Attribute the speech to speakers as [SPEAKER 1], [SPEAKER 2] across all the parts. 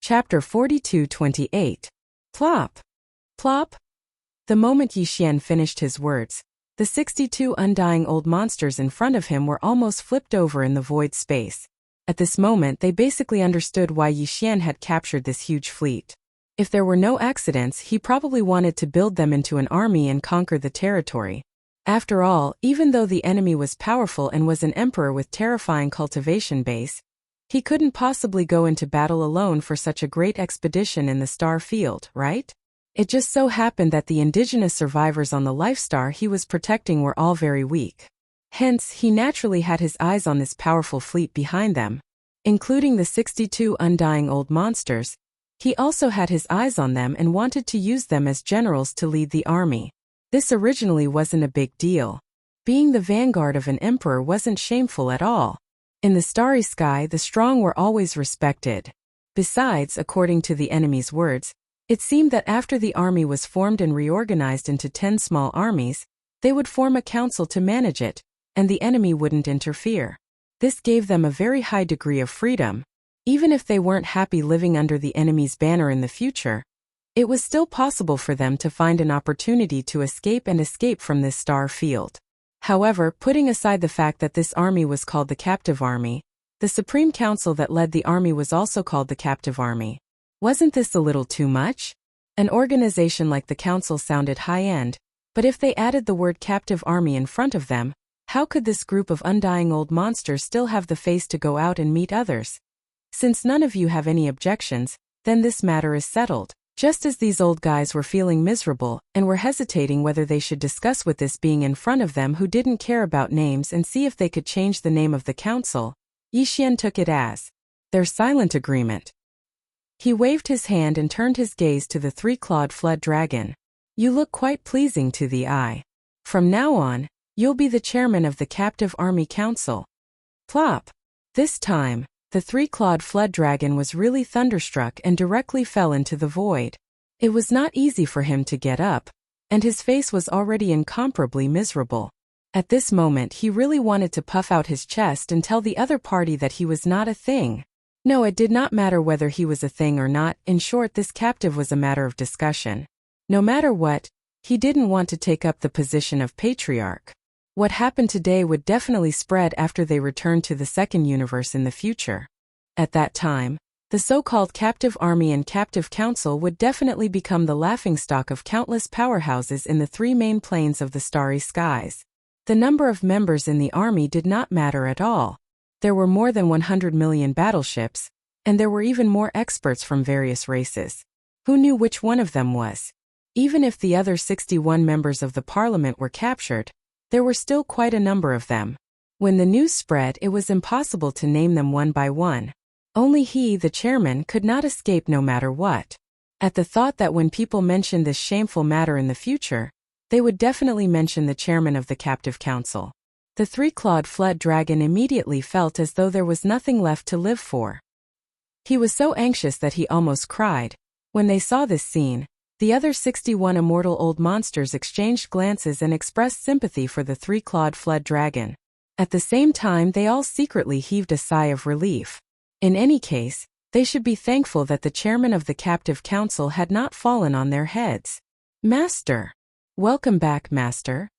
[SPEAKER 1] Chapter 42-28. Plop! Plop! The moment Yi Xian finished his words, the 62 undying old monsters in front of him were almost flipped over in the void space. At this moment they basically understood why Yi Xian had captured this huge fleet. If there were no accidents, he probably wanted to build them into an army and conquer the territory. After all, even though the enemy was powerful and was an emperor with terrifying cultivation base, he couldn't possibly go into battle alone for such a great expedition in the star field, right? It just so happened that the indigenous survivors on the life star he was protecting were all very weak. Hence, he naturally had his eyes on this powerful fleet behind them. Including the 62 undying old monsters, he also had his eyes on them and wanted to use them as generals to lead the army. This originally wasn't a big deal. Being the vanguard of an emperor wasn't shameful at all. In the starry sky, the strong were always respected. Besides, according to the enemy's words, it seemed that after the army was formed and reorganized into 10 small armies, they would form a council to manage it, and the enemy wouldn't interfere. This gave them a very high degree of freedom. Even if they weren't happy living under the enemy's banner in the future, it was still possible for them to find an opportunity to escape from this star field. However, putting aside the fact that this army was called the Captive Army, the Supreme Council that led the army was also called the Captive Army. Wasn't this a little too much? An organization like the Council sounded high-end, but if they added the word Captive Army in front of them, how could this group of undying old monsters still have the face to go out and meet others? Since none of you have any objections, then this matter is settled. Just as these old guys were feeling miserable and were hesitating whether they should discuss with this being in front of them who didn't care about names and see if they could change the name of the council, Yi Xian took it as their silent agreement. He waved his hand and turned his gaze to the three-clawed flood dragon. You look quite pleasing to the eye. From now on, you'll be the chairman of the Captive Army Council. Plop! This time, the three-clawed flood dragon was really thunderstruck and directly fell into the void. It was not easy for him to get up, and his face was already incomparably miserable. At this moment he really wanted to puff out his chest and tell the other party that he was not a thing. No, it did not matter whether he was a thing or not. In short, this captive was a matter of discussion. No matter what, he didn't want to take up the position of patriarch. What happened today would definitely spread after they returned to the second universe in the future. At that time, the so-called Captive Army and Captive Council would definitely become the laughingstock of countless powerhouses in the three main planes of the starry skies. The number of members in the army did not matter at all. There were more than 100 million battleships, and there were even more experts from various races. Who knew which one of them was? Even if the other 61 members of the parliament were captured, there were still quite a number of them. When the news spread, it was impossible to name them one by one. Only he, the chairman, could not escape no matter what. At the thought that when people mentioned this shameful matter in the future, they would definitely mention the chairman of the Captive Council. The three-clawed flood dragon immediately felt as though there was nothing left to live for. He was so anxious that he almost cried. When they saw this scene, the other 61 immortal old monsters exchanged glances and expressed sympathy for the three-clawed flood dragon. At the same time, they all secretly heaved a sigh of relief. In any case, they should be thankful that the chairman of the Captive Council had not fallen on their heads. Master! Welcome back, Master.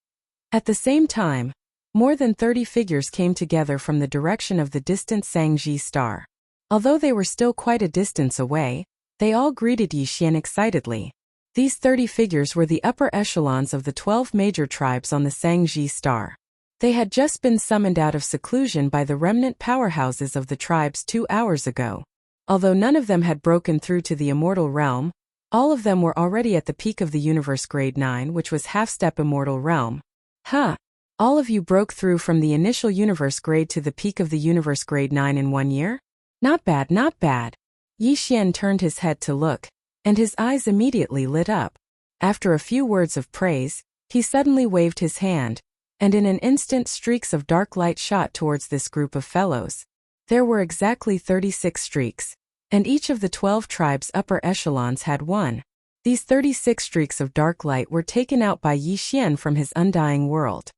[SPEAKER 1] At the same time, more than 30 figures came together from the direction of the distant Sangji star. Although they were still quite a distance away, they all greeted Yi Xian excitedly. These 30 figures were the upper echelons of the 12 major tribes on the Sangji star. They had just been summoned out of seclusion by the remnant powerhouses of the tribes 2 hours ago. Although none of them had broken through to the immortal realm, all of them were already at the peak of the universe grade 9, which was half-step immortal realm. Huh! All of you broke through from the initial universe grade to the peak of the universe grade 9 in 1 year? Not bad, not bad. Yi Xian turned his head to look, and his eyes immediately lit up. After a few words of praise, he suddenly waved his hand, and in an instant streaks of dark light shot towards this group of fellows. There were exactly 36 streaks, and each of the 12 tribes' upper echelons had one. These 36 streaks of dark light were taken out by Yi Xian from his undying world.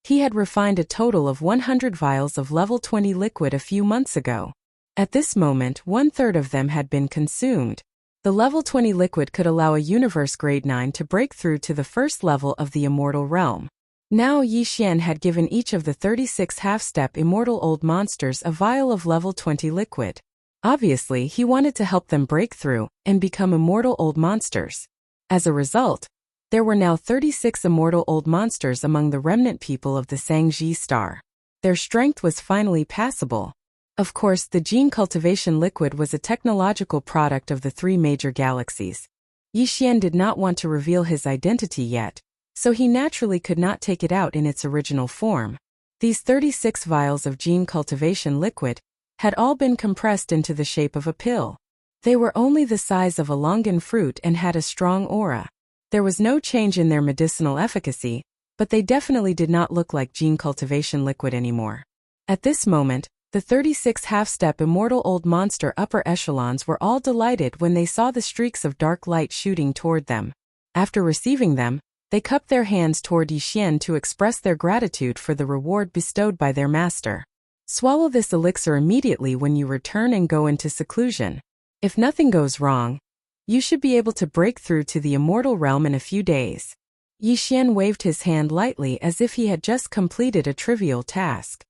[SPEAKER 1] He had refined a total of 100 vials of level 20 liquid a few months ago. At this moment, 1/3 of them had been consumed. The level 20 liquid could allow a universe grade 9 to break through to the first level of the immortal realm. Now Yi Xian had given each of the 36 half-step immortal old monsters a vial of level 20 liquid. Obviously, he wanted to help them break through and become immortal old monsters. As a result, there were now 36 immortal old monsters among the remnant people of the Sangji star. Their strength was finally passable. Of course, the gene cultivation liquid was a technological product of the 3 major galaxies. Yi Xian did not want to reveal his identity yet, so he naturally could not take it out in its original form. These 36 vials of gene cultivation liquid had all been compressed into the shape of a pill. They were only the size of a longan fruit and had a strong aura. There was no change in their medicinal efficacy, but they definitely did not look like gene cultivation liquid anymore. At this moment, the 36 half-step immortal old monster upper echelons were all delighted when they saw the streaks of dark light shooting toward them. After receiving them, they cupped their hands toward Yi Xian to express their gratitude for the reward bestowed by their master. Swallow this elixir immediately when you return and go into seclusion. If nothing goes wrong, you should be able to break through to the immortal realm in a few days. Yi Xian waved his hand lightly as if he had just completed a trivial task.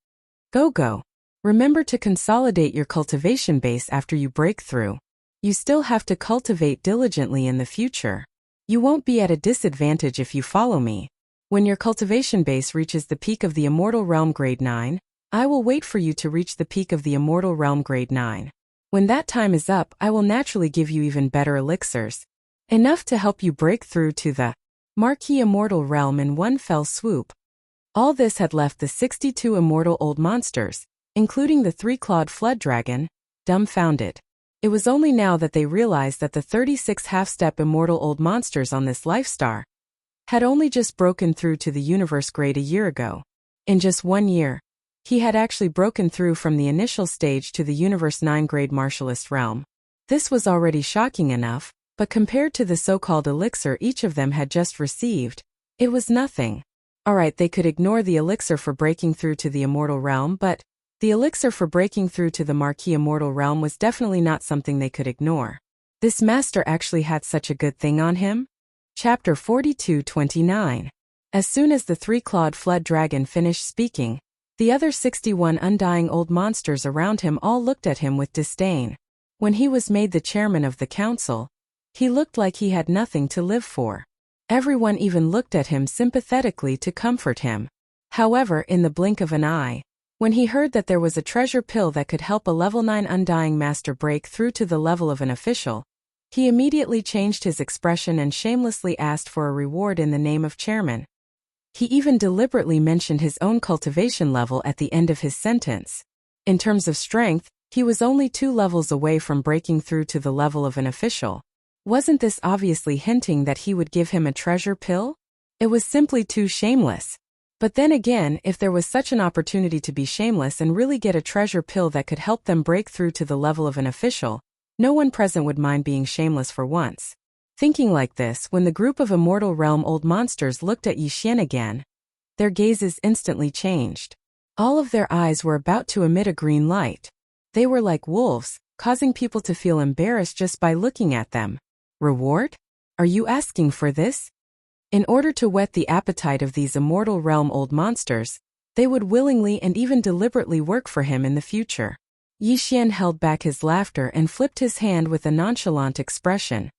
[SPEAKER 1] Go. Remember to consolidate your cultivation base after you break through. You still have to cultivate diligently in the future. You won't be at a disadvantage if you follow me. When your cultivation base reaches the peak of the immortal realm grade 9, I will wait for you to reach the peak of the immortal realm grade 9. When that time is up, I will naturally give you even better elixirs, enough to help you break through to the marquee immortal realm in one fell swoop. All this had left the 62 immortal old monsters, including the 3-clawed flood dragon, dumbfounded. It was only now that they realized that the 36 half-step immortal old monsters on this life star had only just broken through to the universe grade a year ago. In just 1 year, he had actually broken through from the initial stage to the Universe 9 grade Martialist realm. This was already shocking enough, but compared to the so-called elixir each of them had just received, it was nothing. Alright, they could ignore the elixir for breaking through to the immortal realm, but the elixir for breaking through to the marquee immortal realm was definitely not something they could ignore. This master actually had such a good thing on him? Chapter 42-29. As soon as the 3-clawed flood dragon finished speaking, the other 61 undying old monsters around him all looked at him with disdain. When he was made the chairman of the council, he looked like he had nothing to live for. Everyone even looked at him sympathetically to comfort him. However, in the blink of an eye, when he heard that there was a treasure pill that could help a level 9 undying master break through to the level of an official, he immediately changed his expression and shamelessly asked for a reward in the name of chairman. He even deliberately mentioned his own cultivation level at the end of his sentence. In terms of strength, he was only 2 levels away from breaking through to the level of an official. Wasn't this obviously hinting that he would give him a treasure pill? It was simply too shameless. But then again, if there was such an opportunity to be shameless and really get a treasure pill that could help them break through to the level of an official, no one present would mind being shameless for once. Thinking like this, when the group of immortal realm old monsters looked at Yi Xian again, their gazes instantly changed. All of their eyes were about to emit a green light. They were like wolves, causing people to feel embarrassed just by looking at them. Reward? Are you asking for this? In order to whet the appetite of these immortal realm old monsters, they would willingly and even deliberately work for him in the future. Yi Xian held back his laughter and flipped his hand with a nonchalant expression.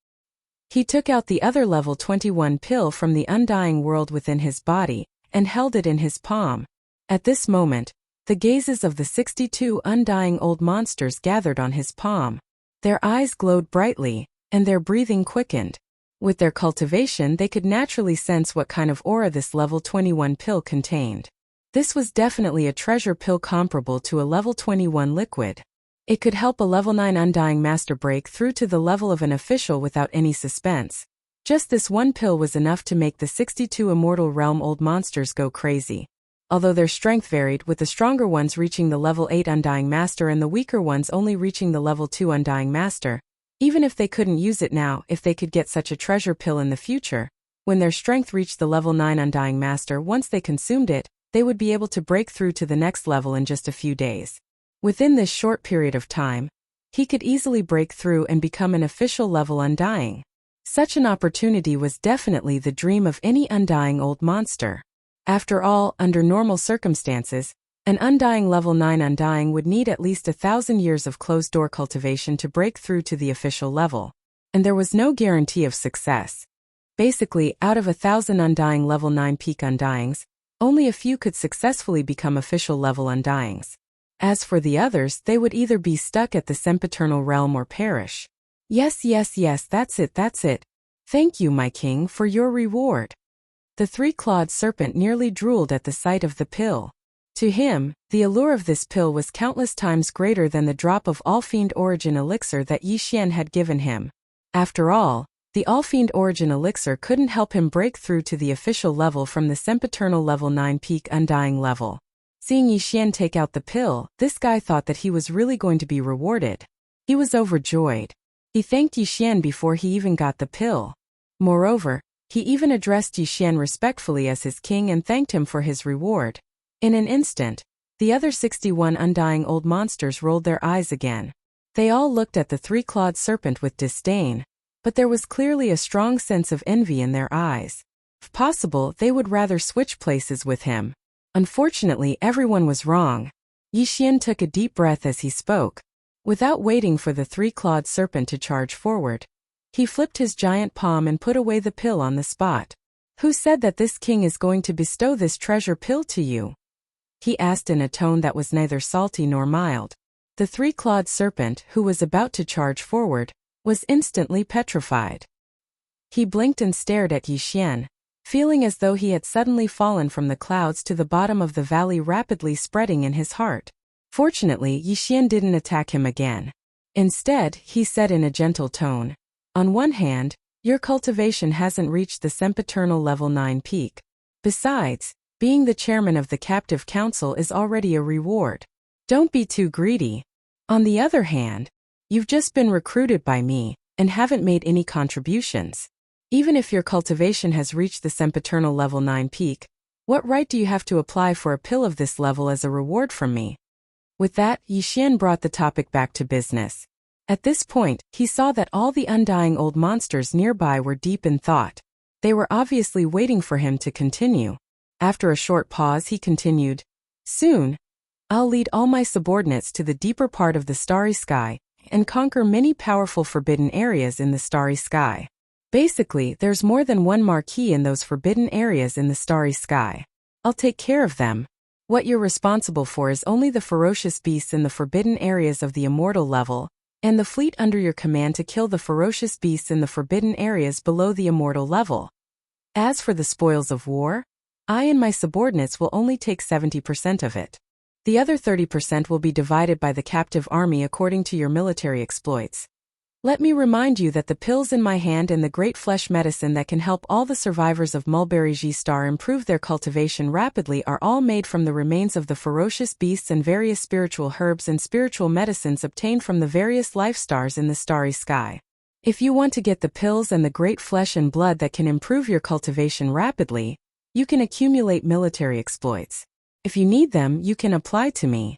[SPEAKER 1] He took out the other level 21 pill from the undying world within his body and held it in his palm. At this moment, the gazes of the 62 undying old monsters gathered on his palm. Their eyes glowed brightly, and their breathing quickened. With their cultivation, they could naturally sense what kind of aura this level 21 pill contained. This was definitely a treasure pill comparable to a level 21 liquid. It could help a level 9 undying master break through to the level of an official without any suspense. Just this one pill was enough to make the 62 immortal realm old monsters go crazy. Although their strength varied, with the stronger ones reaching the level 8 undying master and the weaker ones only reaching the level 2 undying master, even if they couldn't use it now, if they could get such a treasure pill in the future, when their strength reached the level 9 undying master, once they consumed it, they would be able to break through to the next level in just a few days. Within this short period of time, he could easily break through and become an official level Undying. Such an opportunity was definitely the dream of any Undying old monster. After all, under normal circumstances, an Undying level 9 Undying would need at least 1,000 years of closed-door cultivation to break through to the official level. And there was no guarantee of success. Basically, out of 1,000 Undying level 9 peak Undyings, only a few could successfully become official level Undyings. As for the others, they would either be stuck at the sempiternal realm or perish. Yes, that's it. Thank you, my king, for your reward. The three-clawed serpent nearly drooled at the sight of the pill. To him, the allure of this pill was countless times greater than the drop of all-fiend origin elixir that Yi Xian had given him. After all, the all-fiend origin elixir couldn't help him break through to the official level from the sempiternal level 9 peak Undying level. Seeing Yi Xian take out the pill, this guy thought that he was really going to be rewarded. He was overjoyed. He thanked Yi Xian before he even got the pill. Moreover, he even addressed Yi Xian respectfully as his king and thanked him for his reward. In an instant, the other 61 Undying old monsters rolled their eyes again. They all looked at the three-clawed serpent with disdain, but there was clearly a strong sense of envy in their eyes. If possible, they would rather switch places with him. Unfortunately, everyone was wrong. Yi Xian took a deep breath as he spoke. Without waiting for the three-clawed serpent to charge forward, he flipped his giant palm and put away the pill on the spot. "Who said that this king is going to bestow this treasure pill to you?" he asked in a tone that was neither salty nor mild. The three-clawed serpent, who was about to charge forward, was instantly petrified. He blinked and stared at Yi Xian, feeling as though he had suddenly fallen from the clouds to the bottom of the valley, rapidly spreading in his heart. Fortunately, Yi Xian didn't attack him again. Instead, he said in a gentle tone, "On one hand, your cultivation hasn't reached the sempiternal level 9 peak. Besides, being the chairman of the captive council is already a reward. Don't be too greedy. On the other hand, you've just been recruited by me, and haven't made any contributions. Even if your cultivation has reached the sempiternal level 9 peak, what right do you have to apply for a pill of this level as a reward from me?" With that, Yi Xian brought the topic back to business. At this point, he saw that all the Undying old monsters nearby were deep in thought. They were obviously waiting for him to continue. After a short pause, he continued, "Soon, I'll lead all my subordinates to the deeper part of the starry sky, and conquer many powerful forbidden areas in the starry sky. Basically, there's more than one marquee in those forbidden areas in the starry sky. I'll take care of them. What you're responsible for is only the ferocious beasts in the forbidden areas of the immortal level, and the fleet under your command to kill the ferocious beasts in the forbidden areas below the immortal level. As for the spoils of war, I and my subordinates will only take 70% of it. The other 30% will be divided by the captive army according to your military exploits. Let me remind you that the pills in my hand and the great flesh medicine that can help all the survivors of Mulberry G Star improve their cultivation rapidly are all made from the remains of the ferocious beasts and various spiritual herbs and spiritual medicines obtained from the various life stars in the starry sky. If you want to get the pills and the great flesh and blood that can improve your cultivation rapidly, you can accumulate military exploits. If you need them, you can apply to me.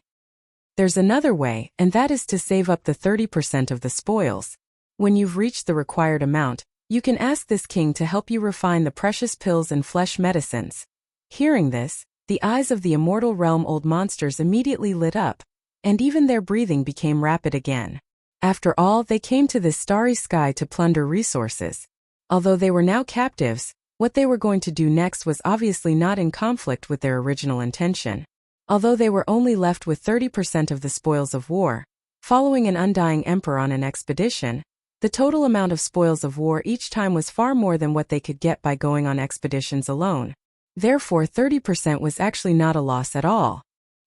[SPEAKER 1] There's another way, and that is to save up the 30% of the spoils. When you've reached the required amount, you can ask this king to help you refine the precious pills and flesh medicines." Hearing this, the eyes of the immortal realm old monsters immediately lit up, and even their breathing became rapid again. After all, they came to this starry sky to plunder resources. Although they were now captives, what they were going to do next was obviously not in conflict with their original intention. Although they were only left with 30% of the spoils of war, following an undying emperor on an expedition, the total amount of spoils of war each time was far more than what they could get by going on expeditions alone. Therefore, 30% was actually not a loss at all.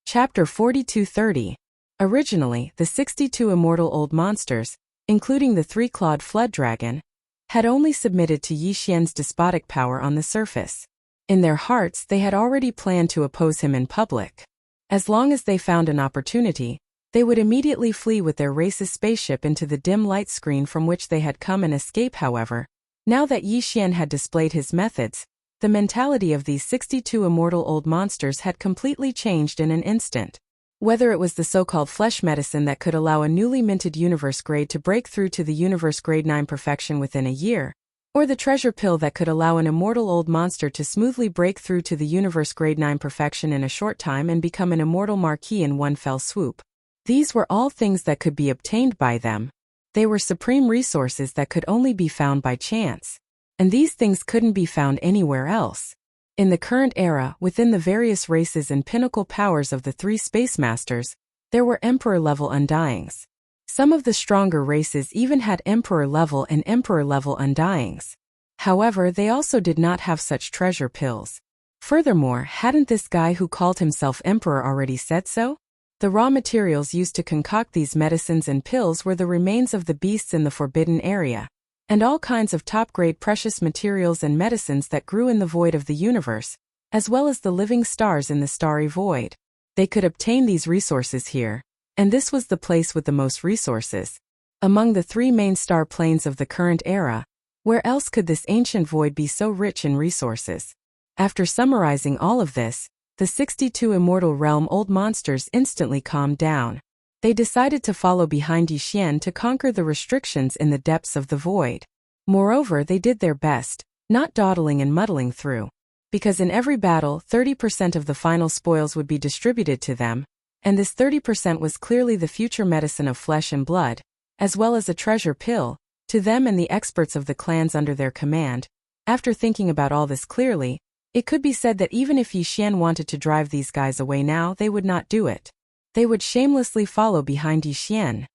[SPEAKER 1] Chapter 4230. Originally, the 62 immortal old monsters, including the three-clawed flood dragon, had only submitted to Yi Xian's despotic power on the surface. In their hearts, they had already planned to oppose him in public. As long as they found an opportunity, they would immediately flee with their racist spaceship into the dim light screen from which they had come and escape. However, now that Yi Xian had displayed his methods, the mentality of these 62 immortal old monsters had completely changed in an instant. Whether it was the so-called flesh medicine that could allow a newly minted universe grade to break through to the universe grade 9 perfection within a year, or the treasure pill that could allow an immortal old monster to smoothly break through to the universe grade 9 perfection in a short time and become an immortal marquis in one fell swoop. These were all things that could be obtained by them. They were supreme resources that could only be found by chance. And these things couldn't be found anywhere else. In the current era, within the various races and pinnacle powers of the three Space Masters, there were Emperor-level Undyings. Some of the stronger races even had Emperor-level and Emperor-level Undyings. However, they also did not have such treasure pills. Furthermore, hadn't this guy who called himself Emperor already said so? The raw materials used to concoct these medicines and pills were the remains of the beasts in the Forbidden Area, and all kinds of top-grade precious materials and medicines that grew in the void of the universe, as well as the living stars in the starry void. They could obtain these resources here, and this was the place with the most resources. Among the three main star planes of the current era, where else could this ancient void be so rich in resources? After summarizing all of this, the 62 Immortal Realm old monsters instantly calmed down. They decided to follow behind Yi Xian to conquer the restrictions in the depths of the void. Moreover, they did their best, not dawdling and muddling through. Because in every battle, 30% of the final spoils would be distributed to them, and this 30% was clearly the future medicine of flesh and blood, as well as a treasure pill, to them and the experts of the clans under their command. After thinking about all this clearly, it could be said that even if Yi Xian wanted to drive these guys away now, they would not do it. They would shamelessly follow behind Yi Xian,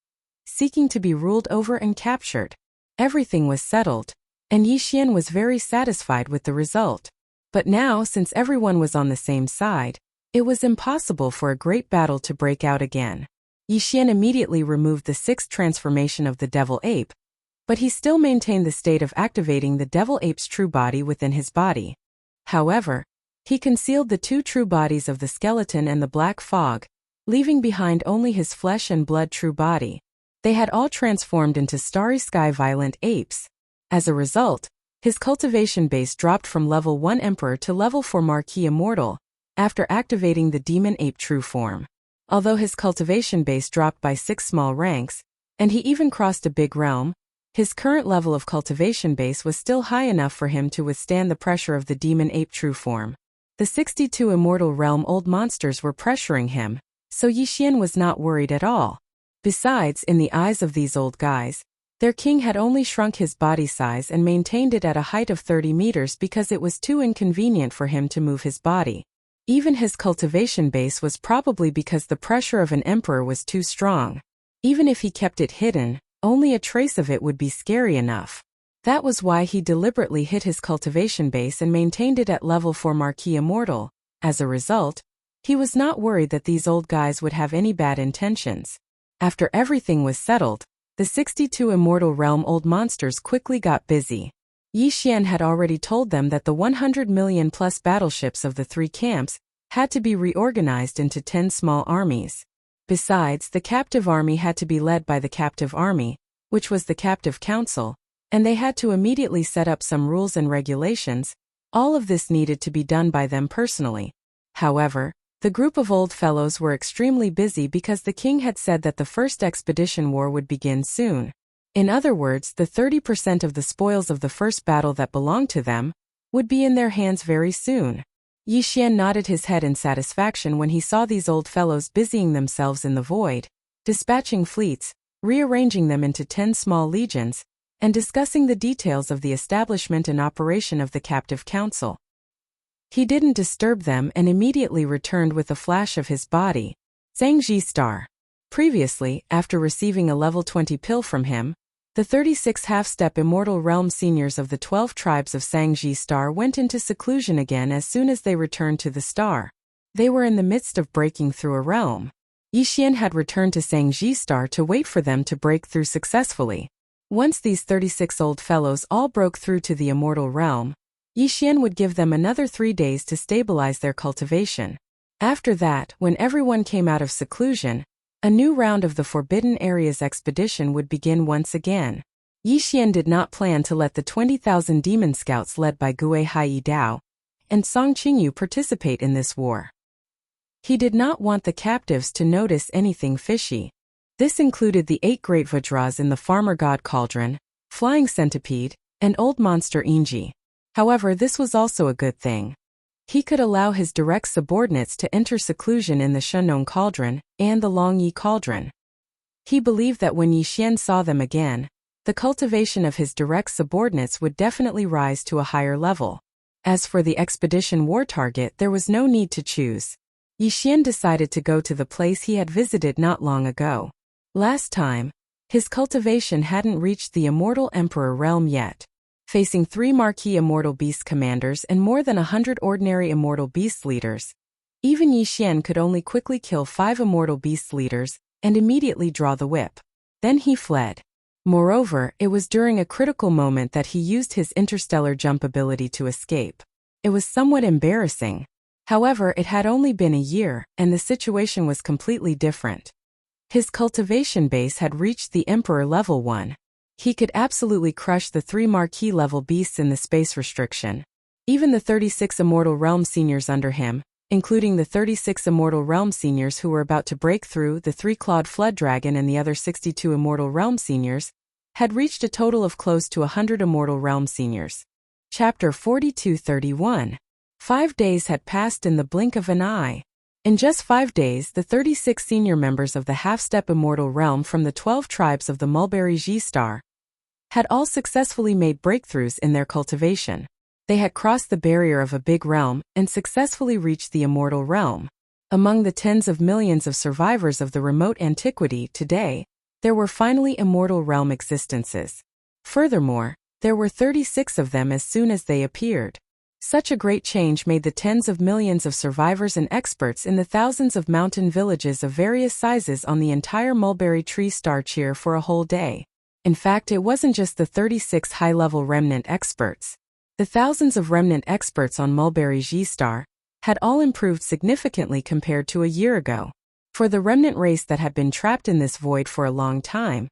[SPEAKER 1] seeking to be ruled over and captured. Everything was settled, and Yi Xian was very satisfied with the result. But now, since everyone was on the same side, it was impossible for a great battle to break out again. Yi Xian immediately removed the sixth transformation of the devil ape, but he still maintained the state of activating the devil ape's true body within his body. However, he concealed the two true bodies of the skeleton and the black fog, leaving behind only his flesh and blood true body. They had all transformed into starry sky violent apes. As a result, his cultivation base dropped from level 1 Emperor to level 4 Marquis Immortal, after activating the demon ape true form. Although his cultivation base dropped by 6 small ranks, and he even crossed a big realm, his current level of cultivation base was still high enough for him to withstand the pressure of the demon ape true form. The 62 Immortal Realm old monsters were pressuring him, so Yi Xian was not worried at all. Besides, in the eyes of these old guys, their king had only shrunk his body size and maintained it at a height of 30 meters because it was too inconvenient for him to move his body. Even his cultivation base was probably because the pressure of an emperor was too strong. Even if he kept it hidden, only a trace of it would be scary enough. That was why he deliberately hid his cultivation base and maintained it at level 4 Marquis Immortal. As a result, he was not worried that these old guys would have any bad intentions. After everything was settled, the 62 Immortal Realm old monsters quickly got busy. Yi Xian had already told them that the 100 million plus battleships of the three camps had to be reorganized into 10 small armies. Besides, the captive army had to be led by the captive army, which was the captive council, and they had to immediately set up some rules and regulations. All of this needed to be done by them personally. However, the group of old fellows were extremely busy because the king had said that the first expedition war would begin soon. In other words, the 30% of the spoils of the first battle that belonged to them would be in their hands very soon. Yi Xian nodded his head in satisfaction when he saw these old fellows busying themselves in the void, dispatching fleets, rearranging them into 10 small legions, and discussing the details of the establishment and operation of the captive council. He didn't disturb them and immediately returned with a flash of his body, Zhangji Star. Previously, after receiving a level 20 pill from him, the 36 half-step Immortal Realm seniors of the 12 tribes of Zhangji Star went into seclusion again as soon as they returned to the star. They were in the midst of breaking through a realm. Yi Xian had returned to Zhangji Star to wait for them to break through successfully. Once these 36 old fellows all broke through to the Immortal Realm, Yi Xian would give them another 3 days to stabilize their cultivation. After that, when everyone came out of seclusion, a new round of the Forbidden Areas expedition would begin once again. Yi Xian did not plan to let the 20,000 demon scouts led by Gue Hai Dao and Song Qingyu participate in this war. He did not want the captives to notice anything fishy. This included the 8 great Vajras in the farmer god cauldron, flying centipede, and old monster Inji. However, this was also a good thing. He could allow his direct subordinates to enter seclusion in the Shenong cauldron and the Longyi cauldron. He believed that when Yixian saw them again, the cultivation of his direct subordinates would definitely rise to a higher level. As for the expedition war target, there was no need to choose. Yixian decided to go to the place he had visited not long ago. Last time, his cultivation hadn't reached the Immortal Emperor realm yet. Facing 3 marquee Immortal Beast commanders and more than 100 ordinary Immortal Beast leaders, even Yixian could only quickly kill 5 Immortal Beast leaders and immediately draw the whip. Then he fled. Moreover, it was during a critical moment that he used his interstellar jump ability to escape. It was somewhat embarrassing. However, it had only been a year, and the situation was completely different. His cultivation base had reached the Emperor level 1. He could absolutely crush the 3 marquee level beasts in the space restriction. Even the 36 Immortal Realm seniors under him, including the 36 Immortal Realm seniors who were about to break through, the 3-clawed Flood Dragon and the other 62 Immortal Realm seniors, had reached a total of close to 100 Immortal Realm seniors. Chapter 42-31. 5 days had passed in the blink of an eye. In just 5 days, the 36 senior members of the half-step Immortal Realm from the 12 tribes of the Mulberry G-Star had all successfully made breakthroughs in their cultivation. They had crossed the barrier of a big realm and successfully reached the Immortal Realm. Among the tens of millions of survivors of the remote antiquity today, there were finally Immortal Realm existences. Furthermore, there were 36 of them as soon as they appeared. Such a great change made the tens of millions of survivors and experts in the thousands of mountain villages of various sizes on the entire Mulberry Tree Star cheer for a whole day. In fact, it wasn't just the 36 high-level remnant experts. The thousands of remnant experts on Mulberry G-Star had all improved significantly compared to a year ago. For the remnant race that had been trapped in this void for a long time,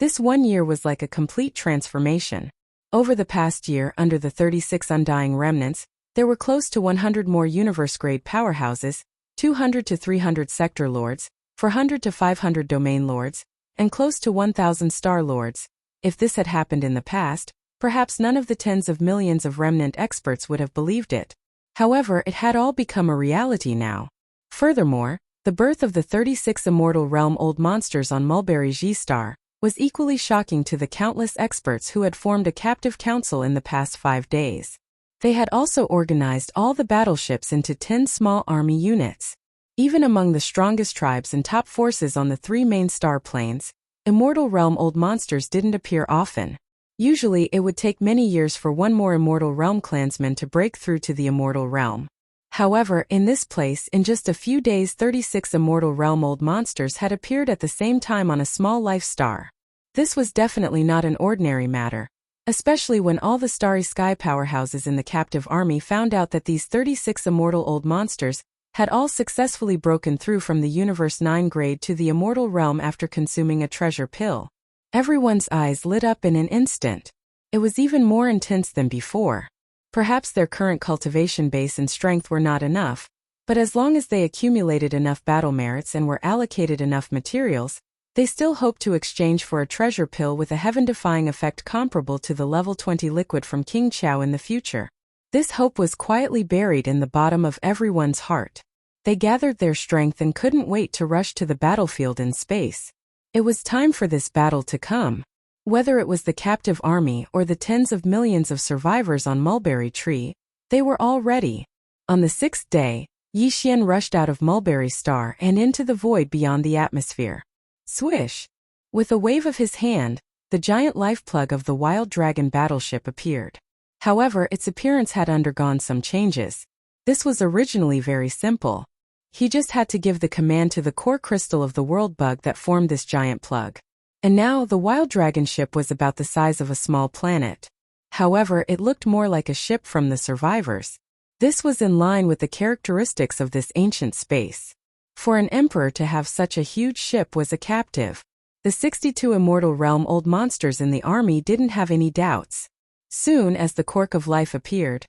[SPEAKER 1] this 1 year was like a complete transformation. Over the past year, under the 36 undying remnants, there were close to 100 more universe-grade powerhouses, 200 to 300 sector lords, 400 to 500 domain lords, and close to 1,000 star lords. If this had happened in the past, perhaps none of the tens of millions of remnant experts would have believed it. However, it had all become a reality now. Furthermore, the birth of the 36 Immortal Realm old monsters on Mulberry G-Star was equally shocking to the countless experts who had formed a captive council in the past 5 days. They had also organized all the battleships into 10 small army units. Even among the strongest tribes and top forces on the 3 main star planes, Immortal Realm old monsters didn't appear often. Usually it would take many years for one more Immortal Realm clansman to break through to the Immortal Realm. However, in this place, in just a few days 36 Immortal Realm old monsters had appeared at the same time on a small life star. This was definitely not an ordinary matter, especially when all the starry sky powerhouses in the captive army found out that these 36 immortal old monsters had all successfully broken through from the Universe 9 grade to the Immortal Realm after consuming a treasure pill. Everyone's eyes lit up in an instant. It was even more intense than before. Perhaps their current cultivation base and strength were not enough, but as long as they accumulated enough battle merits and were allocated enough materials, they still hoped to exchange for a treasure pill with a heaven-defying effect comparable to the level 20 liquid from King Chao in the future. This hope was quietly buried in the bottom of everyone's heart. They gathered their strength and couldn't wait to rush to the battlefield in space. It was time for this battle to come. Whether it was the captive army or the tens of millions of survivors on Mulberry Tree, they were all ready. On the 6th day, Yixian rushed out of Mulberry Star and into the void beyond the atmosphere. Swish! With a wave of his hand, the giant life plug of the Wild Dragon battleship appeared. However, its appearance had undergone some changes. This was originally very simple. He just had to give the command to the core crystal of the world bug that formed this giant plug. And now the Wild Dragon ship was about the size of a small planet. However, it looked more like a ship from the survivors. This was in line with the characteristics of this ancient space. For an emperor to have such a huge ship was a captive. The 62 Immortal Realm old monsters in the army didn't have any doubts. Soon as the cork of life appeared,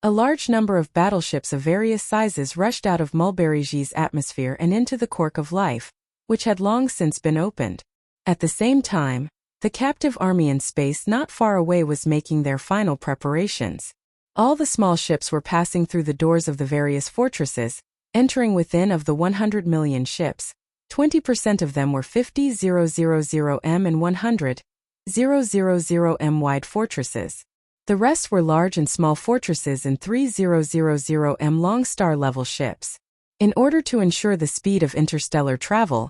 [SPEAKER 1] A large number of battleships of various sizes rushed out of Mulberry's atmosphere and into the cork of life, which had long since been opened. At the same time, the captive army in space not far away was making their final preparations. All the small ships were passing through the doors of the various fortresses, entering within of the 100 million ships. 20% of them were 50,000M and 100,000M wide fortresses. The rest were large and small fortresses and 30,000M long star-level ships. In order to ensure the speed of interstellar travel,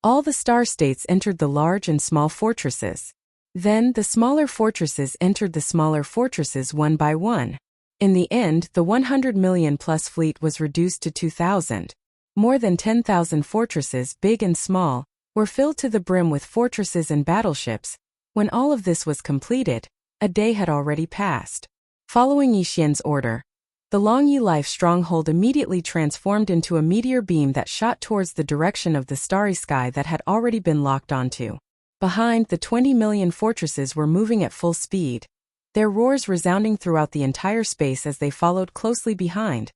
[SPEAKER 1] all the star states entered the large and small fortresses. Then the smaller fortresses entered the smaller fortresses one by one. In the end, the 100 million plus fleet was reduced to 2,000. More than 10,000 fortresses, big and small, were filled to the brim with fortresses and battleships. When all of this was completed, a day had already passed. Following Yixian's order, the Longyi Life stronghold immediately transformed into a meteor beam that shot towards the direction of the starry sky that had already been locked onto. Behind, the 20 million fortresses were moving at full speed, their roars resounding throughout the entire space as they followed closely behind.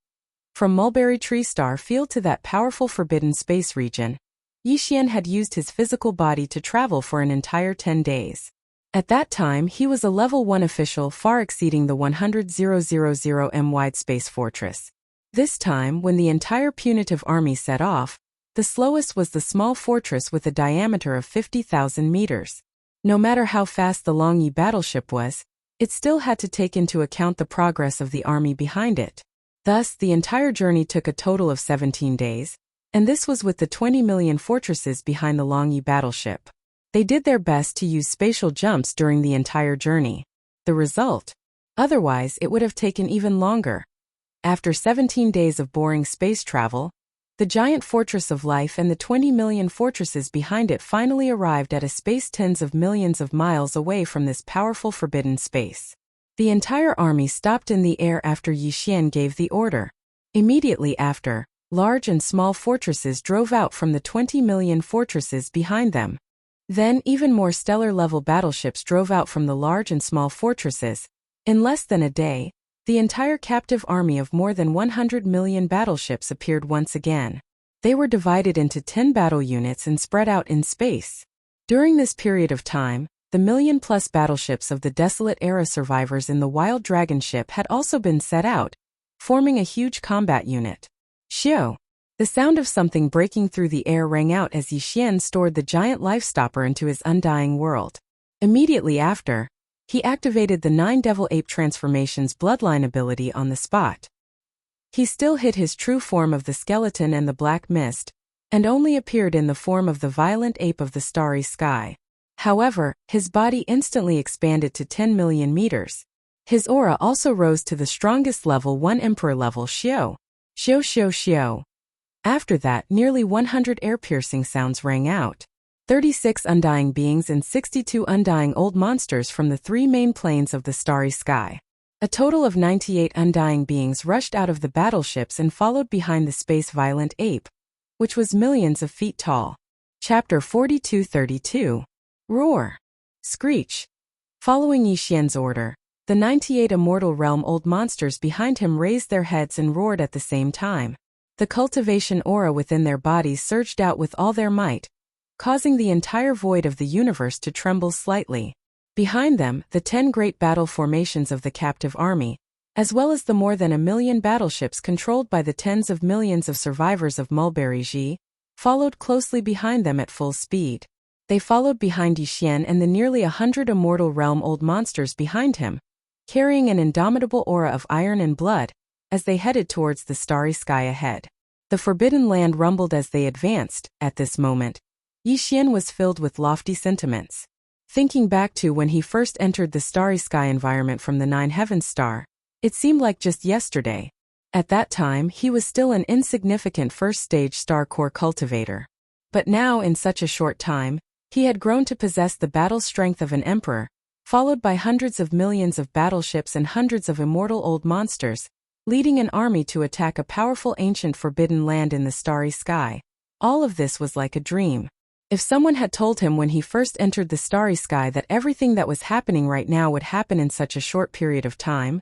[SPEAKER 1] From Mulberry Tree Star Field to that powerful forbidden space region, Yixian had used his physical body to travel for an entire 10 days. At that time, he was a level 1 official, far exceeding the 100,000M wide space fortress. This time, when the entire punitive army set off, the slowest was the small fortress with a diameter of 50,000 meters. No matter how fast the Longyi battleship was, it still had to take into account the progress of the army behind it. Thus, the entire journey took a total of 17 days, and this was with the 20 million fortresses behind the Longyi battleship. They did their best to use spatial jumps during the entire journey. The result? Otherwise, it would have taken even longer. After 17 days of boring space travel, the giant fortress of life and the 20 million fortresses behind it finally arrived at a space tens of millions of miles away from this powerful forbidden space. The entire army stopped in the air after Yixian gave the order. Immediately after, large and small fortresses drove out from the 20 million fortresses behind them. Then even more stellar-level battleships drove out from the large and small fortresses. In less than a day, the entire captive army of more than 100 million battleships appeared once again. They were divided into 10 battle units and spread out in space. During this period of time, the million-plus battleships of the Desolate Era survivors in the Wild Dragon ship had also been set out, forming a huge combat unit. Xiao! The sound of something breaking through the air rang out as Yixian stored the giant life-stopper into his undying world. Immediately after, he activated the 9 Devil Ape Transformations bloodline ability on the spot. He still hid his true form of the skeleton and the black mist, and only appeared in the form of the violent ape of the starry sky. However, his body instantly expanded to 10 million meters. His aura also rose to the strongest level 1 Emperor level Xiao. Xiao Xiao Xiao. After that, nearly 100 air-piercing sounds rang out. 36 undying beings and 62 undying old monsters from the 3 main planes of the starry sky. A total of 98 undying beings rushed out of the battleships and followed behind the space-violent ape, which was millions of feet tall. Chapter 42-32. Roar. Screech. Following Yixian's order, the 98 immortal realm old monsters behind him raised their heads and roared at the same time. The cultivation aura within their bodies surged out with all their might, causing the entire void of the universe to tremble slightly. Behind them, the 10 great battle formations of the captive army, as well as the more than 1 million battleships controlled by the tens of millions of survivors of Mulberry, followed closely behind them at full speed. They followed behind Yixian and the nearly 100 immortal realm old monsters behind him, carrying an indomitable aura of iron and blood, as they headed towards the starry sky ahead. The forbidden land rumbled as they advanced. At this moment, Yixian was filled with lofty sentiments. Thinking back to when he first entered the starry sky environment from the 9 Heavens star, it seemed like just yesterday. At that time, he was still an insignificant first-stage star core cultivator. But now, in such a short time, he had grown to possess the battle strength of an emperor, followed by hundreds of millions of battleships and hundreds of immortal old monsters, leading an army to attack a powerful ancient forbidden land in the starry sky. All of this was like a dream. If someone had told him when he first entered the starry sky that everything that was happening right now would happen in such a short period of time,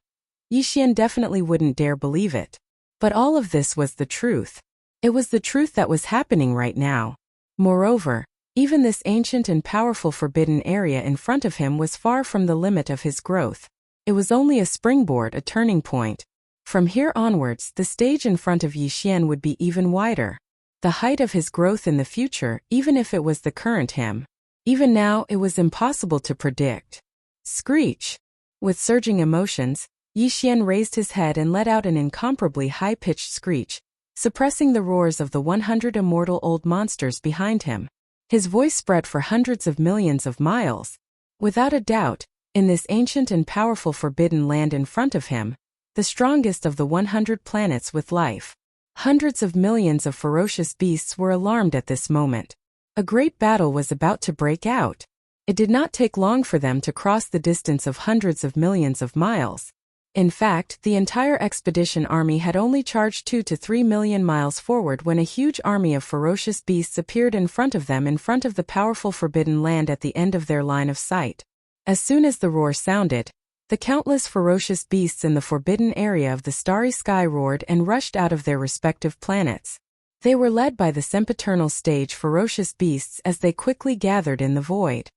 [SPEAKER 1] Yixian definitely wouldn't dare believe it. But all of this was the truth. It was the truth that was happening right now. Moreover, even this ancient and powerful forbidden area in front of him was far from the limit of his growth. It was only a springboard, a turning point. From here onwards, the stage in front of Yixian would be even wider. The height of his growth in the future, even if it was the current him. Even now, it was impossible to predict. Screech! With surging emotions, Yixian raised his head and let out an incomparably high-pitched screech, suppressing the roars of the 100 immortal old monsters behind him. His voice spread for hundreds of millions of miles. Without a doubt, in this ancient and powerful forbidden land in front of him, the strongest of the 100 planets with life, hundreds of millions of ferocious beasts were alarmed at this moment. A great battle was about to break out. It did not take long for them to cross the distance of hundreds of millions of miles. In fact, the entire expedition army had only charged 2 to 3 million miles forward when a huge army of ferocious beasts appeared in front of them, in front of the powerful forbidden land at the end of their line of sight. As soon as the roar sounded, the countless ferocious beasts in the forbidden area of the starry sky roared and rushed out of their respective planets. They were led by the sempiternal stage ferocious beasts as they quickly gathered in the void.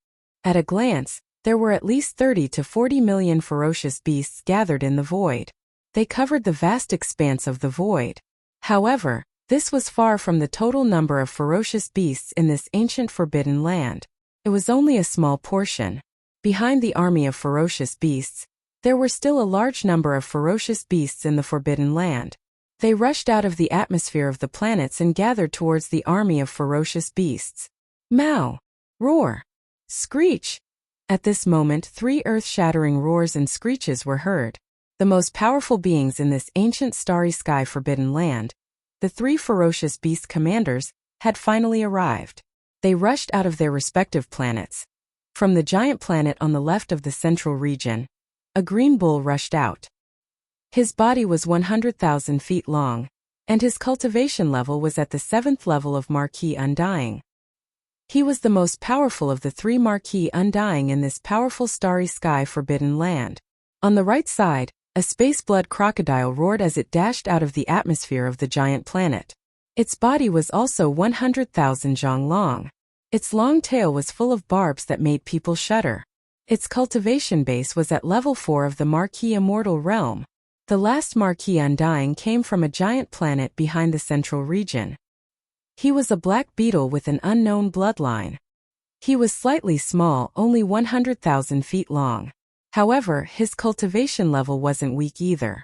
[SPEAKER 1] At a glance, there were at least 30 to 40 million ferocious beasts gathered in the void. They covered the vast expanse of the void. However, this was far from the total number of ferocious beasts in this ancient forbidden land. It was only a small portion. Behind the army of ferocious beasts, there were still a large number of ferocious beasts in the forbidden land. They rushed out of the atmosphere of the planets and gathered towards the army of ferocious beasts. Meow! Roar! Screech! At this moment, 3 earth-shattering roars and screeches were heard. The most powerful beings in this ancient starry sky forbidden land, the 3 ferocious beast commanders, had finally arrived. They rushed out of their respective planets. From the giant planet on the left of the central region, a green bull rushed out. His body was 100,000 feet long, and his cultivation level was at the 7th level of Marquis Undying. He was the most powerful of the 3 Marquis Undying in this powerful starry sky forbidden land. On the right side, a space-blood crocodile roared as it dashed out of the atmosphere of the giant planet. Its body was also 100,000 zhang long. Its long tail was full of barbs that made people shudder. Its cultivation base was at level 4 of the Marquis Immortal realm. The last Marquis Undying came from a giant planet behind the central region. He was a black beetle with an unknown bloodline. He was slightly small, only 100,000 feet long. However, his cultivation level wasn't weak either.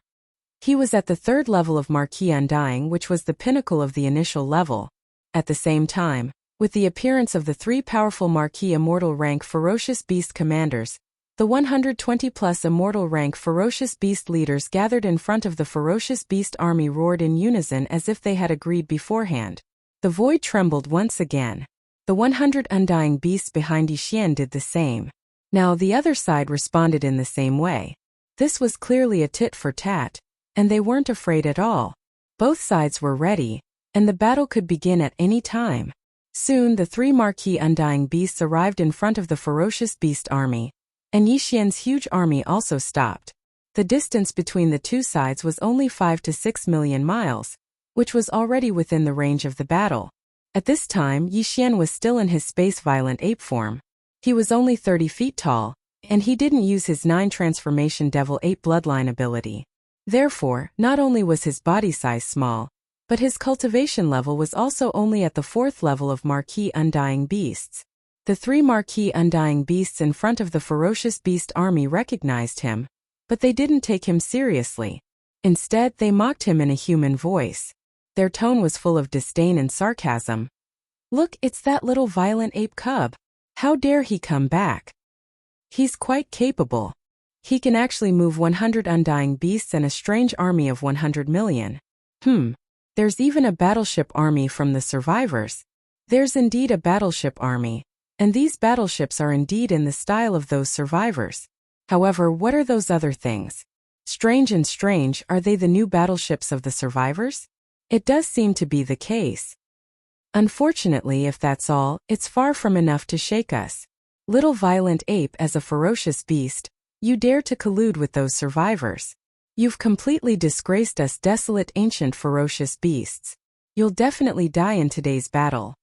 [SPEAKER 1] He was at the 3rd level of Marquis Undying, which was the pinnacle of the initial level. At the same time, with the appearance of the 3 powerful Marquis Immortal rank ferocious beast commanders, the 120-plus immortal rank ferocious beast leaders gathered in front of the ferocious beast army roared in unison as if they had agreed beforehand. The void trembled once again. The 100 undying beasts behind Yixian did the same. Now the other side responded in the same way. This was clearly a tit for tat, and they weren't afraid at all. Both sides were ready, and the battle could begin at any time. Soon the 3 Marquis Undying beasts arrived in front of the ferocious beast army, and Yixian's huge army also stopped. The distance between the two sides was only 5 to 6 million miles, which was already within the range of the battle. At this time, Yixian was still in his space-violent ape form. He was only 30 feet tall, and he didn't use his 9 transformation devil ape bloodline ability. Therefore, not only was his body size small, but his cultivation level was also only at the 4th level of Marquis Undying beasts. The 3 Marquis Undying beasts in front of the ferocious beast army recognized him, but they didn't take him seriously. Instead, they mocked him in a human voice. Their tone was full of disdain and sarcasm. "Look, it's that little violent ape cub. How dare he come back? He's quite capable. He can actually move 100 undying beasts and a strange army of 100 million. There's even a battleship army from the survivors. There's indeed a battleship army, and these battleships are indeed in the style of those survivors. However, what are those other things? Strange and strange, are they the new battleships of the survivors? It does seem to be the case. Unfortunately, if that's all, it's far from enough to shake us. Little violent ape, as a ferocious beast, you dare to collude with those survivors. You've completely disgraced us, desolate, ancient, ferocious beasts. You'll definitely die in today's battle.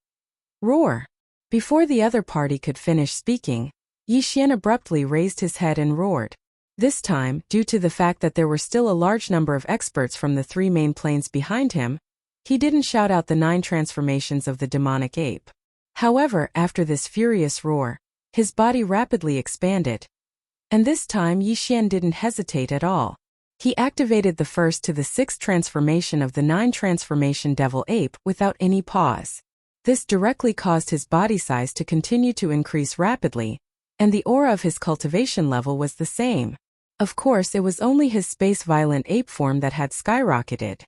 [SPEAKER 1] Roar! Before the other party could finish speaking, Yi Xian abruptly raised his head and roared. This time, due to the fact that there were still a large number of experts from the 3 main planes behind him, he didn't shout out the 9 transformations of the demonic ape. However, after this furious roar, his body rapidly expanded. And this time Yi Xian didn't hesitate at all. He activated the 1st to the 6th transformation of the 9 transformation devil ape without any pause. This directly caused his body size to continue to increase rapidly, and the aura of his cultivation level was the same. Of course, it was only his space violent ape form that had skyrocketed.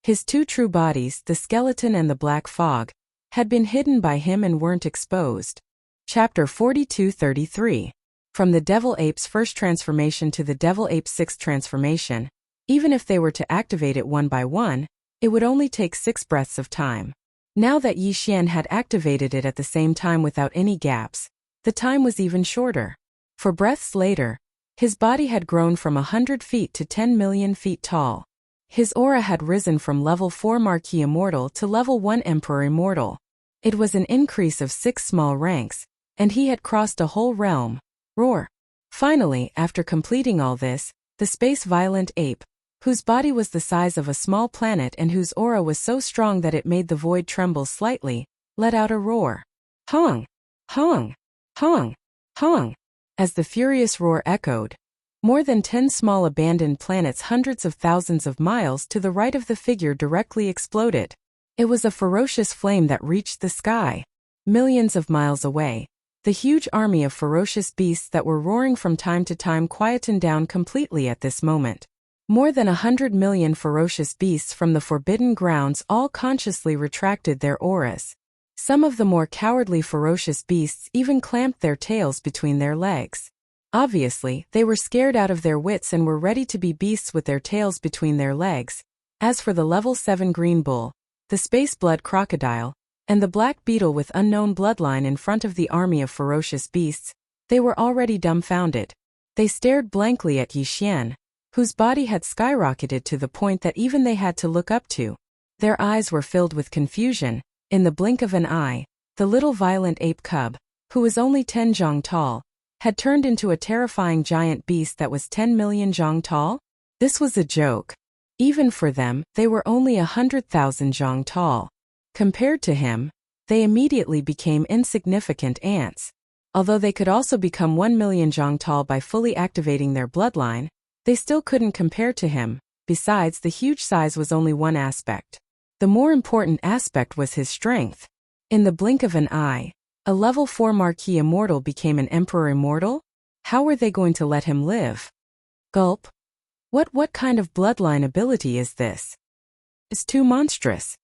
[SPEAKER 1] His 2 true bodies, the skeleton and the black fog, had been hidden by him and weren't exposed. Chapter 42-33. From the devil ape's 1st transformation to the devil ape's 6th transformation, even if they were to activate it one by one, it would only take 6 breaths of time. Now that Yi Xian had activated it at the same time without any gaps, the time was even shorter. 4 breaths later, his body had grown from 100 feet to 10 million feet tall. His aura had risen from level 4 Marquis Immortal to level 1 Emperor Immortal. It was an increase of 6 small ranks, and he had crossed a whole realm. Roar! Finally, after completing all this, the space violent ape, whose body was the size of a small planet and whose aura was so strong that it made the void tremble slightly, let out a roar. Hong! Hong! Hong! Hong! As the furious roar echoed, more than 10 small abandoned planets hundreds of thousands of miles to the right of the figure directly exploded. It was a ferocious flame that reached the sky. Millions of miles away, the huge army of ferocious beasts that were roaring from time to time quietened down completely at this moment. More than 100 million ferocious beasts from the forbidden grounds all consciously retracted their auras. Some of the more cowardly ferocious beasts even clamped their tails between their legs. Obviously, they were scared out of their wits and were ready to be beasts with their tails between their legs. As for the level 7 green bull, the space blood crocodile, and the black beetle with unknown bloodline in front of the army of ferocious beasts, they were already dumbfounded. They stared blankly at Yi Xian, whose body had skyrocketed to the point that even they had to look up to. Their eyes were filled with confusion. In the blink of an eye, the little violent ape cub, who was only 10 zhang tall, had turned into a terrifying giant beast that was 10 million zhang tall? This was a joke. Even for them, they were only 100,000 zhang tall. Compared to him, they immediately became insignificant ants. Although they could also become 1 million zhang tall by fully activating their bloodline, they still couldn't compare to him. Besides, the huge size was only one aspect. The more important aspect was his strength. In the blink of an eye, a level 4 Marquis Immortal became an Emperor Immortal? How were they going to let him live? Gulp. What kind of bloodline ability is this? It's too monstrous.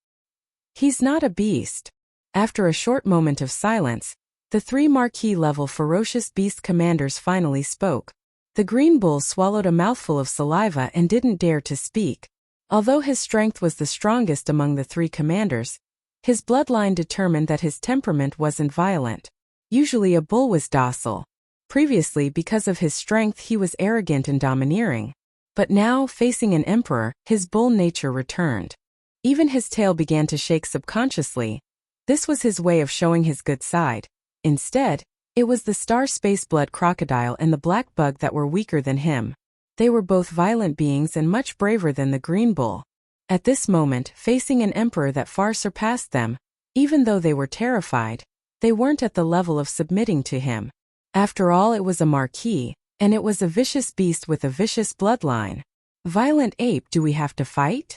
[SPEAKER 1] He's not a beast. After a short moment of silence, the 3 Marquis level ferocious beast commanders finally spoke. The green bull swallowed a mouthful of saliva and didn't dare to speak. Although his strength was the strongest among the 3 commanders, his bloodline determined that his temperament wasn't violent. Usually a bull was docile. Previously, because of his strength, he was arrogant and domineering. But now, facing an emperor, his bull nature returned. Even his tail began to shake subconsciously. This was his way of showing his good side. Instead, it was the star space blood crocodile and the black bug that were weaker than him. They were both violent beings and much braver than the green bull. At this moment, facing an emperor that far surpassed them, even though they were terrified, they weren't at the level of submitting to him. After all, it was a marquis, and it was a vicious beast with a vicious bloodline. Violent ape, do we have to fight?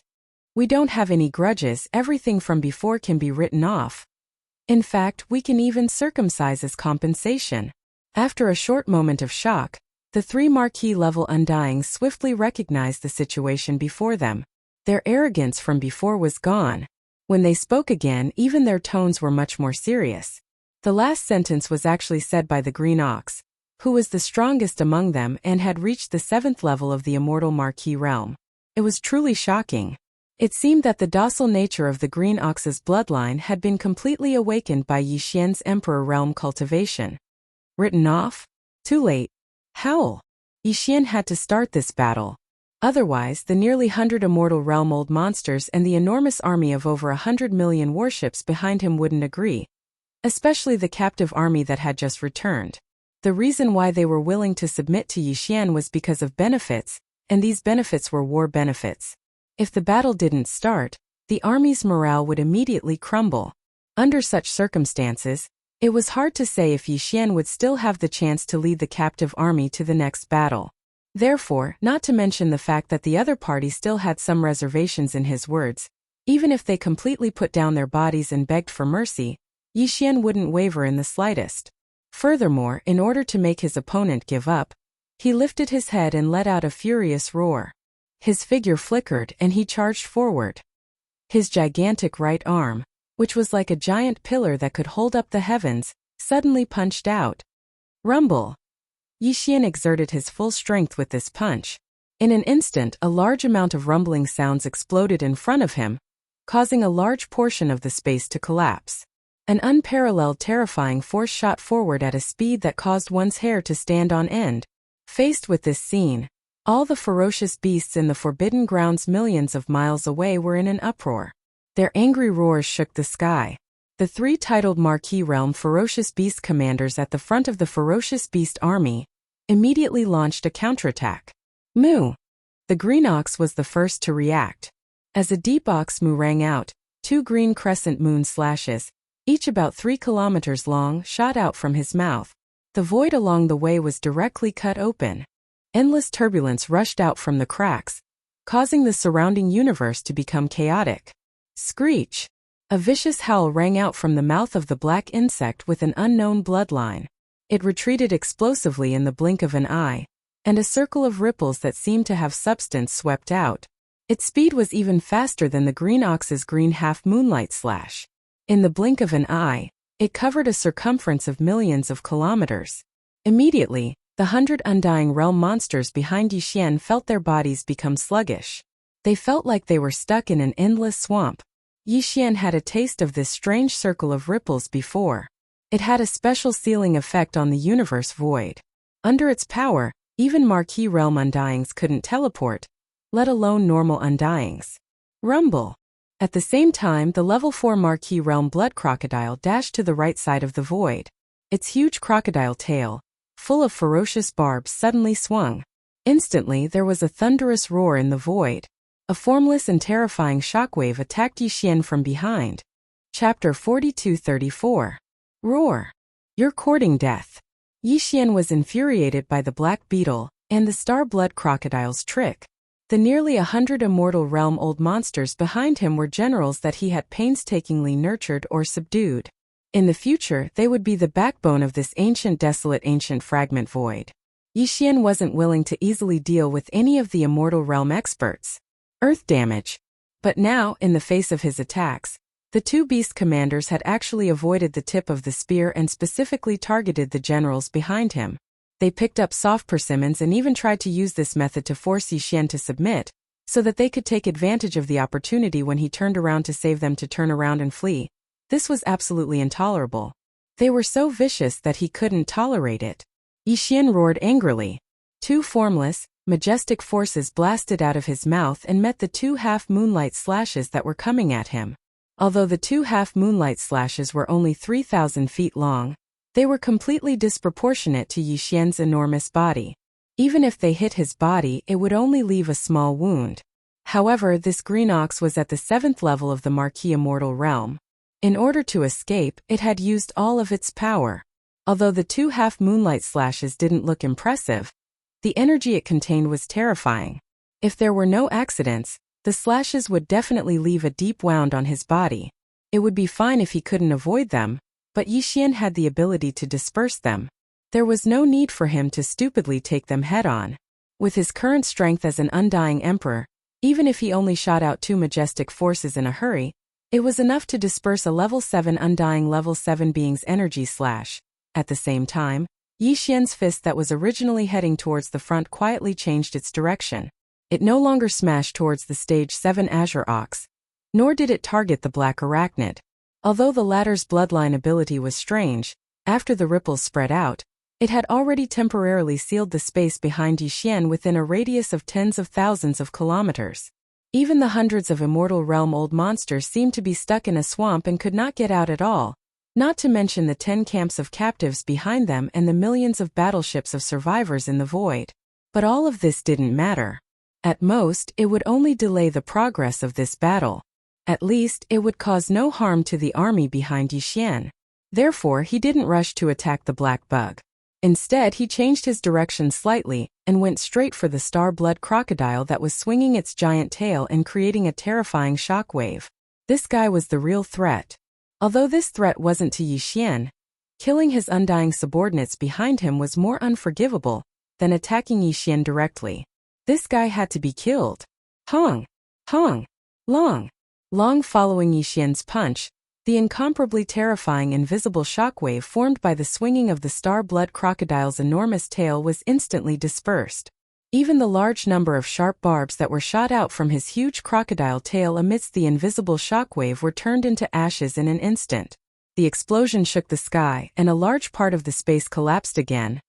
[SPEAKER 1] We don't have any grudges, everything from before can be written off. In fact, we can even circumcise as compensation. After a short moment of shock, the 3 Marquis level Undyings swiftly recognized the situation before them. Their arrogance from before was gone. When they spoke again, even their tones were much more serious. The last sentence was actually said by the Green Ox, who was the strongest among them and had reached the 7th level of the immortal Marquis realm. It was truly shocking. It seemed that the docile nature of the Green Ox's bloodline had been completely awakened by Yi Xian's Emperor realm cultivation. Written off? Too late. Howl. Yi Xian had to start this battle. Otherwise, the nearly 100 immortal realm old monsters and the enormous army of over 100 million warships behind him wouldn't agree. Especially the captive army that had just returned. The reason why they were willing to submit to Yixian was because of benefits, and these benefits were war benefits. If the battle didn't start, the army's morale would immediately crumble. Under such circumstances, it was hard to say if Yixian would still have the chance to lead the captive army to the next battle. Therefore, not to mention the fact that the other party still had some reservations in his words, even if they completely put down their bodies and begged for mercy, Yixian wouldn't waver in the slightest. Furthermore, in order to make his opponent give up, he lifted his head and let out a furious roar. His figure flickered and he charged forward. His gigantic right arm, which was like a giant pillar that could hold up the heavens, suddenly punched out. Rumble! Yixian exerted his full strength with this punch. In an instant, a large amount of rumbling sounds exploded in front of him, causing a large portion of the space to collapse. An unparalleled terrifying force shot forward at a speed that caused one's hair to stand on end. Faced with this scene, all the ferocious beasts in the Forbidden Grounds millions of miles away were in an uproar. Their angry roars shook the sky. The three titled Marquis Realm Ferocious Beast commanders at the front of the Ferocious Beast army immediately launched a counterattack. Moo! The green ox was the first to react. As a deep ox moo rang out, two green crescent moon slashes, each about 3 kilometers long, shot out from his mouth. The void along the way was directly cut open. Endless turbulence rushed out from the cracks, causing the surrounding universe to become chaotic. Screech! A vicious howl rang out from the mouth of the black insect with an unknown bloodline. It retreated explosively in the blink of an eye, and a circle of ripples that seemed to have substance swept out. Its speed was even faster than the green ox's green half-moonlight slash. In the blink of an eye, it covered a circumference of millions of kilometers. Immediately, the 100 undying realm monsters behind Yixian felt their bodies become sluggish. They felt like they were stuck in an endless swamp. Yixian had a taste of this strange circle of ripples before. It had a special sealing effect on the universe void. Under its power, even Marquis Realm Undyings couldn't teleport, let alone normal Undyings. Rumble! At the same time, the level 4 Marquis Realm Blood Crocodile dashed to the right side of the void. Its huge crocodile tail, full of ferocious barbs, suddenly swung. Instantly, there was a thunderous roar in the void. A formless and terrifying shockwave attacked Yixian from behind. Chapter 42-34. Roar! You're courting death. Yixian was infuriated by the black beetle and the star blood crocodile's trick. The nearly 100 immortal realm old monsters behind him were generals that he had painstakingly nurtured or subdued. In the future, they would be the backbone of this desolate ancient fragment void. Yixian wasn't willing to easily deal with any of the immortal realm experts. Earth damage. But now, in the face of his attacks, the two beast commanders had actually avoided the tip of the spear and specifically targeted the generals behind him. They picked up soft persimmons and even tried to use this method to force Yixian to submit, so that they could take advantage of the opportunity when he turned around to save them to turn around and flee. This was absolutely intolerable. They were so vicious that he couldn't tolerate it. Yixian roared angrily. Two formless, majestic forces blasted out of his mouth and met the two half-moonlight slashes that were coming at him. Although the two half-moonlight slashes were only 3,000 feet long, they were completely disproportionate to Yixian's enormous body. Even if they hit his body, it would only leave a small wound. However, this green ox was at the 7th level of the Marquis Immortal Realm. In order to escape, it had used all of its power. Although the two half-moonlight slashes didn't look impressive, the energy it contained was terrifying. If there were no accidents, the slashes would definitely leave a deep wound on his body. It would be fine if he couldn't avoid them, but Yixian had the ability to disperse them. There was no need for him to stupidly take them head-on. With his current strength as an undying emperor, even if he only shot out two majestic forces in a hurry, it was enough to disperse a level 7 undying level 7 being's energy slash. At the same time, Yixian's fist that was originally heading towards the front quietly changed its direction. It no longer smashed towards the stage 7 Azure Ox, nor did it target the black arachnid. Although the latter's bloodline ability was strange, after the ripples spread out, It had already temporarily sealed the space behind Yixian within a radius of tens of thousands of kilometers. Even the hundreds of Immortal Realm old monsters seemed to be stuck in a swamp and could not get out at all, not to mention the 10 camps of captives behind them and the millions of battleships of survivors in the void. But all of this didn't matter. At most, it would only delay the progress of this battle. At least, it would cause no harm to the army behind Yixian. Therefore, he didn't rush to attack the black bug. Instead, he changed his direction slightly and went straight for the star-blood crocodile that was swinging its giant tail and creating a terrifying shockwave. This guy was the real threat. Although this threat wasn't to Yixian, killing his undying subordinates behind him was more unforgivable than attacking Yixian directly. This guy had to be killed. Hong! Hong! Long! Long following Yixian's punch, the incomparably terrifying invisible shockwave formed by the swinging of the star-blood crocodile's enormous tail was instantly dispersed. Even the large number of sharp barbs that were shot out from his huge crocodile tail amidst the invisible shockwave were turned into ashes in an instant. The explosion shook the sky, and a large part of the space collapsed again.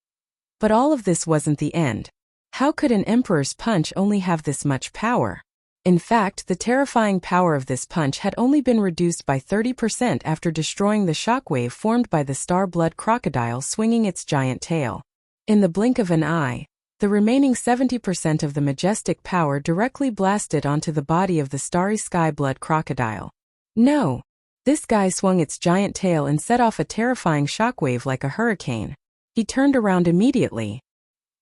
[SPEAKER 1] But all of this wasn't the end. How could an emperor's punch only have this much power? In fact, the terrifying power of this punch had only been reduced by 30% after destroying the shockwave formed by the star-blood crocodile swinging its giant tail. In the blink of an eye, the remaining 70% of the majestic power directly blasted onto the body of the starry sky-blood crocodile. No! This guy swung its giant tail and set off a terrifying shockwave like a hurricane. He turned around immediately.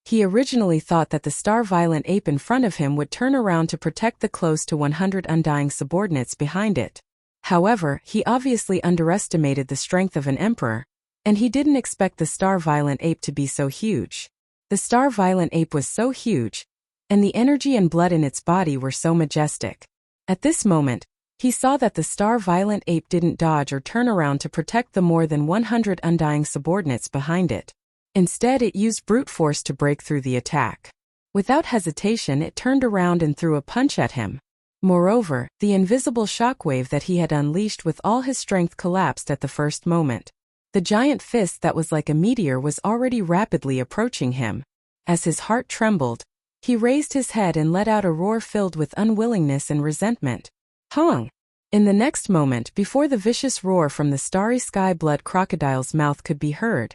[SPEAKER 1] He originally thought that the star-violent ape in front of him would turn around to protect the close to 100 undying subordinates behind it. However, he obviously underestimated the strength of an emperor, and he didn't expect the star-violent ape to be so huge. The star-violent ape was so huge, and the energy and blood in its body were so majestic. At this moment, he saw that the star-violent ape didn't dodge or turn around to protect the more than 100 undying subordinates behind it. Instead, it used brute force to break through the attack. Without hesitation, it turned around and threw a punch at him. Moreover, the invisible shockwave that he had unleashed with all his strength collapsed at the first moment. The giant fist that was like a meteor was already rapidly approaching him. As his heart trembled, he raised his head and let out a roar filled with unwillingness and resentment. Hong! In the next moment, before the vicious roar from the starry sky-blood crocodile's mouth could be heard,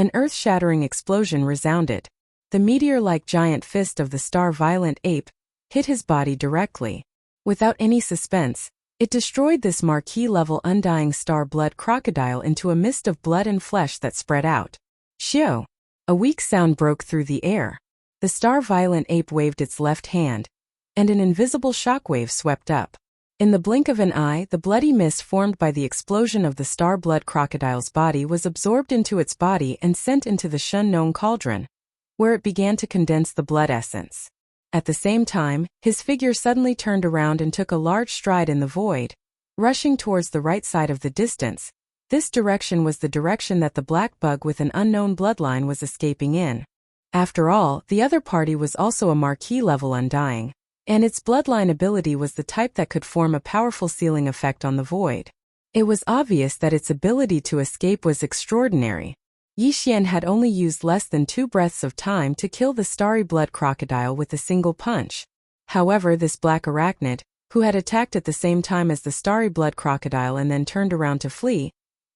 [SPEAKER 1] an earth-shattering explosion resounded. The meteor-like giant fist of the star-violent ape hit his body directly. Without any suspense, it destroyed this marquee-level undying star-blood crocodile into a mist of blood and flesh that spread out. Shio! A weak sound broke through the air. The star-violent ape waved its left hand, and an invisible shockwave swept up. In the blink of an eye, the bloody mist formed by the explosion of the star-blood crocodile's body was absorbed into its body and sent into the Shun-known cauldron, where it began to condense the blood essence. At the same time, his figure suddenly turned around and took a large stride in the void, rushing towards the right side of the distance. This direction was the direction that the black bug with an unknown bloodline was escaping in. After all, the other party was also a marquee-level undying, and its bloodline ability was the type that could form a powerful sealing effect on the void. It was obvious that its ability to escape was extraordinary. Yixian had only used less than 2 breaths of time to kill the starry blood crocodile with a single punch. However, this black arachnid, who had attacked at the same time as the starry blood crocodile and then turned around to flee,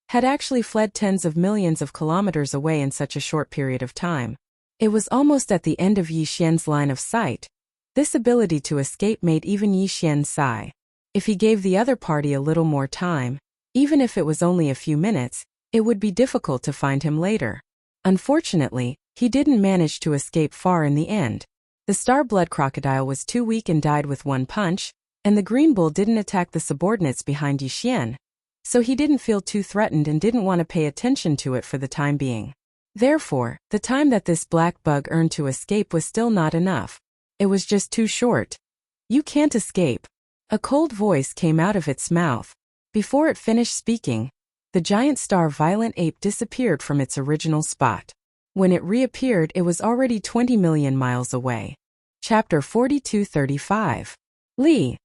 [SPEAKER 1] had actually fled tens of millions of kilometers away in such a short period of time. It was almost at the end of Yixian's line of sight. This ability to escape made even Yixian sigh. If he gave the other party a little more time, even if it was only a few minutes, it would be difficult to find him later. Unfortunately, he didn't manage to escape far in the end. The star-blood crocodile was too weak and died with one punch, and the green bull didn't attack the subordinates behind Yixian, so he didn't feel too threatened and didn't want to pay attention to it for the time being. Therefore, the time that this black bug earned to escape was still not enough. It was just too short. You can't escape. A cold voice came out of its mouth. Before it finished speaking, the giant star-violent ape disappeared from its original spot. When it reappeared, it was already 20 million miles away. Chapter 42:35. Li.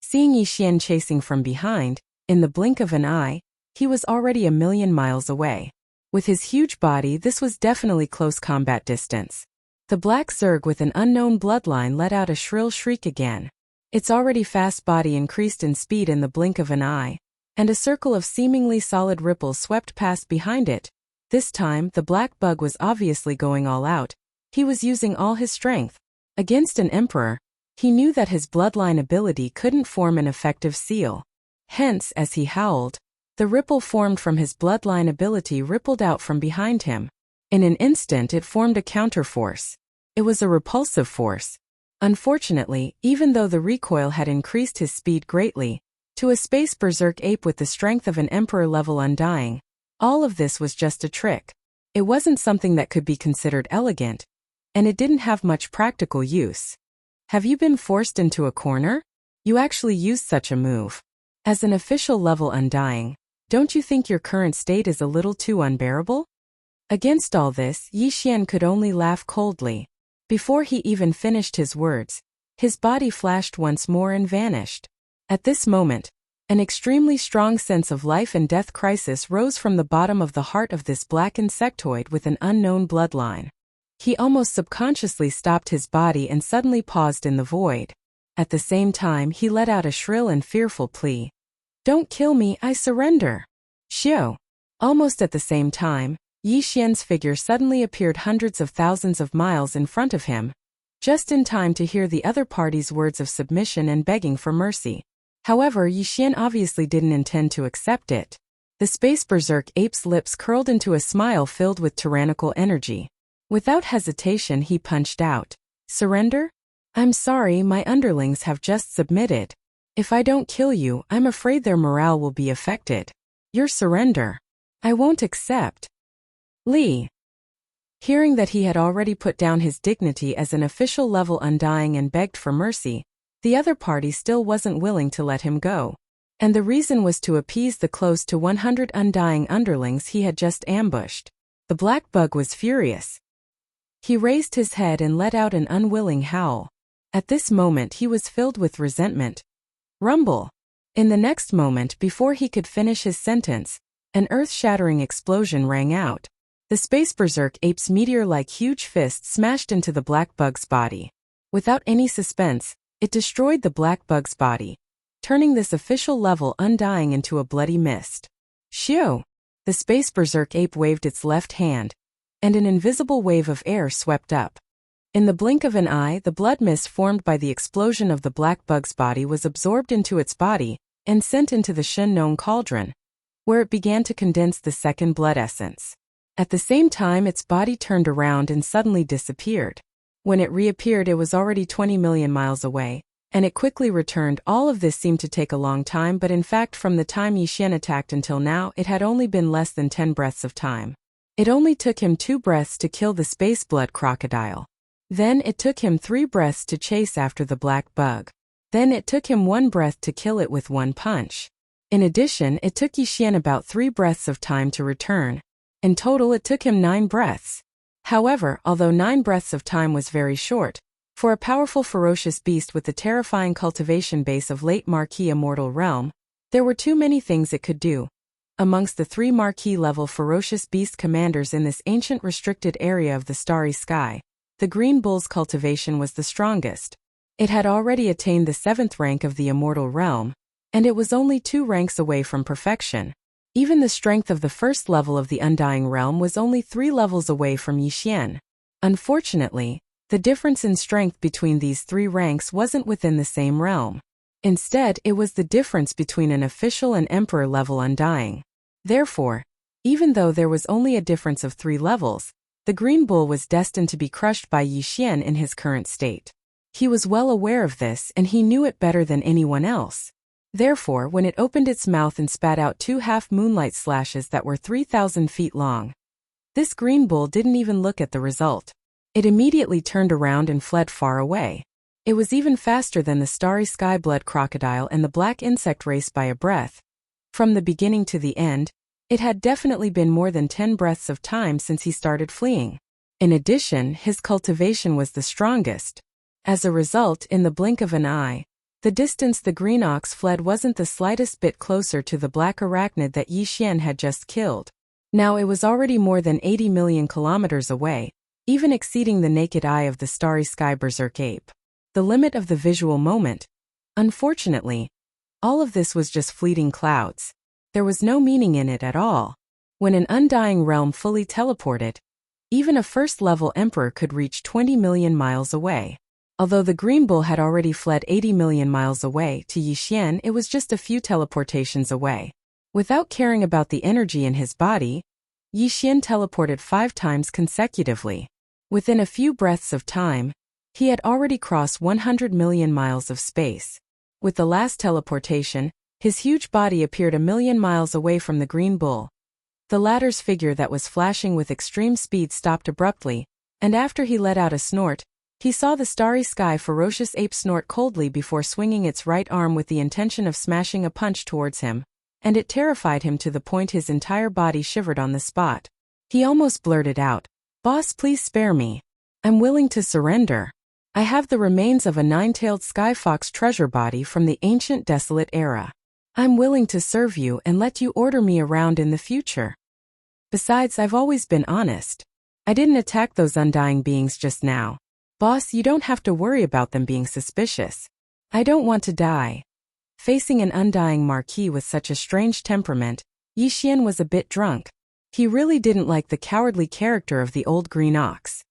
[SPEAKER 1] Seeing Yixian chasing from behind, in the blink of an eye, he was already 1,000,000 miles away. With his huge body, this was definitely close combat distance. The black Zerg with an unknown bloodline let out a shrill shriek again. Its already fast body increased in speed in the blink of an eye, and a circle of seemingly solid ripples swept past behind it. This time, the black bug was obviously going all out. He was using all his strength. Against an emperor, he knew that his bloodline ability couldn't form an effective seal. Hence, as he howled, the ripple formed from his bloodline ability rippled out from behind him. In an instant it formed a counterforce. It was a repulsive force. Unfortunately, even though the recoil had increased his speed greatly, to a space berserk ape with the strength of an emperor-level undying, all of this was just a trick. It wasn't something that could be considered elegant, and it didn't have much practical use. Have you been forced into a corner? You actually used such a move. As an official level undying, don't you think your current state is a little too unbearable? Against all this, Yi Xian could only laugh coldly. Before he even finished his words, his body flashed once more and vanished. At this moment, an extremely strong sense of life and death crisis rose from the bottom of the heart of this black insectoid with an unknown bloodline. He almost subconsciously stopped his body and suddenly paused in the void. At the same time, he let out a shrill and fearful plea. "Don't kill me, I surrender." Xiao. Almost at the same time, Yi Xian's figure suddenly appeared hundreds of thousands of miles in front of him, just in time to hear the other party's words of submission and begging for mercy. However, Yi Xian obviously didn't intend to accept it. The space berserk ape's lips curled into a smile filled with tyrannical energy. Without hesitation, he punched out, "Surrender? I'm sorry, my underlings have just submitted. If I don't kill you, I'm afraid their morale will be affected. Your surrender. I won't accept." Li. Hearing that he had already put down his dignity as an official level undying and begged for mercy, the other party still wasn't willing to let him go. And the reason was to appease the close to 100 undying underlings he had just ambushed. The black bug was furious. He raised his head and let out an unwilling howl. At this moment he was filled with resentment. Rumble. In the next moment, before he could finish his sentence, an earth-shattering explosion rang out. The space berserk ape's meteor-like huge fist smashed into the black bug's body. Without any suspense, it destroyed the black bug's body, turning this official level undying into a bloody mist. Shoo! The space berserk ape waved its left hand, and an invisible wave of air swept up. In the blink of an eye, the blood mist formed by the explosion of the black bug's body was absorbed into its body and sent into the Shen-Nong cauldron, where it began to condense the second blood essence. At the same time, its body turned around and suddenly disappeared. When it reappeared, it was already 20 million miles away, and it quickly returned. All of this seemed to take a long time, but in fact from the time Yi Xian attacked until now, it had only been less than 10 breaths of time. It only took him 2 breaths to kill the space blood crocodile. Then it took him 3 breaths to chase after the black bug. Then it took him 1 breath to kill it with 1 punch. In addition, it took Yi Xian about 3 breaths of time to return. In total, it took him 9 breaths. However, although 9 breaths of time was very short, for a powerful ferocious beast with the terrifying cultivation base of late Marquis Immortal Realm, there were too many things it could do. Amongst the 3 Marquis-level ferocious beast commanders in this ancient restricted area of the starry sky, the Green Bull's cultivation was the strongest. It had already attained the 7th rank of the Immortal Realm, and it was only 2 ranks away from perfection. Even the strength of the first level of the Undying Realm was only 3 levels away from Yi Xian. Unfortunately, the difference in strength between these 3 ranks wasn't within the same realm. Instead, it was the difference between an official and emperor level undying. Therefore, even though there was only a difference of 3 levels, the Green Bull was destined to be crushed by Yi Xian in his current state. He was well aware of this, and he knew it better than anyone else. Therefore, when it opened its mouth and spat out 2 half-moonlight slashes that were 3,000 feet long, this Green Bull didn't even look at the result. It immediately turned around and fled far away. It was even faster than the starry sky blood crocodile and the black insect race by a breath. From the beginning to the end, it had definitely been more than 10 breaths of time since he started fleeing. In addition, his cultivation was the strongest. As a result, in the blink of an eye, the distance the green ox fled wasn't the slightest bit closer to the black arachnid that Yi Xian had just killed. Now it was already more than 80 million kilometers away, even exceeding the naked eye of the starry sky berserk ape. The limit of the visual moment. Unfortunately, all of this was just fleeting clouds. There was no meaning in it at all. When an undying realm fully teleported, even a first-level emperor could reach 20 million miles away. Although the Green Bull had already fled 80 million miles away, to Yi Xian it was just a few teleportations away. Without caring about the energy in his body, Yi Xian teleported 5 times consecutively. Within a few breaths of time, he had already crossed 100 million miles of space. With the last teleportation, his huge body appeared a million miles away from the Green Bull. The latter's figure that was flashing with extreme speed stopped abruptly, and after he let out a snort, he saw the starry sky ferocious ape snort coldly before swinging its right arm with the intention of smashing a punch towards him, and it terrified him to the point his entire body shivered on the spot. He almost blurted out, "Boss, please spare me. I'm willing to surrender. I have the remains of a 9-tailed sky fox treasure body from the ancient desolate era. I'm willing to serve you and let you order me around in the future. Besides, I've always been honest. I didn't attack those undying beings just now. Boss, you don't have to worry about them being suspicious. I don't want to die." Facing an undying marquis with such a strange temperament, Yi Xian was a bit drunk. He really didn't like the cowardly character of the old green ox.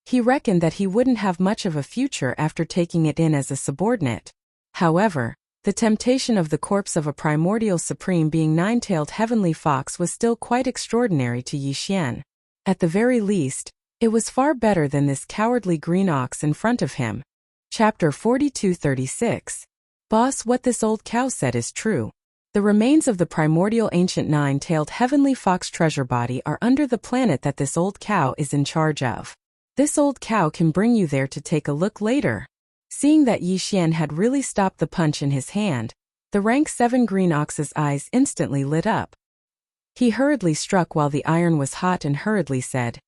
[SPEAKER 1] He reckoned that he wouldn't have much of a future after taking it in as a subordinate. However, the temptation of the corpse of a primordial supreme being 9-tailed heavenly fox was still quite extraordinary to Yi Xian. At the very least, it was far better than this cowardly green ox in front of him. Chapter 42-36. Boss, what this old cow said is true. The remains of the primordial ancient 9-tailed heavenly fox treasure body are under the planet that this old cow is in charge of. This old cow can bring you there to take a look later. Seeing that Yi Xian had really stopped the punch in his hand, the rank 7 green ox's eyes instantly lit up. He hurriedly struck while the iron was hot and hurriedly said,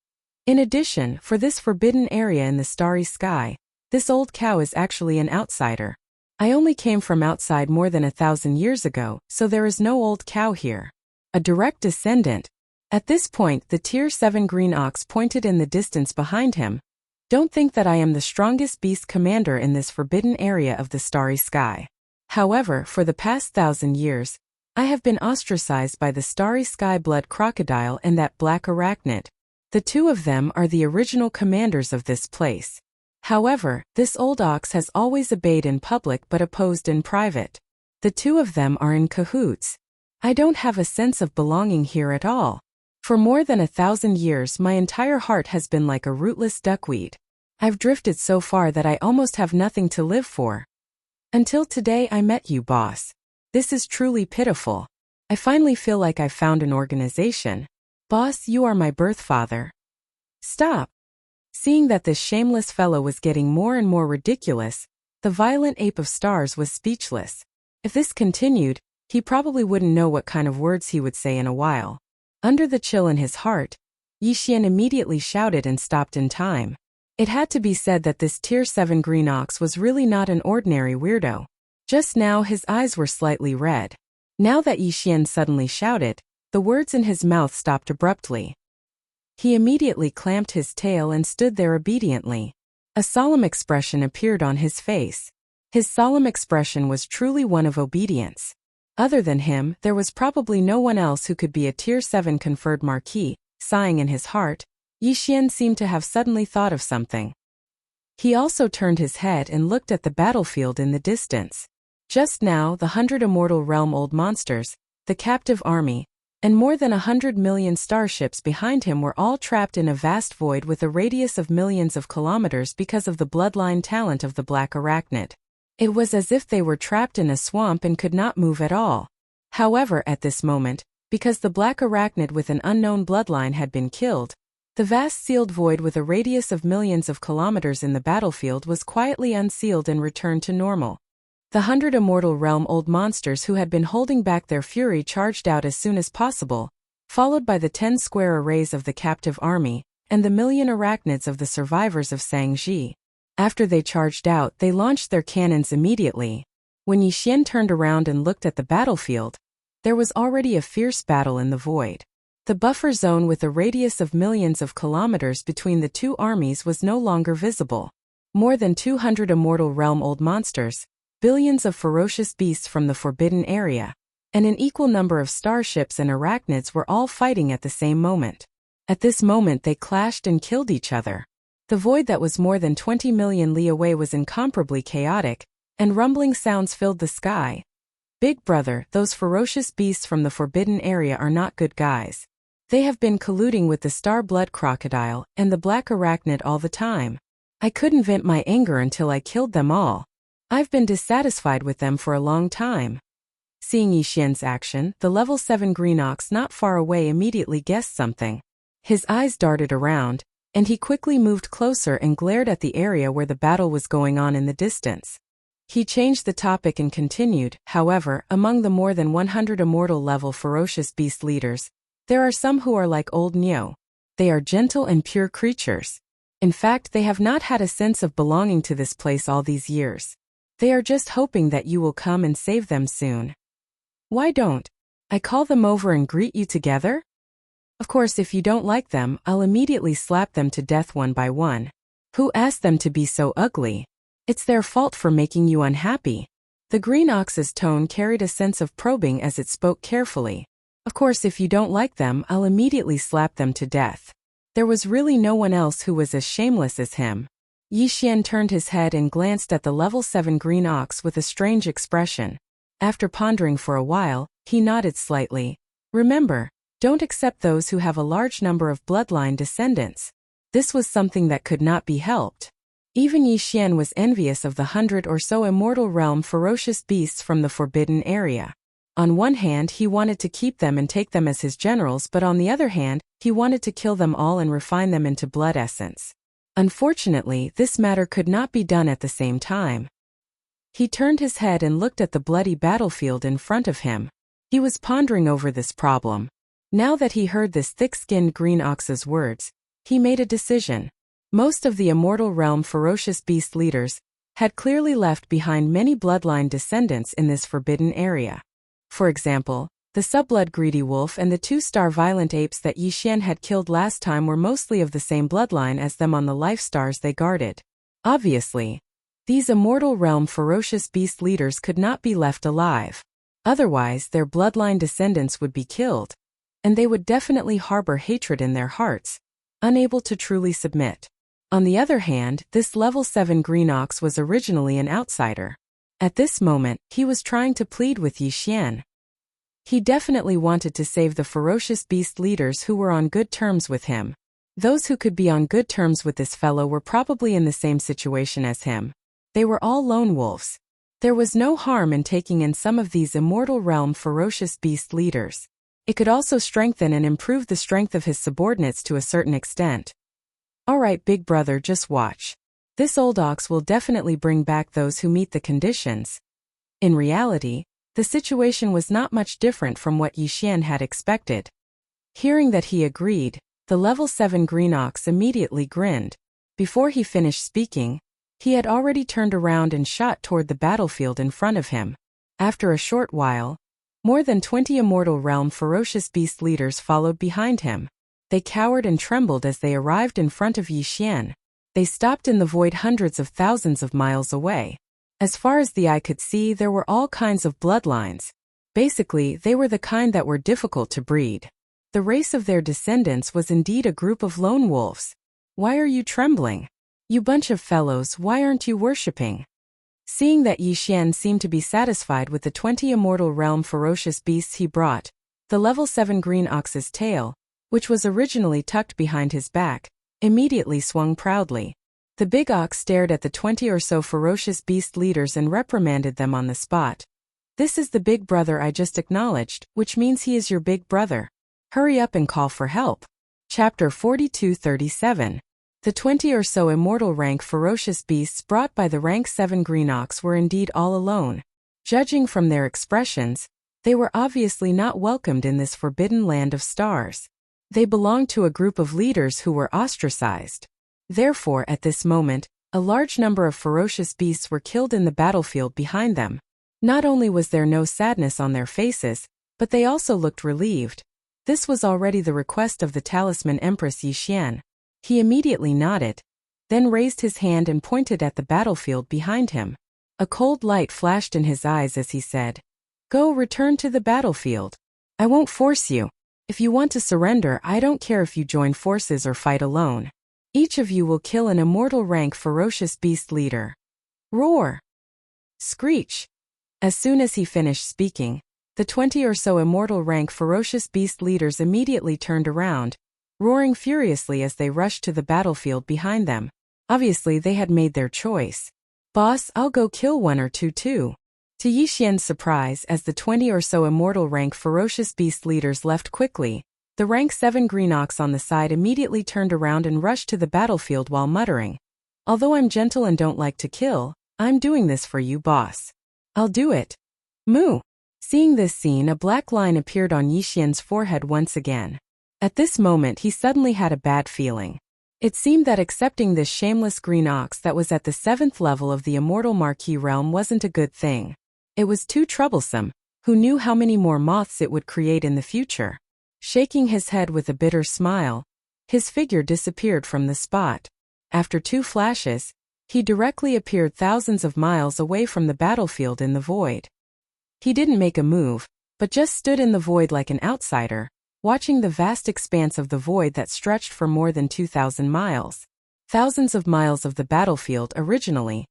[SPEAKER 1] "In addition, for this forbidden area in the starry sky, this old cow is actually an outsider. I only came from outside more than 1,000 years ago, so there is no old cow here. A direct descendant." At this point, the Tier 7 green ox pointed in the distance behind him. "Don't think that I am the strongest beast commander in this forbidden area of the starry sky. However, for the past 1,000 years, I have been ostracized by the starry sky blood crocodile and that black arachnid. The two of them are the original commanders of this place. However, this old ox has always obeyed in public but opposed in private. The two of them are in cahoots. I don't have a sense of belonging here at all. For more than 1,000 years my entire heart has been like a rootless duckweed. I've drifted so far that I almost have nothing to live for. Until today I met you, boss. This is truly pitiful. I finally feel like I've found an organization. Boss, you are my birth father." "Stop." Seeing that this shameless fellow was getting more and more ridiculous, the violent ape of stars was speechless. If this continued, he probably wouldn't know what kind of words he would say in a while. Under the chill in his heart, Yi Xian immediately shouted and stopped in time. It had to be said that this Tier 7 green ox was really not an ordinary weirdo. Just now his eyes were slightly red. Now that Yi Xian suddenly shouted, the words in his mouth stopped abruptly. He immediately clamped his tail and stood there obediently. A solemn expression appeared on his face. His solemn expression was truly one of obedience. Other than him, there was probably no one else who could be a Tier 7 conferred marquis. Sighing in his heart, Yi Xian seemed to have suddenly thought of something. He also turned his head and looked at the battlefield in the distance. Just now, the 100 immortal realm old monsters, the captive army, and more than 100 million starships behind him were all trapped in a vast void with a radius of millions of kilometers because of the bloodline talent of the black arachnid. It was as if they were trapped in a swamp and could not move at all. However, at this moment, because the black arachnid with an unknown bloodline had been killed, the vast sealed void with a radius of millions of kilometers in the battlefield was quietly unsealed and returned to normal. The 100 immortal realm old monsters who had been holding back their fury charged out as soon as possible, followed by the 10 square arrays of the captive army, and the million arachnids of the survivors of Shangji. After they charged out, they launched their cannons immediately. When Yi Xian turned around and looked at the battlefield, there was already a fierce battle in the void. The buffer zone with a radius of millions of kilometers between the two armies was no longer visible. More than 200 Immortal Realm old monsters, billions of ferocious beasts from the Forbidden Area, and an equal number of starships and arachnids were all fighting at the same moment. At this moment they clashed and killed each other. The void that was more than 20 million li away was incomparably chaotic, and rumbling sounds filled the sky. Big brother, those ferocious beasts from the Forbidden Area are not good guys. They have been colluding with the star blood crocodile and the black arachnid all the time. I couldn't vent my anger until I killed them all. I've been dissatisfied with them for a long time. Seeing Yixian's action, the level 7 green ox not far away immediately guessed something. His eyes darted around, and he quickly moved closer and glared at the area where the battle was going on in the distance. He changed the topic and continued, however, among the more than 100 immortal level ferocious beast leaders, there are some who are like old Nyo. They are gentle and pure creatures. In fact, they have not had a sense of belonging to this place all these years. They are just hoping that you will come and save them soon. Why don't I call them over and greet you together? Of course, if you don't like them, I'll immediately slap them to death one by one. Who asked them to be so ugly? It's their fault for making you unhappy. The green ox's tone carried a sense of probing as it spoke carefully. Of course, if you don't like them, I'll immediately slap them to death. There was really no one else who was as shameless as him. Yixian turned his head and glanced at the level 7 green ox with a strange expression. After pondering for a while, he nodded slightly. Remember, don't accept those who have a large number of bloodline descendants. This was something that could not be helped. Even Yixian was envious of the 100 or so Immortal Realm ferocious beasts from the Forbidden Area. On one hand, he wanted to keep them and take them as his generals, but on the other hand, he wanted to kill them all and refine them into blood essence. Unfortunately, this matter could not be done at the same time. He turned his head and looked at the bloody battlefield in front of him. He was pondering over this problem. Now that he heard this thick-skinned green ox's words, he made a decision. Most of the Immortal Realm ferocious beast leaders had clearly left behind many bloodline descendants in this forbidden area. For example, the subblood greedy wolf and the 2-star violent apes that Yixian had killed last time were mostly of the same bloodline as them on the life stars they guarded. Obviously, these Immortal Realm ferocious beast leaders could not be left alive. Otherwise, their bloodline descendants would be killed, and they would definitely harbor hatred in their hearts, unable to truly submit. On the other hand, this level 7 green ox was originally an outsider. At this moment, he was trying to plead with Yixian. He definitely wanted to save the ferocious beast leaders who were on good terms with him. Those who could be on good terms with this fellow were probably in the same situation as him. They were all lone wolves. There was no harm in taking in some of these Immortal Realm ferocious beast leaders. It could also strengthen and improve the strength of his subordinates to a certain extent. Alright, big brother, just watch. This old ox will definitely bring back those who meet the conditions. In reality, the situation was not much different from what Yixian had expected. Hearing that he agreed, the level 7 green ox immediately grinned. Before he finished speaking, he had already turned around and shot toward the battlefield in front of him. After a short while, more than 20 Immortal Realm ferocious beast leaders followed behind him. They cowered and trembled as they arrived in front of Yixian. They stopped in the void hundreds of thousands of miles away. As far as the eye could see, there were all kinds of bloodlines. Basically, they were the kind that were difficult to breed. The race of their descendants was indeed a group of lone wolves. Why are you trembling? You bunch of fellows, why aren't you worshipping? Seeing that Yixian seemed to be satisfied with the 20 Immortal Realm ferocious beasts he brought, the level 7 green ox's tail, which was originally tucked behind his back, immediately swung proudly. The big ox stared at the 20 or so ferocious beast leaders and reprimanded them on the spot. This is the big brother I just acknowledged, which means he is your big brother. Hurry up and call for help. Chapter 42-37. The 20 or so immortal rank ferocious beasts brought by the rank 7 green ox were indeed all alone. Judging from their expressions, they were obviously not welcomed in this forbidden land of stars. They belonged to a group of leaders who were ostracized. Therefore, at this moment, a large number of ferocious beasts were killed in the battlefield behind them. Not only was there no sadness on their faces, but they also looked relieved. This was already the request of the talisman Empress Yixian. He immediately nodded, then raised his hand and pointed at the battlefield behind him. A cold light flashed in his eyes as he said, "Go, return to the battlefield. I won't force you. If you want to surrender, I don't care if you join forces or fight alone. Each of you will kill an immortal rank ferocious beast leader." Roar! Screech! As soon as he finished speaking, the 20 or so immortal rank ferocious beast leaders immediately turned around, roaring furiously as they rushed to the battlefield behind them. Obviously they had made their choice. "Boss, I'll go kill one or two too." To Yixian's surprise, as the 20 or so immortal rank ferocious beast leaders left quickly, the rank 7 green ox on the side immediately turned around and rushed to the battlefield while muttering, "Although I'm gentle and don't like to kill, I'm doing this for you, boss. I'll do it. Moo!" Seeing this scene, a black line appeared on Yixian's forehead once again. At this moment he suddenly had a bad feeling. It seemed that accepting this shameless green ox that was at the 7th level of the immortal Marquis realm wasn't a good thing. It was too troublesome. Who knew how many more moths it would create in the future? Shaking his head with a bitter smile, his figure disappeared from the spot. After 2 flashes, he directly appeared thousands of miles away from the battlefield in the void. He didn't make a move, but just stood in the void like an outsider, watching the vast expanse of the void that stretched for more than 2,000 miles. Thousands of miles of the battlefield originally.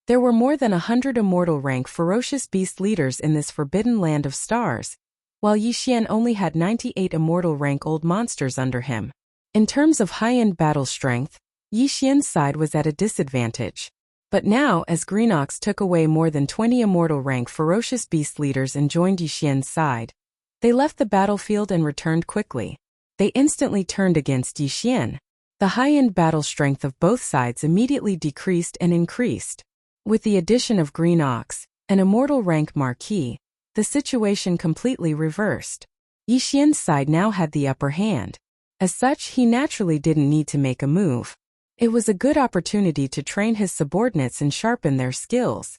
[SPEAKER 1] There were more than 100 immortal rank ferocious beast leaders in this forbidden land of stars, while Yixian only had 98 immortal rank old monsters under him. In terms of high-end battle strength, Yixian's side was at a disadvantage. But now, as Green Ox took away more than 20 immortal rank ferocious beast leaders and joined Yixian's side, they left the battlefield and returned quickly. They instantly turned against Yixian. The high-end battle strength of both sides immediately decreased and increased. With the addition of Green Ox, an immortal rank Marquis, the situation completely reversed. Yixian's side now had the upper hand. As such, he naturally didn't need to make a move. It was a good opportunity to train his subordinates and sharpen their skills.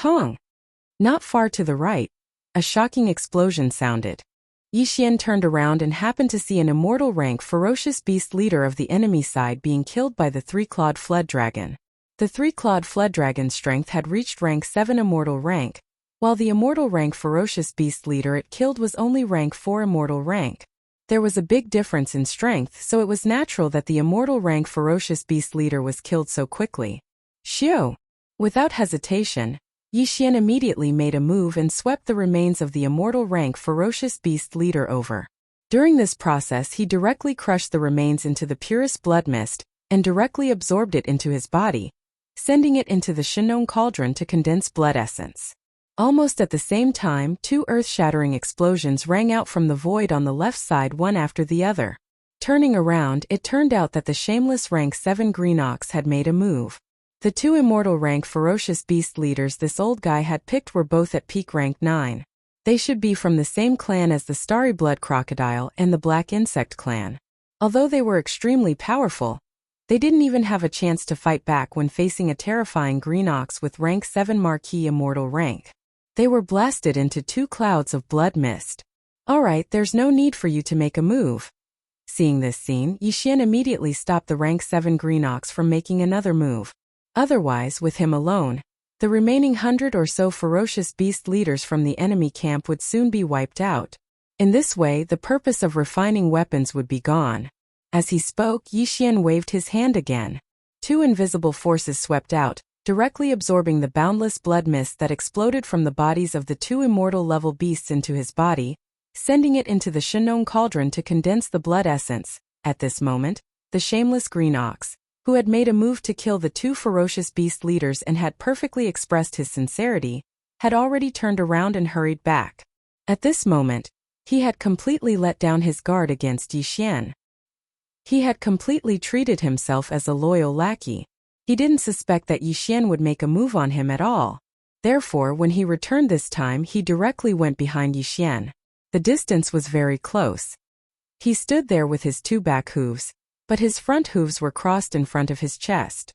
[SPEAKER 1] Hong! Not far to the right, a shocking explosion sounded. Yixian turned around and happened to see an immortal rank ferocious beast leader of the enemy side being killed by the 3-clawed flood dragon. The 3-clawed flood dragon's strength had reached rank 7 immortal rank, while the immortal rank ferocious beast leader it killed was only rank 4 immortal rank. There was a big difference in strength, so it was natural that the immortal rank ferocious beast leader was killed so quickly. Xiu! Without hesitation, Yixian immediately made a move and swept the remains of the immortal rank ferocious beast leader over. During this process he directly crushed the remains into the purest blood mist, and directly absorbed it into his body, sending it into the Shinong cauldron to condense blood essence. Almost at the same time, 2 earth-shattering explosions rang out from the void on the left side one after the other. Turning around, it turned out that the shameless rank 7 Green Ox had made a move. The 2 immortal rank ferocious beast leaders this old guy had picked were both at peak rank 9. They should be from the same clan as the Starry Blood Crocodile and the Black Insect clan. Although they were extremely powerful, they didn't even have a chance to fight back when facing a terrifying Green Ox with rank 7 Marquis immortal rank. They were blasted into 2 clouds of blood mist. "Alright, there's no need for you to make a move." Seeing this scene, Yixian immediately stopped the rank 7 Green Ox from making another move. Otherwise, with him alone, the remaining 100 or so ferocious beast leaders from the enemy camp would soon be wiped out. In this way, the purpose of refining weapons would be gone. As he spoke, Yixian waved his hand again. 2 invisible forces swept out, directly absorbing the boundless blood mist that exploded from the bodies of the 2 immortal level beasts into his body, sending it into the Shinong cauldron to condense the blood essence. At this moment, the shameless Green Ox, who had made a move to kill the 2 ferocious beast leaders and had perfectly expressed his sincerity, had already turned around and hurried back. At this moment, he had completely let down his guard against Yixian. He had completely treated himself as a loyal lackey. He didn't suspect that Yixian would make a move on him at all. Therefore, when he returned this time, he directly went behind Yixian. The distance was very close. He stood there with his 2 back hooves, but his front hooves were crossed in front of his chest.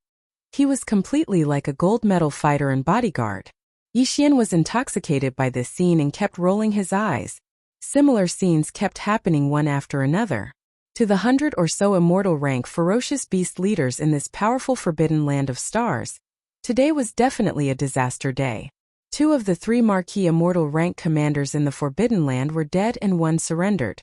[SPEAKER 1] He was completely like a gold medal fighter and bodyguard. Yixian was intoxicated by this scene and kept rolling his eyes, Similar scenes kept happening one after another. To the 100 or so immortal rank ferocious beast leaders in this powerful forbidden land of stars, today was definitely a disaster day. 2 of the 3 marquee immortal rank commanders in the Forbidden Land were dead and 1 surrendered.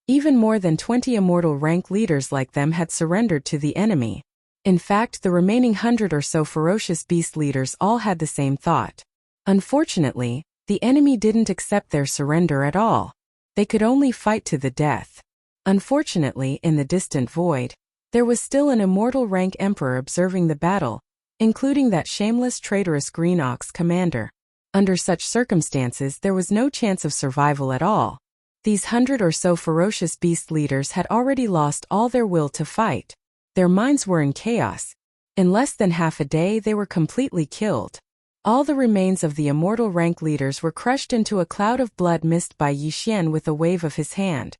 [SPEAKER 1] Even more than 20 immortal rank leaders like them had surrendered to the enemy. In fact, the remaining 100 or so ferocious beast leaders all had the same thought. Unfortunately, the enemy didn't accept their surrender at all. They could only fight to the death. Unfortunately, in the distant void, there was still an immortal rank emperor observing the battle, including that shameless traitorous Green Ox commander. Under such circumstances, there was no chance of survival at all. These 100 or so ferocious beast leaders had already lost all their will to fight. Their minds were in chaos. In less than half a day, they were completely killed. All the remains of the immortal rank leaders were crushed into a cloud of blood mist by Yi Xian with a wave of his hand.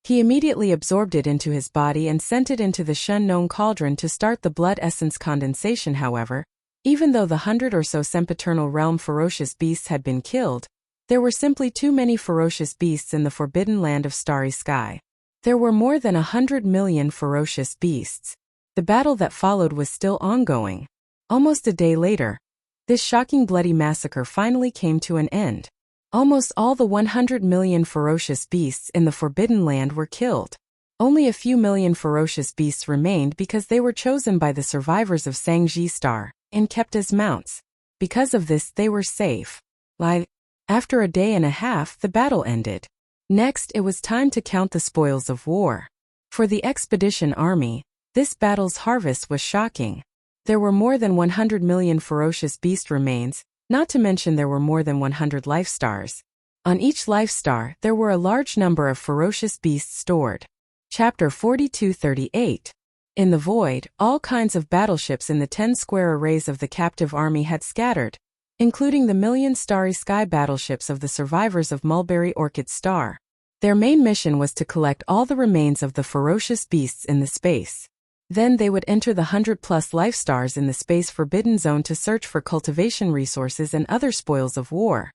[SPEAKER 1] He immediately absorbed it into his body and sent it into the Shen-known cauldron to start the blood essence condensation. However, even though the 100 or so sempiternal realm ferocious beasts had been killed, there were simply too many ferocious beasts in the forbidden land of starry sky. There were more than 100 million ferocious beasts. The battle that followed was still ongoing. Almost a day later, this shocking bloody massacre finally came to an end. Almost all the 100 million ferocious beasts in the Forbidden Land were killed. Only a few million ferocious beasts remained because they were chosen by the survivors of Sangji Star and kept as mounts. Because of this, they were safe. After a day and a half, the battle ended. Next, it was time to count the spoils of war. For the expedition army, this battle's harvest was shocking. There were more than 100 million ferocious beast remains, not to mention there were more than 100 life stars. On each life star, there were a large number of ferocious beasts stored. Chapter 4238. In the void, all kinds of battleships in the 10 square arrays of the captive army had scattered, including the million starry sky battleships of the survivors of Mulberry Orchid Star. Their main mission was to collect all the remains of the ferocious beasts in the space. Then they would enter the 100+ life stars in the space forbidden zone to search for cultivation resources and other spoils of war.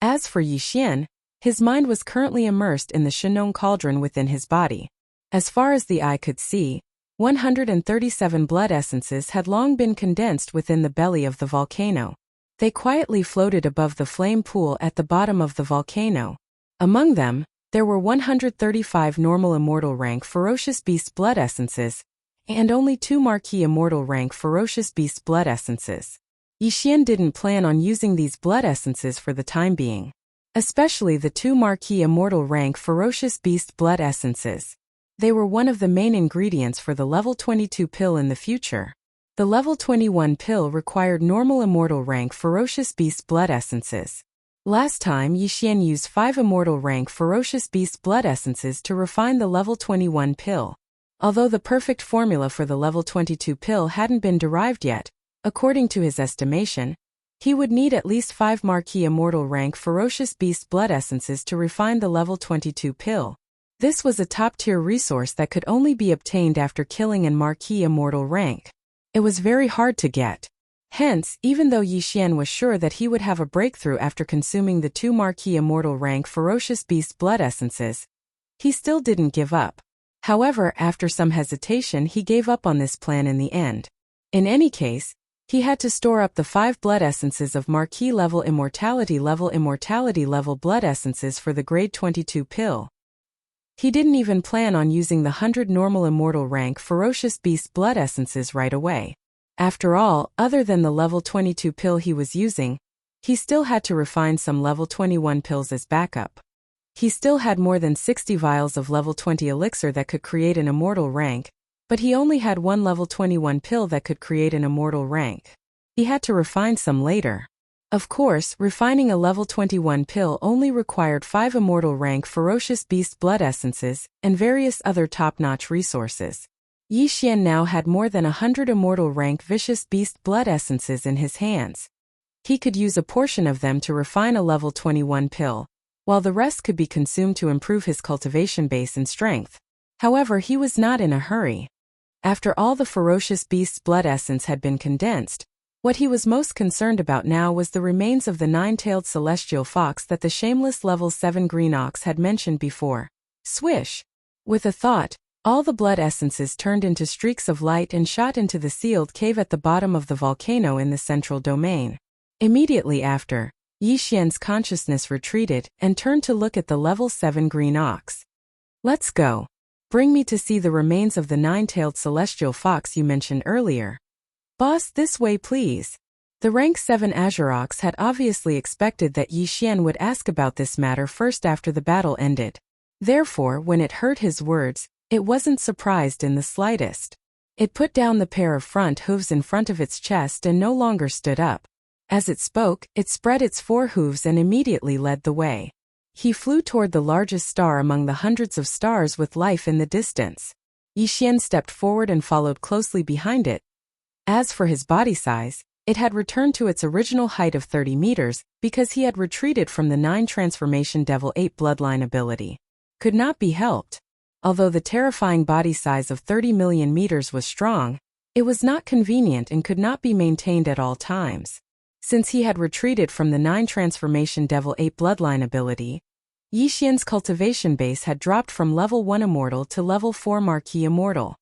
[SPEAKER 1] As for Yi Xian, his mind was currently immersed in the Shen-known cauldron within his body. As far as the eye could see, 137 blood essences had long been condensed within the belly of the volcano. They quietly floated above the flame pool at the bottom of the volcano. Among them, there were 135 normal immortal rank ferocious beast blood essences, and only 2 marquee immortal rank ferocious beast blood essences. Yi Xian didn't plan on using these blood essences for the time being. Especially the 2 marquee immortal rank ferocious beast blood essences. They were one of the main ingredients for the level 22 pill in the future. The level 21 pill required normal immortal rank ferocious beast blood essences. Last time Yi Xian used 5 immortal rank ferocious beast blood essences to refine the level 21 pill. Although the perfect formula for the level 22 pill hadn't been derived yet, according to his estimation, he would need at least 5 marquee immortal rank ferocious beast blood essences to refine the level 22 pill. This was a top-tier resource that could only be obtained after killing an marquee immortal rank. It was very hard to get. Hence, even though Yi Xian was sure that he would have a breakthrough after consuming the 2 marquee immortal rank ferocious beast blood essences, he still didn't give up. However, after some hesitation, he gave up on this plan in the end. In any case, he had to store up the 5 blood essences of marquee level immortality level blood essences for the grade 22 pill. He didn't even plan on using the 100 normal immortal rank ferocious beast blood essences right away. After all, other than the level 22 pill he was using, he still had to refine some level 21 pills as backup. He still had more than 60 vials of level 20 elixir that could create an immortal rank, but he only had 1 level 21 pill that could create an immortal rank. He had to refine some later. Of course, refining a level 21 pill only required 5 immortal rank ferocious beast blood essences and various other top-notch resources. Yi Xian now had more than 100 immortal rank vicious beast blood essences in his hands. He could use a portion of them to refine a level 21 pill, while the rest could be consumed to improve his cultivation base and strength. However, he was not in a hurry. After all the ferocious beast's blood essence had been condensed, What he was most concerned about now was the remains of the nine-tailed celestial fox that the shameless level 7 green ox had mentioned before. Swish! With a thought, all the blood essences turned into streaks of light and shot into the sealed cave at the bottom of the volcano in the central domain. Immediately after, Yi Xian's consciousness retreated and turned to look at the level 7 green ox. Let's go. Bring me to see the remains of the nine-tailed celestial fox you mentioned earlier. Boss, this way please. The rank 7 Azure Ox had obviously expected that Yi Xian would ask about this matter first after the battle ended. Therefore, when it heard his words, it wasn't surprised in the slightest. It put down the pair of front hooves in front of its chest and no longer stood up. As it spoke, it spread its 4 hooves and immediately led the way. He flew toward the largest star among the hundreds of stars with life in the distance. Yi Xian stepped forward and followed closely behind it. As for his body size, it had returned to its original height of 30 meters because he had retreated from the 9 transformation Devil 8 bloodline ability. Could not be helped. Although the terrifying body size of 30 million meters was strong, it was not convenient and could not be maintained at all times. Since he had retreated from the 9 transformation Devil 8 bloodline ability, Yi Xian's cultivation base had dropped from level 1 immortal to level 4 marquee immortal.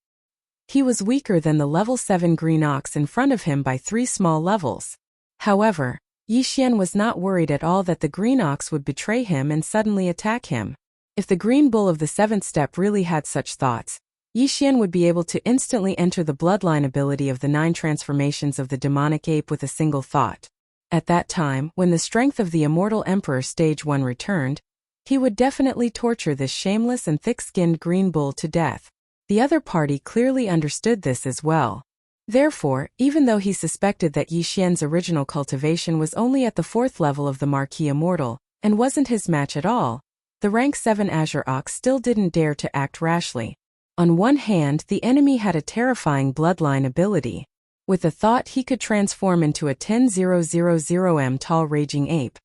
[SPEAKER 1] He was weaker than the level 7 green ox in front of him by 3 small levels. However, Yi Xian was not worried at all that the green ox would betray him and suddenly attack him. If the green bull of the 7th step really had such thoughts, Yi Xian would be able to instantly enter the bloodline ability of the 9 transformations of the demonic ape with a single thought. At that time, when the strength of the immortal emperor stage 1 returned, he would definitely torture this shameless and thick-skinned green bull to death. The other party clearly understood this as well. Therefore, even though he suspected that Yi Xian's original cultivation was only at the 4th level of the Marquee Immortal, and wasn't his match at all, the rank 7 Azure Ox still didn't dare to act rashly. On one hand, the enemy had a terrifying bloodline ability. With a thought he could transform into a 10,000 tall raging ape,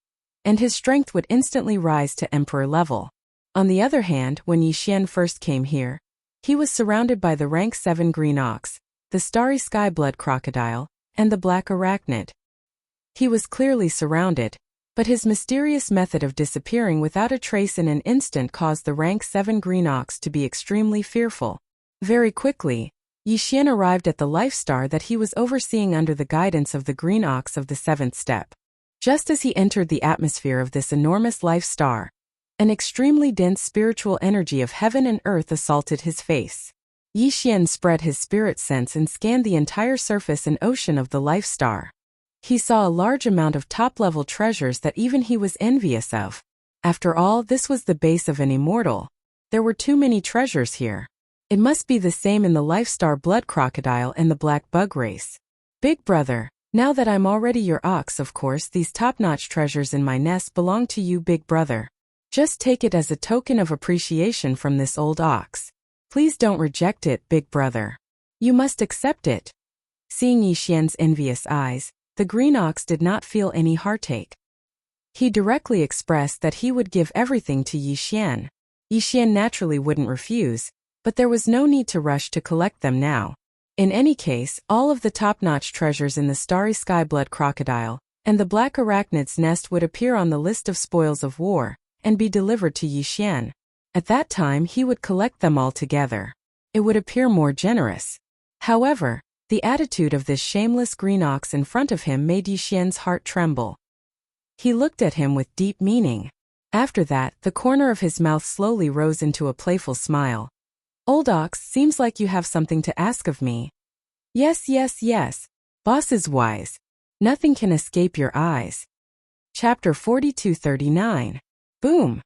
[SPEAKER 1] and his strength would instantly rise to emperor level. On the other hand, when Yi Xian first came here, he was surrounded by the rank 7 green ox, the starry sky blood crocodile, and the black arachnid. He was clearly surrounded, but his mysterious method of disappearing without a trace in an instant caused the rank 7 green ox to be extremely fearful. Very quickly, Yi Xian arrived at the life star that he was overseeing under the guidance of the green ox of the 7th step. Just as he entered the atmosphere of this enormous life star, an extremely dense spiritual energy of heaven and earth assaulted his face. Yi Xian spread his spirit sense and scanned the entire surface and ocean of the life star. He saw a large amount of top-level treasures that even he was envious of. After all, this was the base of an immortal. There were too many treasures here. It must be the same in the life star blood crocodile and the black bug race. Big brother, now that I'm already your ox, of course these top-notch treasures in my nest belong to you, big brother. Just take it as a token of appreciation from this old ox. Please don't reject it, big brother. You must accept it. Seeing Yi Xian's envious eyes, the green ox did not feel any heartache. He directly expressed that he would give everything to Yi Xian. Yi Xian naturally wouldn't refuse, but there was no need to rush to collect them now. In any case, all of the top-notch treasures in the starry sky blood crocodile and the black arachnid's nest would appear on the list of spoils of war and be delivered to Yi Xian. At that time he would collect them all together. It would appear more generous. However, the attitude of this shameless green ox in front of him made Yi Xian's heart tremble. He looked at him with deep meaning. After that, the corner of his mouth slowly rose into a playful smile. Old ox, seems like you have something to ask of me. Yes. Boss is wise. Nothing can escape your eyes. Chapter 4239. Boom!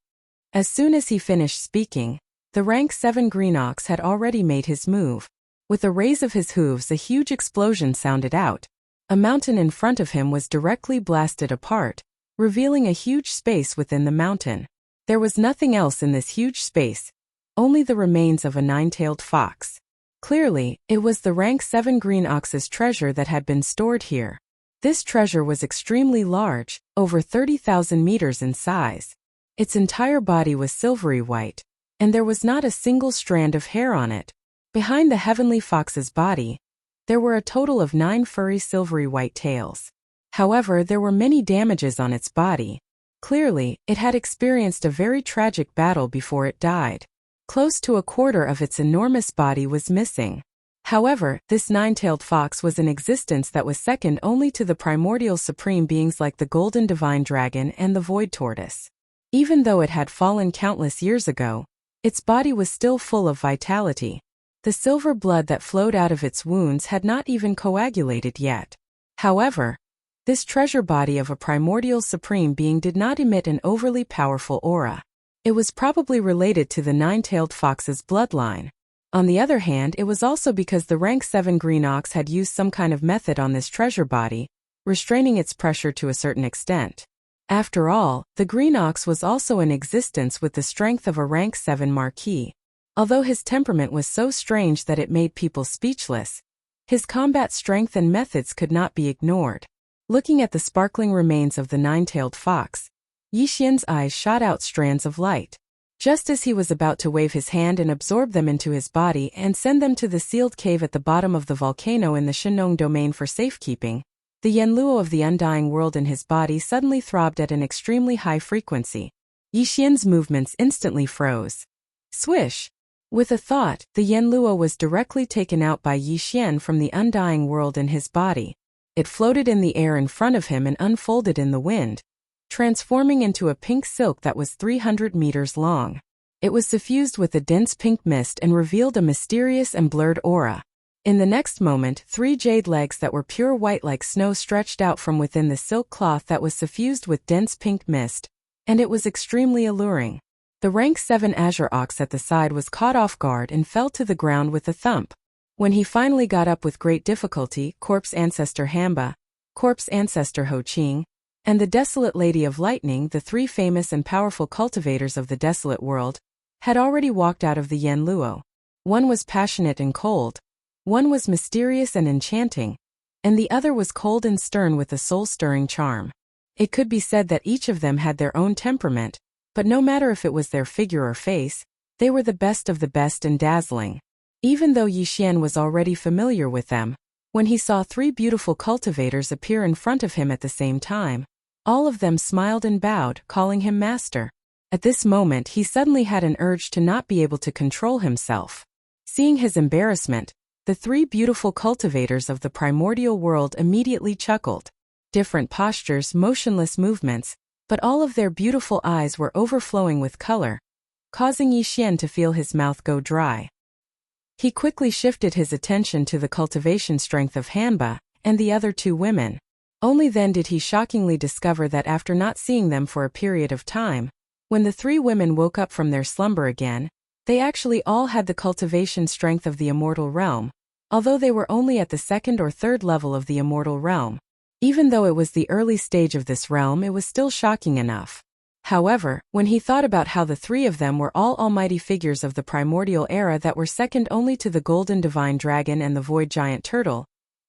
[SPEAKER 1] As soon as he finished speaking, the rank 7 green ox had already made his move. With a raise of his hooves, a huge explosion sounded out. A mountain in front of him was directly blasted apart, revealing a huge space within the mountain. There was nothing else in this huge space, only the remains of a 9-tailed fox. Clearly, it was the rank 7 green ox's treasure that had been stored here. This treasure was extremely large, over 30,000 meters in size. Its entire body was silvery white, and there was not a single strand of hair on it. Behind the heavenly fox's body, There were a total of 9 furry silvery white tails. However, there were many damages on its body. Clearly, it had experienced a very tragic battle before it died. Close to a quarter of its enormous body was missing. However, this 9-tailed fox was in existence that was second only to the primordial supreme beings like the golden divine dragon and the void tortoise. Even though it had fallen countless years ago, its body was still full of vitality. The silver blood that flowed out of its wounds had not even coagulated yet. However, this treasure body of a primordial supreme being did not emit an overly powerful aura. It was probably related to the 9-tailed fox's bloodline. On the other hand, it was also because the rank 7 green ox had used some kind of method on this treasure body, restraining its pressure to a certain extent. After all, the green ox was also in existence with the strength of a rank 7 marquis. Although his temperament was so strange that it made people speechless, his combat strength and methods could not be ignored. Looking at the sparkling remains of the 9-tailed fox, Yi Xian's eyes shot out strands of light. Just as he was about to wave his hand and absorb them into his body and send them to the sealed cave at the bottom of the volcano in the Shenong domain for safekeeping, the Yanluo of the undying world in his body suddenly throbbed at an extremely high frequency. Yi Xian's movements instantly froze. Swish! With a thought, the Yanluo was directly taken out by Yi Xian from the undying world in his body. It floated in the air in front of him and unfolded in the wind, transforming into a pink silk that was 300 meters long. It was suffused with a dense pink mist and revealed a mysterious and blurred aura. In the next moment, 3 jade legs that were pure white like snow stretched out from within the silk cloth that was suffused with dense pink mist, and it was extremely alluring. The rank 7 azure ox at the side was caught off guard and fell to the ground with a thump. When he finally got up with great difficulty, corpse ancestor Hamba, corpse ancestor Ho Qing, and the desolate lady of lightning, the 3 famous and powerful cultivators of the desolate world, had already walked out of the Yanluo. One was passionate and cold, one was mysterious and enchanting, and the other was cold and stern with a soul-stirring charm. It could be said that each of them had their own temperament, but no matter if it was their figure or face, they were the best of the best and dazzling. Even though Yi Xian was already familiar with them, when he saw 3 beautiful cultivators appear in front of him at the same time, all of them smiled and bowed, calling him master. At this moment he suddenly had an urge to not be able to control himself. Seeing his embarrassment, the 3 beautiful cultivators of the primordial world immediately chuckled. Different postures, motionless movements, but all of their beautiful eyes were overflowing with color, causing Yi Xian to feel his mouth go dry. He quickly shifted his attention to the cultivation strength of Hanba and the other 2 women. Only then did he shockingly discover that after not seeing them for a period of time, when the 3 women woke up from their slumber again, they actually all had the cultivation strength of the immortal realm, although they were only at the 2nd or 3rd level of the immortal realm. Even though it was the early stage of this realm, it was still shocking enough. However, when he thought about how the 3 of them were all almighty figures of the primordial era that were second only to the golden divine dragon and the void giant turtle,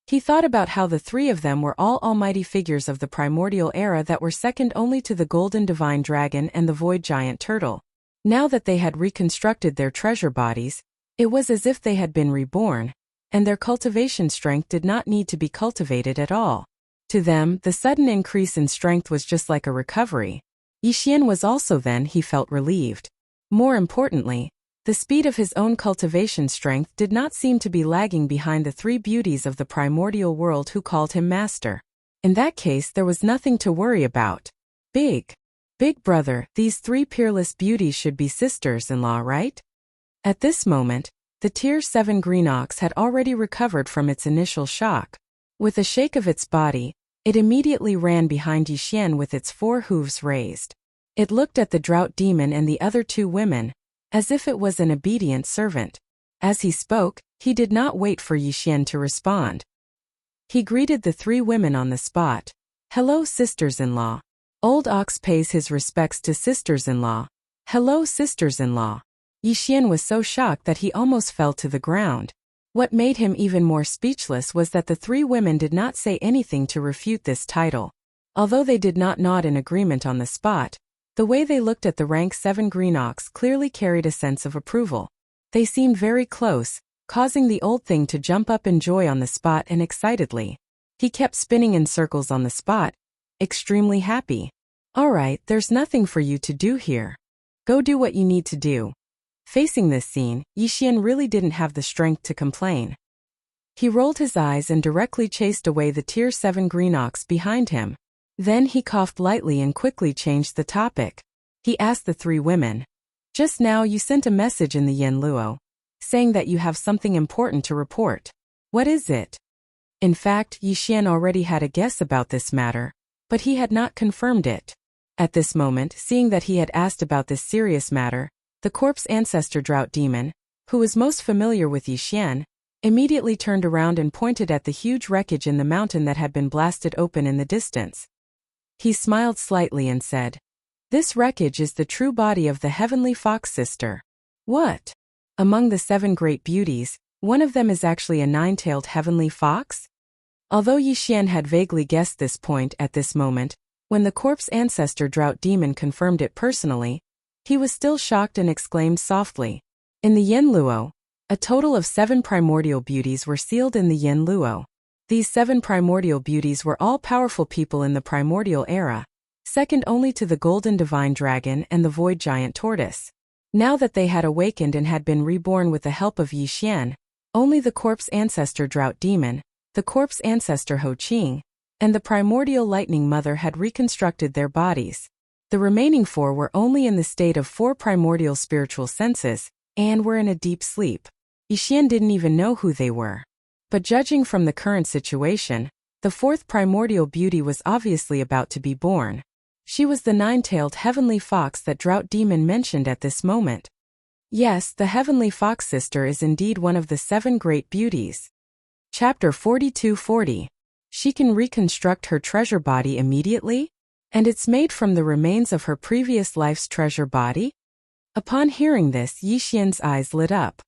[SPEAKER 1] he thought about how the 3 of them were all almighty figures of the primordial era that were second only to the golden divine dragon and the void giant turtle. Now that they had reconstructed their treasure bodies, it was as if they had been reborn, and their cultivation strength did not need to be cultivated at all. To them, the sudden increase in strength was just like a recovery. Yi Xian was also then, he felt relieved. More importantly, the speed of his own cultivation strength did not seem to be lagging behind the 3 beauties of the primordial world who called him master. In that case, there was nothing to worry about. Big brother, these 3 peerless beauties should be sisters-in-law, right? At this moment, the Tier 7 green ox had already recovered from its initial shock. With a shake of its body, it immediately ran behind Yi Xian with its 4 hooves raised. It looked at the drought demon and the other 2 women, as if it was an obedient servant. As he spoke, he did not wait for Yi Xian to respond. He greeted the 3 women on the spot. Hello, sisters-in-law. Old ox pays his respects to sisters-in-law. Hello, sisters-in-law. Yi Xian was so shocked that he almost fell to the ground. What made him even more speechless was that the 3 women did not say anything to refute this title. Although they did not nod in agreement on the spot, the way they looked at the rank 7 green ox clearly carried a sense of approval. They seemed very close, causing the old thing to jump up in joy on the spot and excitedly. He kept spinning in circles on the spot, extremely happy. All right, there's nothing for you to do here. Go do what you need to do. Facing this scene, Yixian really didn't have the strength to complain. He rolled his eyes and directly chased away the Tier 7 green ox behind him. Then he coughed lightly and quickly changed the topic. He asked the three women, "Just now you sent a message in the Yen Luo, saying that you have something important to report. What is it?" In fact, Yixian already had a guess about this matter, but he had not confirmed it. At this moment, seeing that he had asked about this serious matter, the corpse ancestor drought demon, who was most familiar with Yixian, immediately turned around and pointed at the huge wreckage in the mountain that had been blasted open in the distance. He smiled slightly and said, "This wreckage is the true body of the heavenly fox sister." What? Among the 7 great beauties, one of them is actually a 9-tailed heavenly fox? Although Yixian had vaguely guessed this point at this moment, when the corpse ancestor drought demon confirmed it personally, he was still shocked and exclaimed softly, "In the Yen Luo, a total of 7 primordial beauties were sealed in the Yen Luo. These 7 primordial beauties were all powerful people in the primordial era, second only to the golden divine dragon and the void giant tortoise. Now that they had awakened and had been reborn with the help of Yixian, only the corpse ancestor drought demon, the corpse ancestor Ho Qing, and the primordial lightning mother had reconstructed their bodies. The remaining 4 were only in the state of 4 primordial spiritual senses, and were in a deep sleep. Yixian didn't even know who they were. But judging from the current situation, the 4th primordial beauty was obviously about to be born. She was the 9-tailed heavenly fox that drought demon mentioned at this moment. Yes, the heavenly fox sister is indeed one of the 7 great beauties. Chapter 4240. She can reconstruct her treasure body immediately? And it's made from the remains of her previous life's treasure body? Upon hearing this, Yixian's eyes lit up.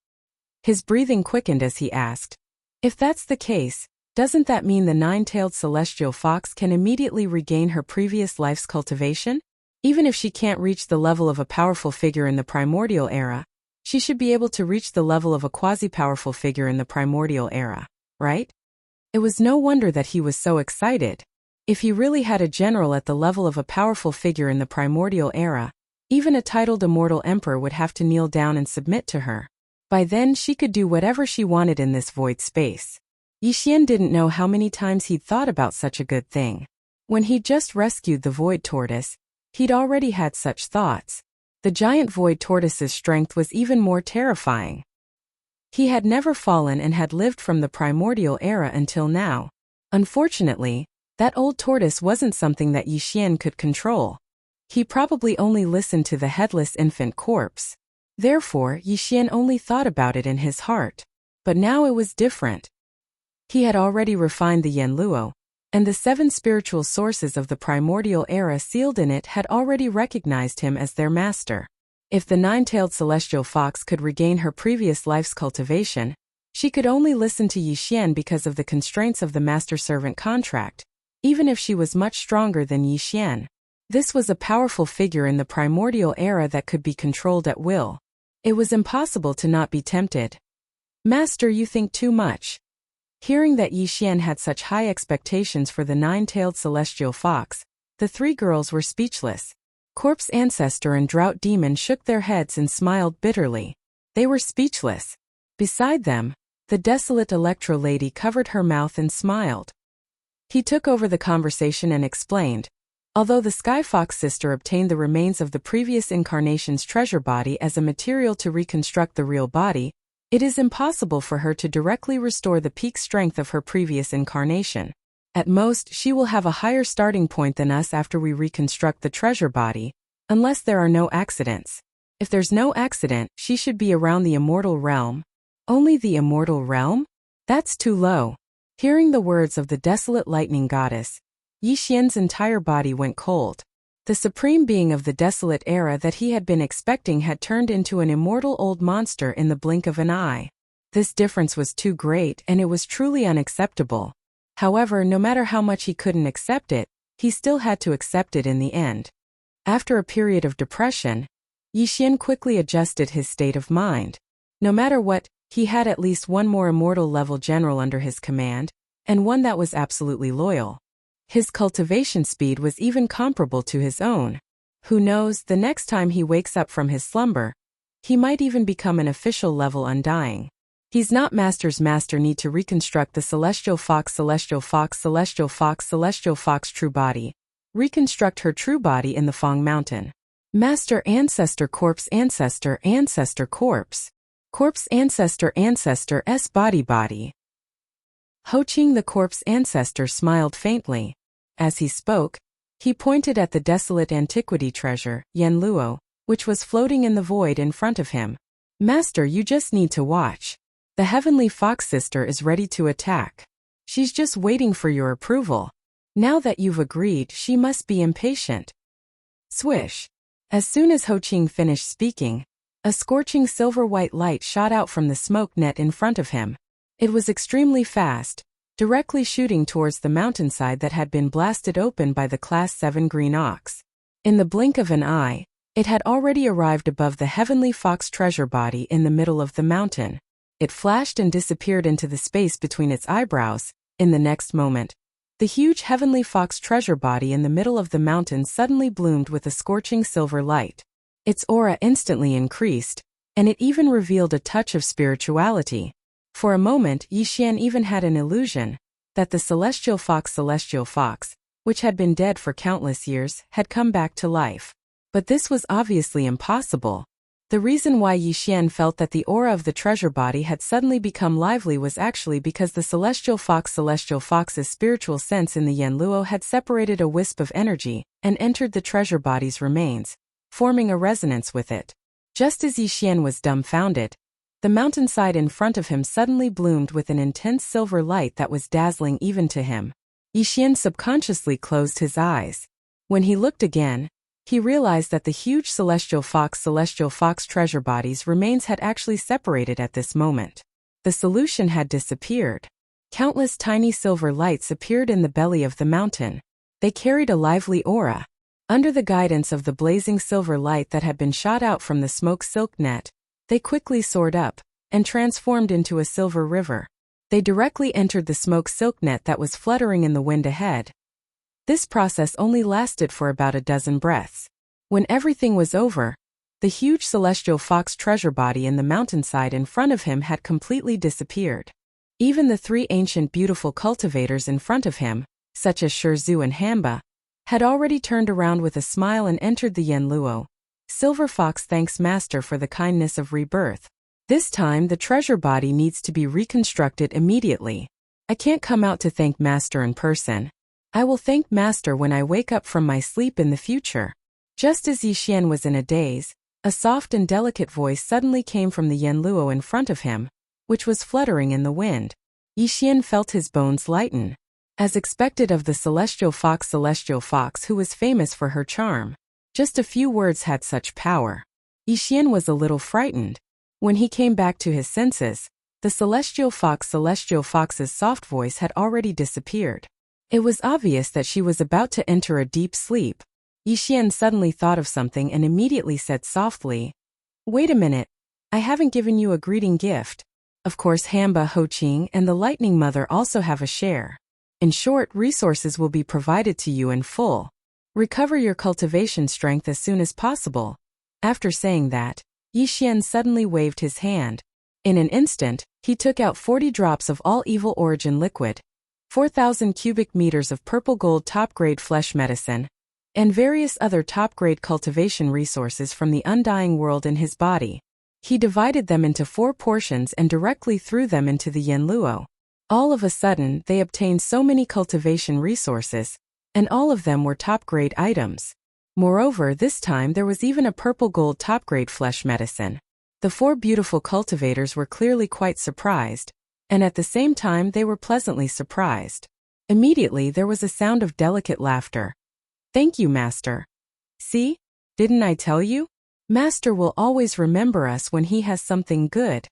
[SPEAKER 1] His breathing quickened as he asked, "If that's the case, doesn't that mean the 9-tailed celestial fox can immediately regain her previous life's cultivation? Even if she can't reach the level of a powerful figure in the primordial era, she should be able to reach the level of a quasi-powerful figure in the primordial era, right?" It was no wonder that he was so excited. If he really had a general at the level of a powerful figure in the primordial era, even a titled immortal emperor would have to kneel down and submit to her. By then she could do whatever she wanted in this void space. Yixian didn't know how many times he'd thought about such a good thing. When he'd just rescued the void tortoise, he'd already had such thoughts. The giant void tortoise's strength was even more terrifying. He had never fallen and had lived from the primordial era until now. Unfortunately, that old tortoise wasn't something that Yixian could control. He probably only listened to the headless infant corpse. Therefore, Yixian only thought about it in his heart. But now it was different. He had already refined the Yen Luo, and the 7 spiritual sources of the primordial era sealed in it had already recognized him as their master. If the 9-tailed celestial fox could regain her previous life's cultivation, she could only listen to Yixian because of the constraints of the master-servant contract, even if she was much stronger than Yixian. This was a powerful figure in the primordial era that could be controlled at will. It was impossible to not be tempted. "Master, you think too much." Hearing that Yixian had such high expectations for the 9-tailed celestial fox, the 3 girls were speechless. Corpse ancestor and drought demon shook their heads and smiled bitterly. They were speechless. Beside them, the desolate Electro lady covered her mouth and smiled. He took over the conversation and explained, although the Sky Fox sister obtained the remains of the previous incarnation's treasure body as a material to reconstruct the real body, it is impossible for her to directly restore the peak strength of her previous incarnation. At most, she will have a higher starting point than us after we reconstruct the treasure body, unless there are no accidents. If there's no accident, she should be around the immortal realm. Only the immortal realm? That's too low. Hearing the words of the desolate lightning goddess, Yixian's entire body went cold. The supreme being of the desolate era that he had been expecting had turned into an immortal old monster in the blink of an eye. This difference was too great and it was truly unacceptable. However, no matter how much he couldn't accept it, he still had to accept it in the end. After a period of depression, Yixian quickly adjusted his state of mind. No matter what, He had at least one more immortal-level general under his command, and one that was absolutely loyal. His cultivation speed was even comparable to his own. Who knows, the next time he wakes up from his slumber, he might even become an official level Undying. He's not Master's master. Need to reconstruct the Celestial Fox true body. Reconstruct her true body in the Fong Mountain. Master Ancestor Corpse Ancestor Corpse. Corpse Ancestor's body. Ho Ching the Corpse Ancestor smiled faintly. As he spoke, he pointed at the desolate antiquity treasure, Yen Luo, which was floating in the void in front of him. Master, you just need to watch. The Heavenly Fox Sister is ready to attack. She's just waiting for your approval. Now that you've agreed, she must be impatient. Swish. As soon as Ho Ching finished speaking, a scorching silver-white light shot out from the smoke net in front of him. It was extremely fast, directly shooting towards the mountainside that had been blasted open by the Class 7 Green Ox. In the blink of an eye, it had already arrived above the Heavenly Fox treasure body in the middle of the mountain. It flashed and disappeared into the space between its eyebrows. In the next moment, the huge Heavenly Fox treasure body in the middle of the mountain suddenly bloomed with a scorching silver light. Its aura instantly increased, and it even revealed a touch of spirituality. For a moment, Yi Xian even had an illusion that the Celestial Fox, which had been dead for countless years, had come back to life. But this was obviously impossible. The reason why Yi Xian felt that the aura of the treasure body had suddenly become lively was actually because the Celestial Fox's spiritual sense in the Yen Luo had separated a wisp of energy and entered the treasure body's remains, forming a resonance with it. Just as Yi Xian was dumbfounded, the mountainside in front of him suddenly bloomed with an intense silver light that was dazzling even to him. Yi Xian subconsciously closed his eyes. When he looked again, he realized that the huge Celestial Fox treasure body's remains had actually separated at this moment. The solution had disappeared. Countless tiny silver lights appeared in the belly of the mountain. They carried a lively aura. Under the guidance of the blazing silver light that had been shot out from the smoke silk net, they quickly soared up and transformed into a silver river. They directly entered the smoke silk net that was fluttering in the wind ahead. This process only lasted for about a dozen breaths. When everything was over, the huge Celestial Fox treasure body in the mountainside in front of him had completely disappeared. Even the three ancient beautiful cultivators in front of him, such as Shizhu and Hamba, had already turned around with a smile and entered the Yen Luo. Silver Fox thanks Master for the kindness of rebirth. This time the treasure body needs to be reconstructed immediately. I can't come out to thank Master in person. I will thank Master when I wake up from my sleep in the future. Just as Yi Xian was in a daze, a soft and delicate voice suddenly came from the Yen Luo in front of him, which was fluttering in the wind. Yi Xian felt his bones lighten. As expected of the Celestial Fox who was famous for her charm, just a few words had such power. Yi Xian was a little frightened. When he came back to his senses, the Celestial Fox's soft voice had already disappeared. It was obvious that she was about to enter a deep sleep. Yi Xian suddenly thought of something and immediately said softly, "Wait a minute. I haven't given you a greeting gift." Of course Hamba, Ho Ching, and the Lightning Mother also have a share. In short, resources will be provided to you in full. Recover your cultivation strength as soon as possible. After saying that, Yi Xian suddenly waved his hand. In an instant, he took out 40 drops of all evil origin liquid, 4,000 cubic meters of purple gold top-grade flesh medicine, and various other top-grade cultivation resources from the undying world in his body. He divided them into 4 portions and directly threw them into the Yen Luo. All of a sudden, they obtained so many cultivation resources, and all of them were top-grade items. Moreover, this time there was even a purple gold top-grade flesh medicine. The 4 beautiful cultivators were clearly quite surprised, and at the same time they were pleasantly surprised. Immediately there was a sound of delicate laughter. "Thank you, Master. See? Didn't I tell you? Master will always remember us when he has something good."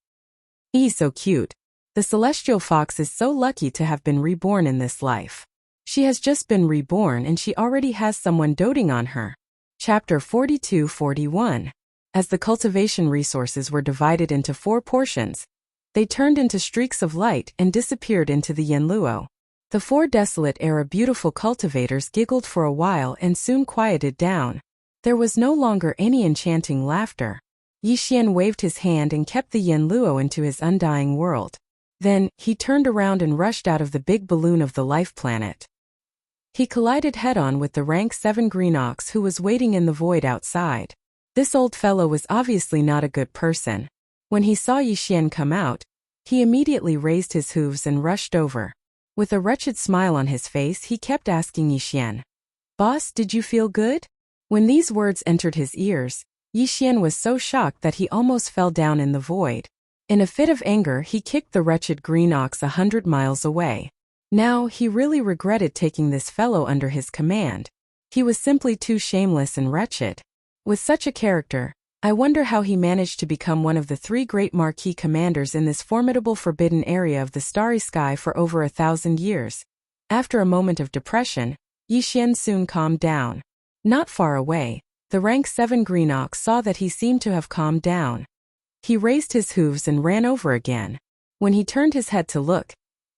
[SPEAKER 1] He's so cute. The Celestial Fox is so lucky to have been reborn in this life. She has just been reborn and she already has someone doting on her. Chapter 42-41. As the cultivation resources were divided into 4 portions, They turned into streaks of light and disappeared into the Yanluo. The four desolate-era beautiful cultivators giggled for a while and soon quieted down. There was no longer any enchanting laughter. Yixian waved his hand and kept the Yanluo into his undying world. Then, he turned around and rushed out of the big balloon of the life planet. He collided head-on with the rank 7 green ox who was waiting in the void outside. This old fellow was obviously not a good person. When he saw Yixian come out, he immediately raised his hooves and rushed over. With a wretched smile on his face, he kept asking Yixian, "Boss, did you feel good?" When these words entered his ears, Yixian was so shocked that he almost fell down in the void. In a fit of anger, he kicked the wretched green ox 100 miles away. Now, he really regretted taking this fellow under his command. He was simply too shameless and wretched. With such a character, I wonder how he managed to become one of the 3 great marquee commanders in this formidable forbidden area of the starry sky for over 1,000 years. After a moment of depression, Yixian soon calmed down. Not far away, the rank 7 green ox saw that he seemed to have calmed down. He raised his hooves and ran over again. When he turned his head to look,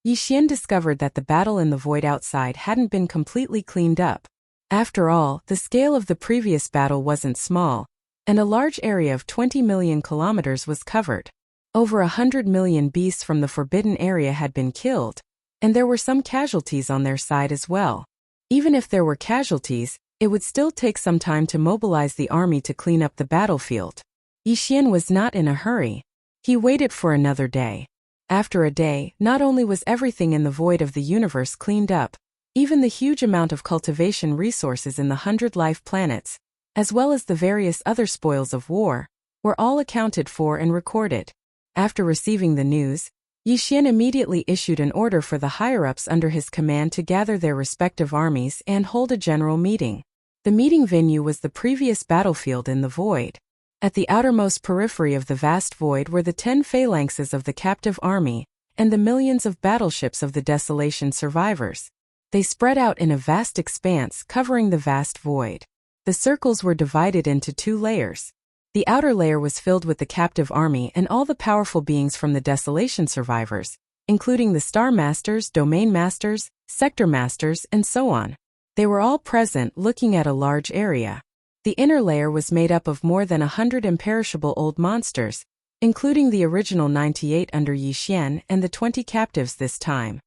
[SPEAKER 1] Yixian discovered that the battle in the void outside hadn't been completely cleaned up. After all, the scale of the previous battle wasn't small, and a large area of 20 million kilometers was covered. Over 100 million beasts from the forbidden area had been killed, and there were some casualties on their side as well. Even if there were casualties, it would still take some time to mobilize the army to clean up the battlefield. Yixian was not in a hurry. He waited for another day. After a day, not only was everything in the void of the universe cleaned up, even the huge amount of cultivation resources in the 100 life planets, as well as the various other spoils of war, were all accounted for and recorded. After receiving the news, Yixian immediately issued an order for the higher-ups under his command to gather their respective armies and hold a general meeting. The meeting venue was the previous battlefield in the void. At the outermost periphery of the vast void were the 10 phalanxes of the captive army and the millions of battleships of the desolation survivors. They spread out in a vast expanse covering the vast void. The circles were divided into 2 layers. The outer layer was filled with the captive army and all the powerful beings from the desolation survivors, including the Star Masters, Domain Masters, Sector Masters, and so on. They were all present looking at a large area. The inner layer was made up of more than 100 imperishable old monsters, including the original 98 under Yixian and the 20 captives this time.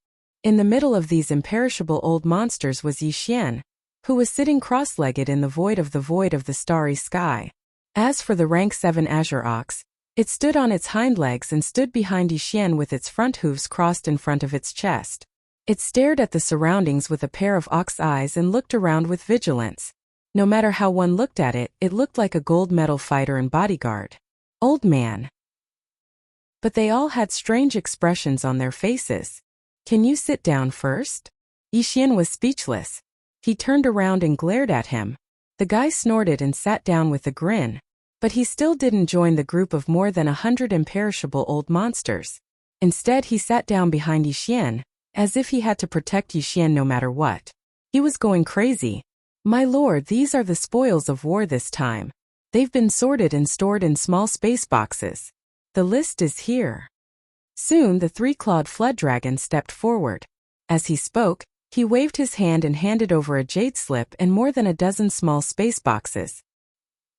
[SPEAKER 1] In the middle of these imperishable old monsters was Yixian, who was sitting cross-legged in the void of the starry sky. As for the rank 7 azure ox, it stood on its hind legs and stood behind Yixian with its front hooves crossed in front of its chest. It stared at the surroundings with a pair of ox eyes and looked around with vigilance. No matter how one looked at it, it looked like a gold medal fighter and bodyguard. Old man. But they all had strange expressions on their faces. "Can you sit down first?" Yixian was speechless. He turned around and glared at him. The guy snorted and sat down with a grin. But he still didn't join the group of more than 100 imperishable old monsters. Instead, he sat down behind Yixian, as if he had to protect Yixian no matter what. He was going crazy. "My lord, these are the spoils of war this time. They've been sorted and stored in small space boxes. The list is here." Soon the 3-clawed flood dragon stepped forward. As he spoke, he waved his hand and handed over a jade slip and more than a dozen small space boxes.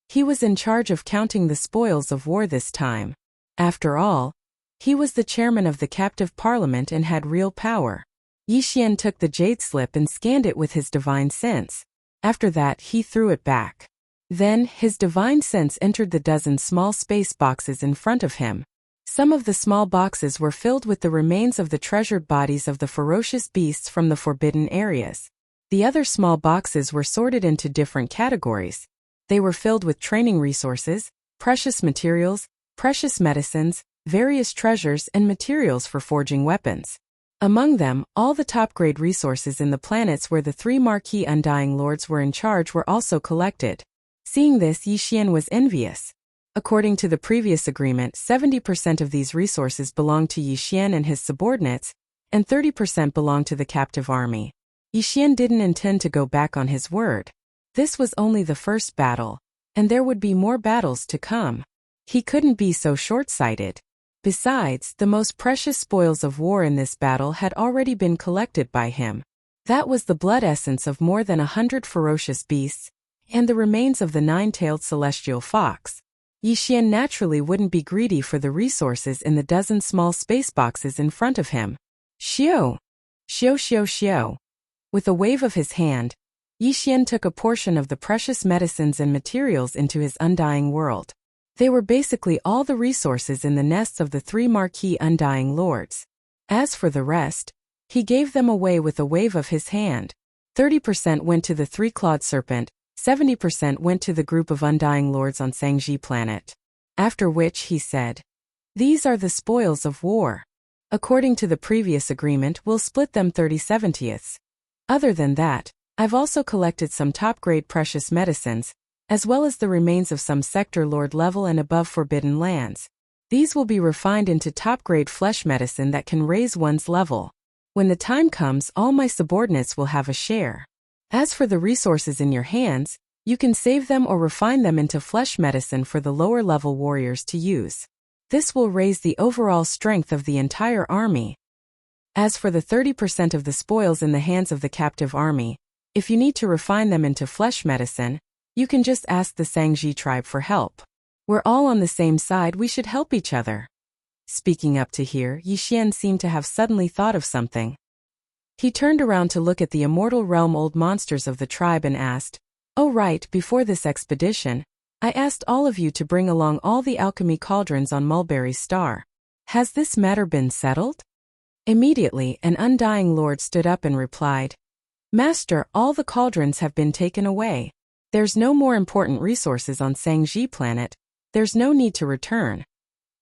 [SPEAKER 1] He was in charge of counting the spoils of war this time. After all, he was the chairman of the captive parliament and had real power. Yixian took the jade slip and scanned it with his divine sense. After that, he threw it back. Then, his divine sense entered the dozen small space boxes in front of him. Some of the small boxes were filled with the remains of the treasured bodies of the ferocious beasts from the forbidden areas. The other small boxes were sorted into different categories. They were filled with training resources, precious materials, precious medicines, various treasures, and materials for forging weapons. Among them, all the top-grade resources in the planets where the 3 marquee Undying Lords were in charge were also collected. Seeing this, Yixian was envious. According to the previous agreement, 70% of these resources belonged to Yixian and his subordinates, and 30% belonged to the captive army. Yixian didn't intend to go back on his word. This was only the first battle, and there would be more battles to come. He couldn't be so short-sighted. Besides, the most precious spoils of war in this battle had already been collected by him. That was the blood essence of more than 100 ferocious beasts, and the remains of the 9-tailed celestial fox. Yi Xian naturally wouldn't be greedy for the resources in the dozen small space boxes in front of him. Xiao! Xiao xiao xiao! With a wave of his hand, Yi Xian took a portion of the precious medicines and materials into his undying world. They were basically all the resources in the nests of the 3 marquee undying lords. As for the rest, he gave them away with a wave of his hand. 30% went to the 3-clawed serpent, 70% went to the group of undying lords on Sangji planet. After which he said, "These are the spoils of war. According to the previous agreement, we'll split them 30/70ths. Other than that, I've also collected some top-grade precious medicines, as well as the remains of some sector lord level and above forbidden lands. These will be refined into top-grade flesh medicine that can raise one's level. When the time comes, all my subordinates will have a share. As for the resources in your hands, you can save them or refine them into flesh medicine for the lower-level warriors to use. This will raise the overall strength of the entire army. As for the 30% of the spoils in the hands of the captive army, if you need to refine them into flesh medicine, you can just ask the Sangji tribe for help. We're all on the same side, we should help each other." Speaking up to here, Yi Xian seemed to have suddenly thought of something. He turned around to look at the immortal realm old monsters of the tribe and asked, "Oh right, before this expedition, I asked all of you to bring along all the alchemy cauldrons on Mulberry's star. Has this matter been settled?" Immediately, an undying lord stood up and replied, "Master, all the cauldrons have been taken away. There's no more important resources on Sangji planet. There's no need to return."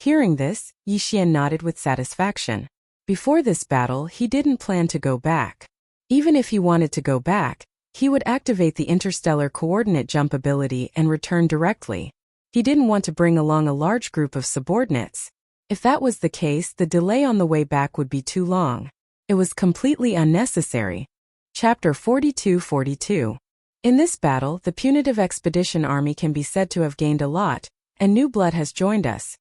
[SPEAKER 1] Hearing this, Yi Xian nodded with satisfaction. Before this battle, he didn't plan to go back. Even if he wanted to go back, he would activate the interstellar coordinate jump ability and return directly. He didn't want to bring along a large group of subordinates. If that was the case, the delay on the way back would be too long. It was completely unnecessary. Chapter 42-42. In this battle, the punitive expedition army can be said to have gained a lot, and new blood has joined us.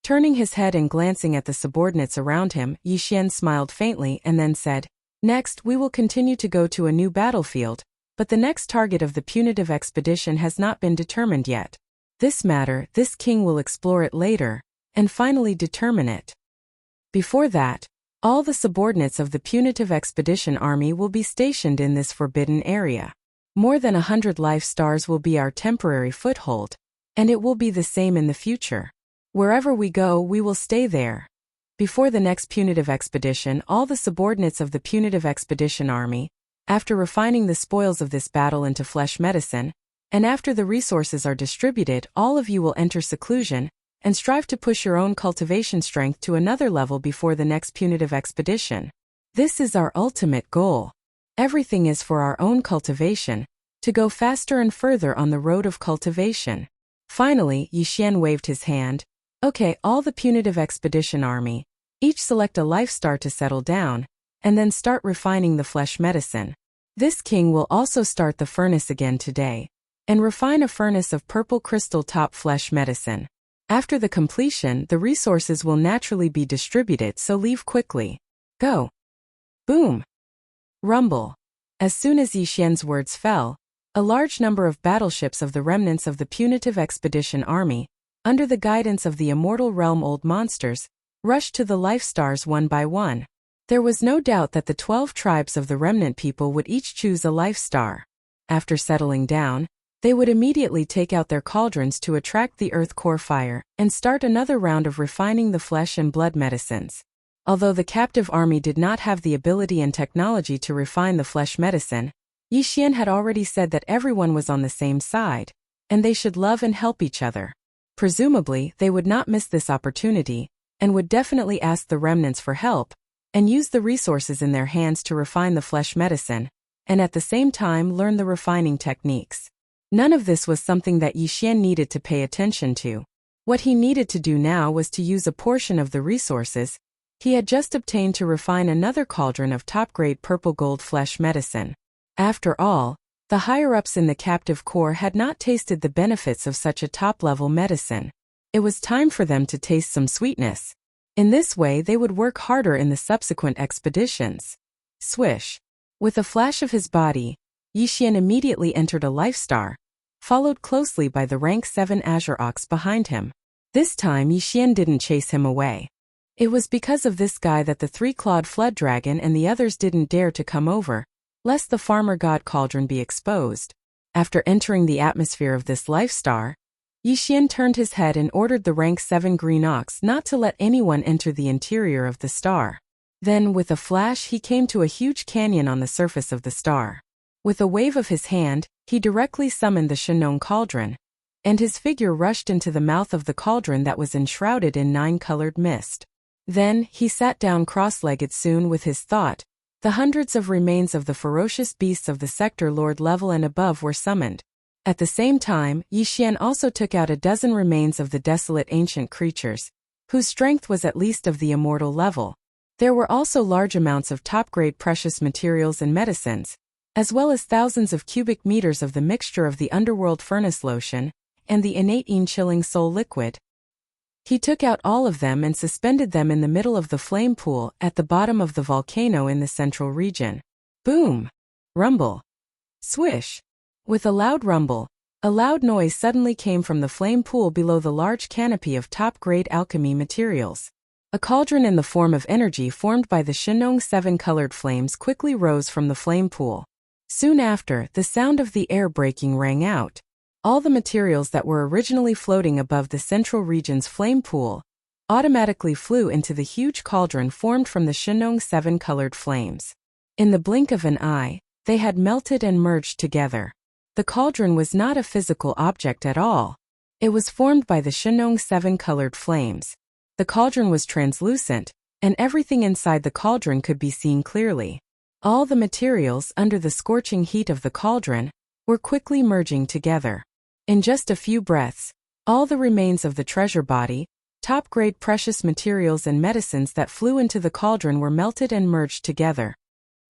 [SPEAKER 1] Turning his head and glancing at the subordinates around him, Yi Xian smiled faintly and then said, "Next, we will continue to go to a new battlefield, but the next target of the punitive expedition has not been determined yet. This matter, this king will explore it later, and finally determine it. Before that, all the subordinates of the punitive expedition army will be stationed in this forbidden area. More than 100 life stars will be our temporary foothold, and it will be the same in the future. Wherever we go, we will stay there. Before the next punitive expedition, all the subordinates of the punitive expedition army, after refining the spoils of this battle into flesh medicine, and after the resources are distributed, all of you will enter seclusion, and strive to push your own cultivation strength to another level before the next punitive expedition. This is our ultimate goal. Everything is for our own cultivation, to go faster and further on the road of cultivation." Finally, Yi Xian waved his hand. "Okay, all the punitive expedition army, each select a life star to settle down, and then start refining the flesh medicine. This king will also start the furnace again today, and refine a furnace of purple crystal top flesh medicine. After the completion, the resources will naturally be distributed, so leave quickly. Go." Boom! Rumble. As soon as Yi Xian's words fell, a large number of battleships of the remnants of the punitive expedition army, under the guidance of the immortal realm old monsters, rushed to the life stars one by one. There was no doubt that the 12 tribes of the remnant people would each choose a life star. After settling down, they would immediately take out their cauldrons to attract the earth core fire, and start another round of refining the flesh and blood medicines. Although the captive army did not have the ability and technology to refine the flesh medicine, Yi Xian had already said that everyone was on the same side, and they should love and help each other. Presumably, they would not miss this opportunity, and would definitely ask the remnants for help, and use the resources in their hands to refine the flesh medicine, and at the same time learn the refining techniques. None of this was something that Yi Xian needed to pay attention to. What he needed to do now was to use a portion of the resources he had just obtained to refine another cauldron of top-grade purple gold flesh medicine. After all, the higher-ups in the captive corps had not tasted the benefits of such a top-level medicine. It was time for them to taste some sweetness. In this way they would work harder in the subsequent expeditions. Swish. With a flash of his body, Yixian immediately entered a life star, followed closely by the rank 7 Azure Ox behind him. This time Yixian didn't chase him away. It was because of this guy that the 3-clawed flood dragon and the others didn't dare to come over, lest the farmer god cauldron be exposed. After entering the atmosphere of this life star, Yixian turned his head and ordered the rank 7 green ox not to let anyone enter the interior of the star. Then, with a flash, he came to a huge canyon on the surface of the star. With a wave of his hand, he directly summoned the Shenong cauldron, and his figure rushed into the mouth of the cauldron that was enshrouded in 9-colored mist. Then, he sat down cross-legged. Soon with his thought, the hundreds of remains of the ferocious beasts of the sector lord level and above were summoned. At the same time, Yixian also took out a dozen remains of the desolate ancient creatures, whose strength was at least of the immortal level. There were also large amounts of top-grade precious materials and medicines, as well as thousands of cubic meters of the mixture of the underworld furnace lotion and the innate chilling soul liquid. He took out all of them and suspended them in the middle of the flame pool at the bottom of the volcano in the central region. Boom! Rumble! Swish! With a loud rumble, a loud noise suddenly came from the flame pool below the large canopy of top-grade alchemy materials. A cauldron in the form of energy formed by the Shenong 7-colored flames quickly rose from the flame pool. Soon after, the sound of the air breaking rang out. All the materials that were originally floating above the central region's flame pool automatically flew into the huge cauldron formed from the Shenong 7-colored flames. In the blink of an eye, they had melted and merged together. The cauldron was not a physical object at all. It was formed by the Shenong 7-colored flames. The cauldron was translucent, and everything inside the cauldron could be seen clearly. All the materials under the scorching heat of the cauldron were quickly merging together. In just a few breaths, all the remains of the treasure body, top-grade precious materials and medicines that flew into the cauldron were melted and merged together.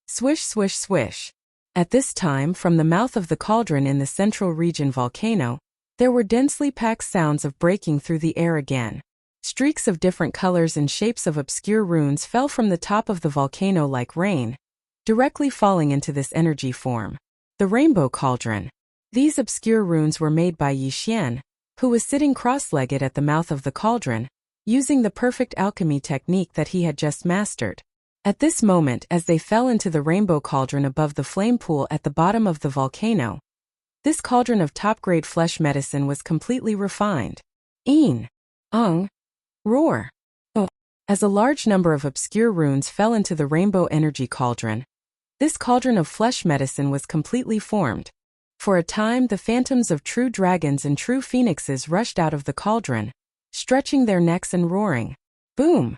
[SPEAKER 1] Swish, swish, swish. At this time, from the mouth of the cauldron in the central region volcano, there were densely packed sounds of breaking through the air again. Streaks of different colors and shapes of obscure runes fell from the top of the volcano like rain, directly falling into this energy form. The Rainbow Cauldron. These obscure runes were made by Yixian, who was sitting cross-legged at the mouth of the cauldron, using the perfect alchemy technique that he had just mastered. At this moment, as they fell into the Rainbow Cauldron above the flame pool at the bottom of the volcano, this cauldron of top-grade flesh medicine was completely refined. Roar. As a large number of obscure runes fell into the Rainbow Energy Cauldron, this cauldron of flesh medicine was completely formed. For a time, the phantoms of true dragons and true phoenixes rushed out of the cauldron, stretching their necks and roaring. Boom!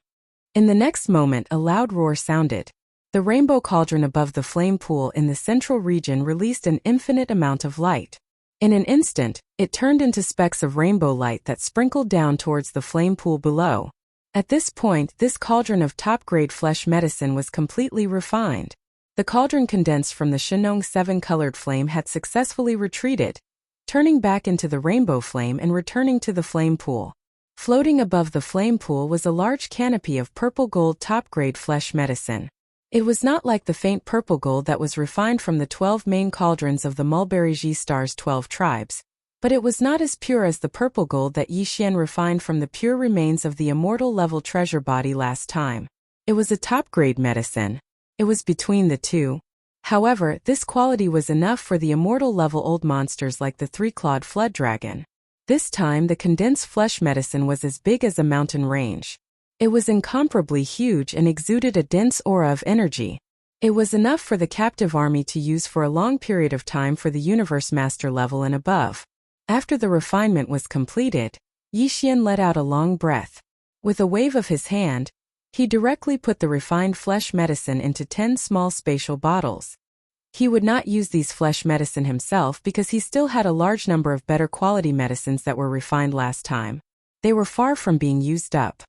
[SPEAKER 1] In the next moment, a loud roar sounded. The Rainbow Cauldron above the flame pool in the central region released an infinite amount of light. In an instant, it turned into specks of rainbow light that sprinkled down towards the flame pool below. At this point, this cauldron of top-grade flesh medicine was completely refined. The cauldron condensed from the Shenong 7-colored flame had successfully retreated, turning back into the rainbow flame and returning to the flame pool. Floating above the flame pool was a large canopy of purple-gold top-grade flesh medicine. It was not like the faint purple gold that was refined from the 12 main cauldrons of the Mulberry Ji Star's 12 tribes, but it was not as pure as the purple gold that Yixian refined from the pure remains of the immortal-level treasure body last time. It was a top-grade medicine. It was between the two. However, this quality was enough for the immortal-level old monsters like the 3-clawed flood dragon. This time the condensed flesh medicine was as big as a mountain range. It was incomparably huge and exuded a dense aura of energy. It was enough for the captive army to use for a long period of time for the universe master level and above. After the refinement was completed, Yixian let out a long breath. With a wave of his hand, he directly put the refined flesh medicine into 10 small spatial bottles. He would not use these flesh medicine himself because he still had a large number of better quality medicines that were refined last time. They were far from being used up.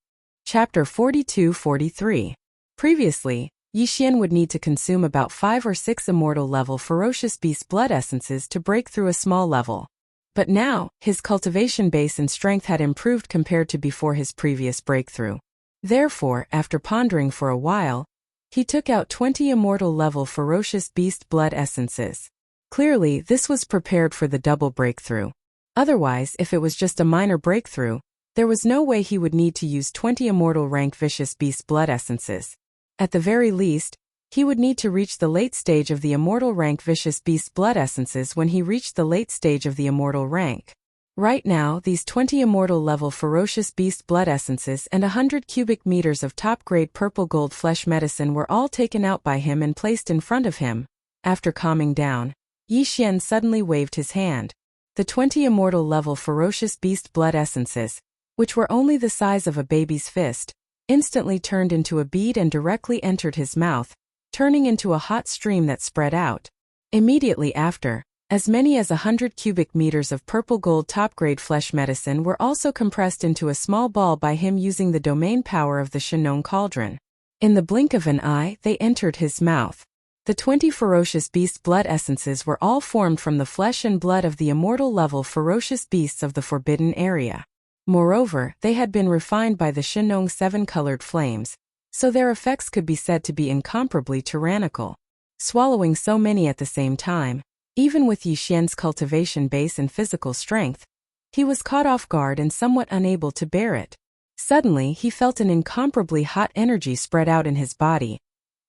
[SPEAKER 1] Chapter 42-43. Previously, Yixian would need to consume about 5 or 6 immortal-level ferocious beast blood essences to break through a small level. But now, his cultivation base and strength had improved compared to before his previous breakthrough. Therefore, after pondering for a while, he took out 20 immortal-level ferocious beast blood essences. Clearly, this was prepared for the double breakthrough. Otherwise, if it was just a minor breakthrough, there was no way he would need to use 20 immortal rank vicious beast blood essences. At the very least, he would need to reach the late stage of the immortal rank vicious beast blood essences when he reached the late stage of the immortal rank. Right now, these 20 immortal-level ferocious beast blood essences and 100 cubic meters of top-grade purple gold flesh medicine were all taken out by him and placed in front of him. After calming down, Yi Xian suddenly waved his hand. The 20 immortal-level ferocious beast blood essences, which were only the size of a baby's fist, instantly turned into a bead and directly entered his mouth, turning into a hot stream that spread out. Immediately after, as many as 100 cubic meters of purple gold top-grade flesh medicine were also compressed into a small ball by him using the domain power of the Shenong cauldron. In the blink of an eye, they entered his mouth. The 20 ferocious beast blood essences were all formed from the flesh and blood of the immortal-level ferocious beasts of the forbidden area. Moreover, they had been refined by the Shenong 7-colored flames, so their effects could be said to be incomparably tyrannical. Swallowing so many at the same time, even with Yi Xian's cultivation base and physical strength, he was caught off guard and somewhat unable to bear it. Suddenly, he felt an incomparably hot energy spread out in his body,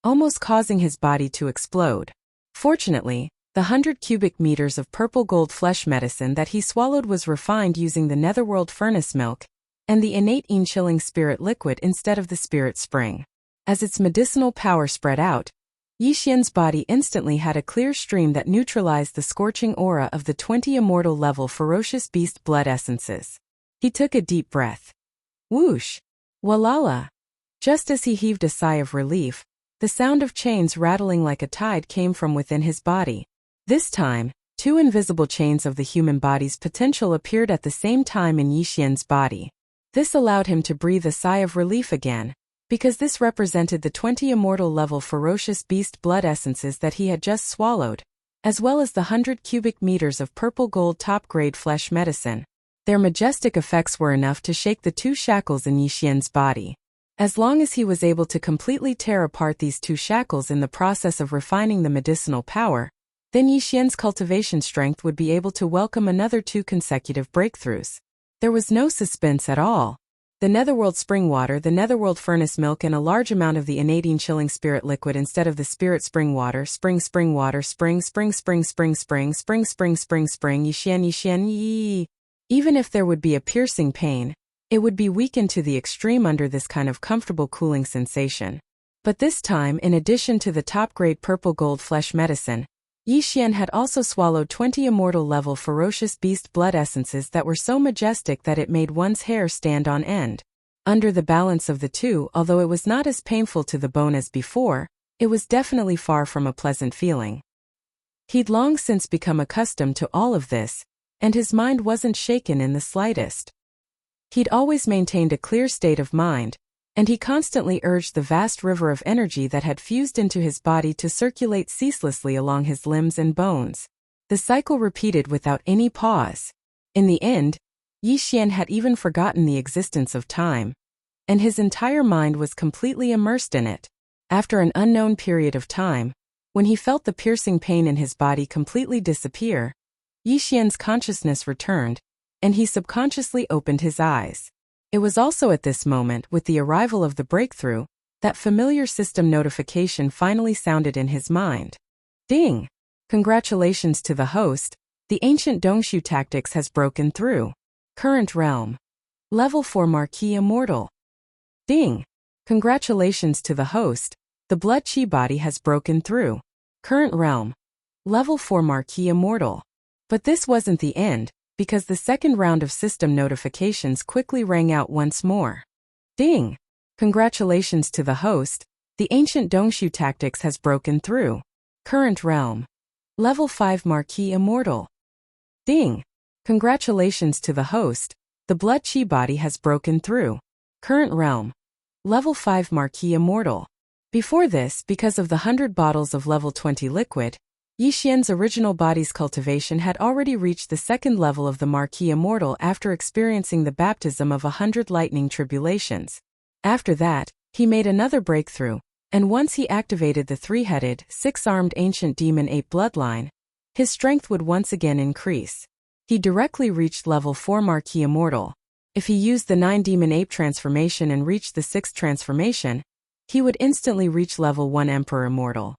[SPEAKER 1] almost causing his body to explode. Fortunately, the 100 cubic meters of purple gold flesh medicine that he swallowed was refined using the netherworld furnace milk and the innate chilling spirit liquid instead of the spirit spring. As its medicinal power spread out, Yi Xian's body instantly had a clear stream that neutralized the scorching aura of the 20 immortal-level ferocious beast blood essences. He took a deep breath. Whoosh! Walala! Just as he heaved a sigh of relief, the sound of chains rattling like a tide came from within his body. This time, 2 invisible chains of the human body's potential appeared at the same time in Yi Xian's body. This allowed him to breathe a sigh of relief again, because this represented the 20 immortal-level ferocious beast blood essences that he had just swallowed, as well as the 100 cubic meters of purple gold top-grade flesh medicine. Their majestic effects were enough to shake the 2 shackles in Yi Xian's body. As long as he was able to completely tear apart these 2 shackles in the process of refining the medicinal power, then Yi Xian's cultivation strength would be able to welcome another 2 consecutive breakthroughs. There was no suspense at all. The netherworld spring water, the netherworld furnace milk, and a large amount of the innate chilling spirit liquid instead of the spirit spring water, spring water, spring, Yi Xian, yi. Even if there would be a piercing pain, it would be weakened to the extreme under this kind of comfortable cooling sensation. But this time, in addition to the top-grade purple gold flesh medicine, Yi Xian had also swallowed 20 immortal-level ferocious beast blood essences that were so majestic that it made one's hair stand on end. Under the balance of the 2, although it was not as painful to the bone as before, it was definitely far from a pleasant feeling. He'd long since become accustomed to all of this, and his mind wasn't shaken in the slightest. He'd always maintained a clear state of mind, and he constantly urged the vast river of energy that had fused into his body to circulate ceaselessly along his limbs and bones. The cycle repeated without any pause. In the end, Yi Xian had even forgotten the existence of time, and his entire mind was completely immersed in it. After an unknown period of time, when he felt the piercing pain in his body completely disappear, Yi Xian's consciousness returned, and he subconsciously opened his eyes. It was also at this moment, with the arrival of the breakthrough, that familiar system notification finally sounded in his mind. Ding! Congratulations to the host, the ancient Dongshu tactics has broken through. Current realm. Level 4 Marquis Immortal. Ding! Congratulations to the host, the blood chi body has broken through. Current realm. Level 4 Marquis Immortal. But this wasn't the end, because the second round of system notifications quickly rang out once more. Ding! Congratulations to the host, the ancient Dongshu tactics has broken through. Current realm. Level 5 Marquis Immortal. Ding! Congratulations to the host, the blood chi body has broken through. Current realm. Level 5 Marquis Immortal. Before this, because of the 100 bottles of level 20 liquid, Yi Xian's original body's cultivation had already reached the second level of the Marquis Immortal after experiencing the baptism of 100 lightning tribulations. After that, he made another breakthrough, and once he activated the three-headed, six-armed ancient demon ape bloodline, his strength would once again increase. He directly reached level 4 Marquis Immortal. If he used the 9 demon ape transformation and reached the 6th transformation, he would instantly reach level 1 Emperor Immortal.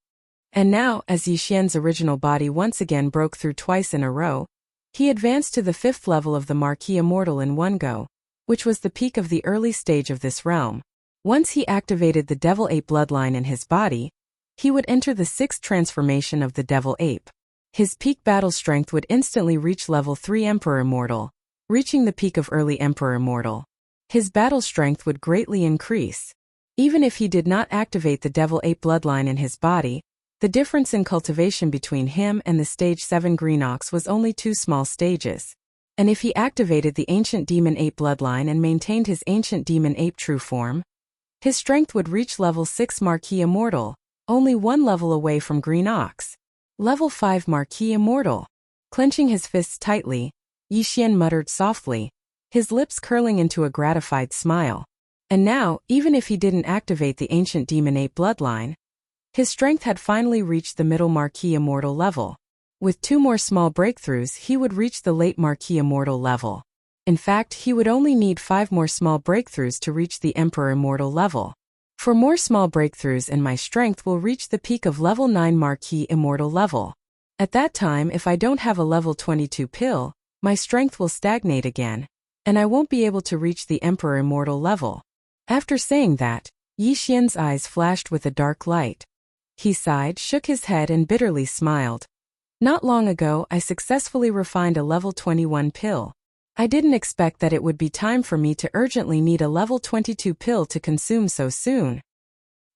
[SPEAKER 1] And now, as Yi Xian's original body once again broke through twice in a row, he advanced to the 5th level of the Marquis Immortal in one go, which was the peak of the early stage of this realm. Once he activated the Devil Ape bloodline in his body, he would enter the 6th transformation of the Devil Ape. His peak battle strength would instantly reach level 3 Emperor Immortal, reaching the peak of early Emperor Immortal. His battle strength would greatly increase. Even if he did not activate the Devil Ape bloodline in his body, the difference in cultivation between him and the stage 7 Green Ox was only 2 small stages. And if he activated the Ancient Demon Ape bloodline and maintained his Ancient Demon Ape true form, his strength would reach level 6 Marquis Immortal, only 1 level away from Green Ox. Level 5 Marquis Immortal. Clenching his fists tightly, Yi Xian muttered softly, his lips curling into a gratified smile. And now, even if he didn't activate the Ancient Demon Ape bloodline, his strength had finally reached the middle Marquis Immortal level. With 2 more small breakthroughs, he would reach the late Marquis Immortal level. In fact, he would only need 5 more small breakthroughs to reach the Emperor Immortal level. 4 more small breakthroughs and my strength will reach the peak of level 9 Marquis Immortal level. At that time, if I don't have a level 22 pill, my strength will stagnate again, and I won't be able to reach the Emperor Immortal level. After saying that, Yi Xian's eyes flashed with a dark light. He sighed, shook his head and bitterly smiled. Not long ago, I successfully refined a level 21 pill. I didn't expect that it would be time for me to urgently need a level 22 pill to consume so soon.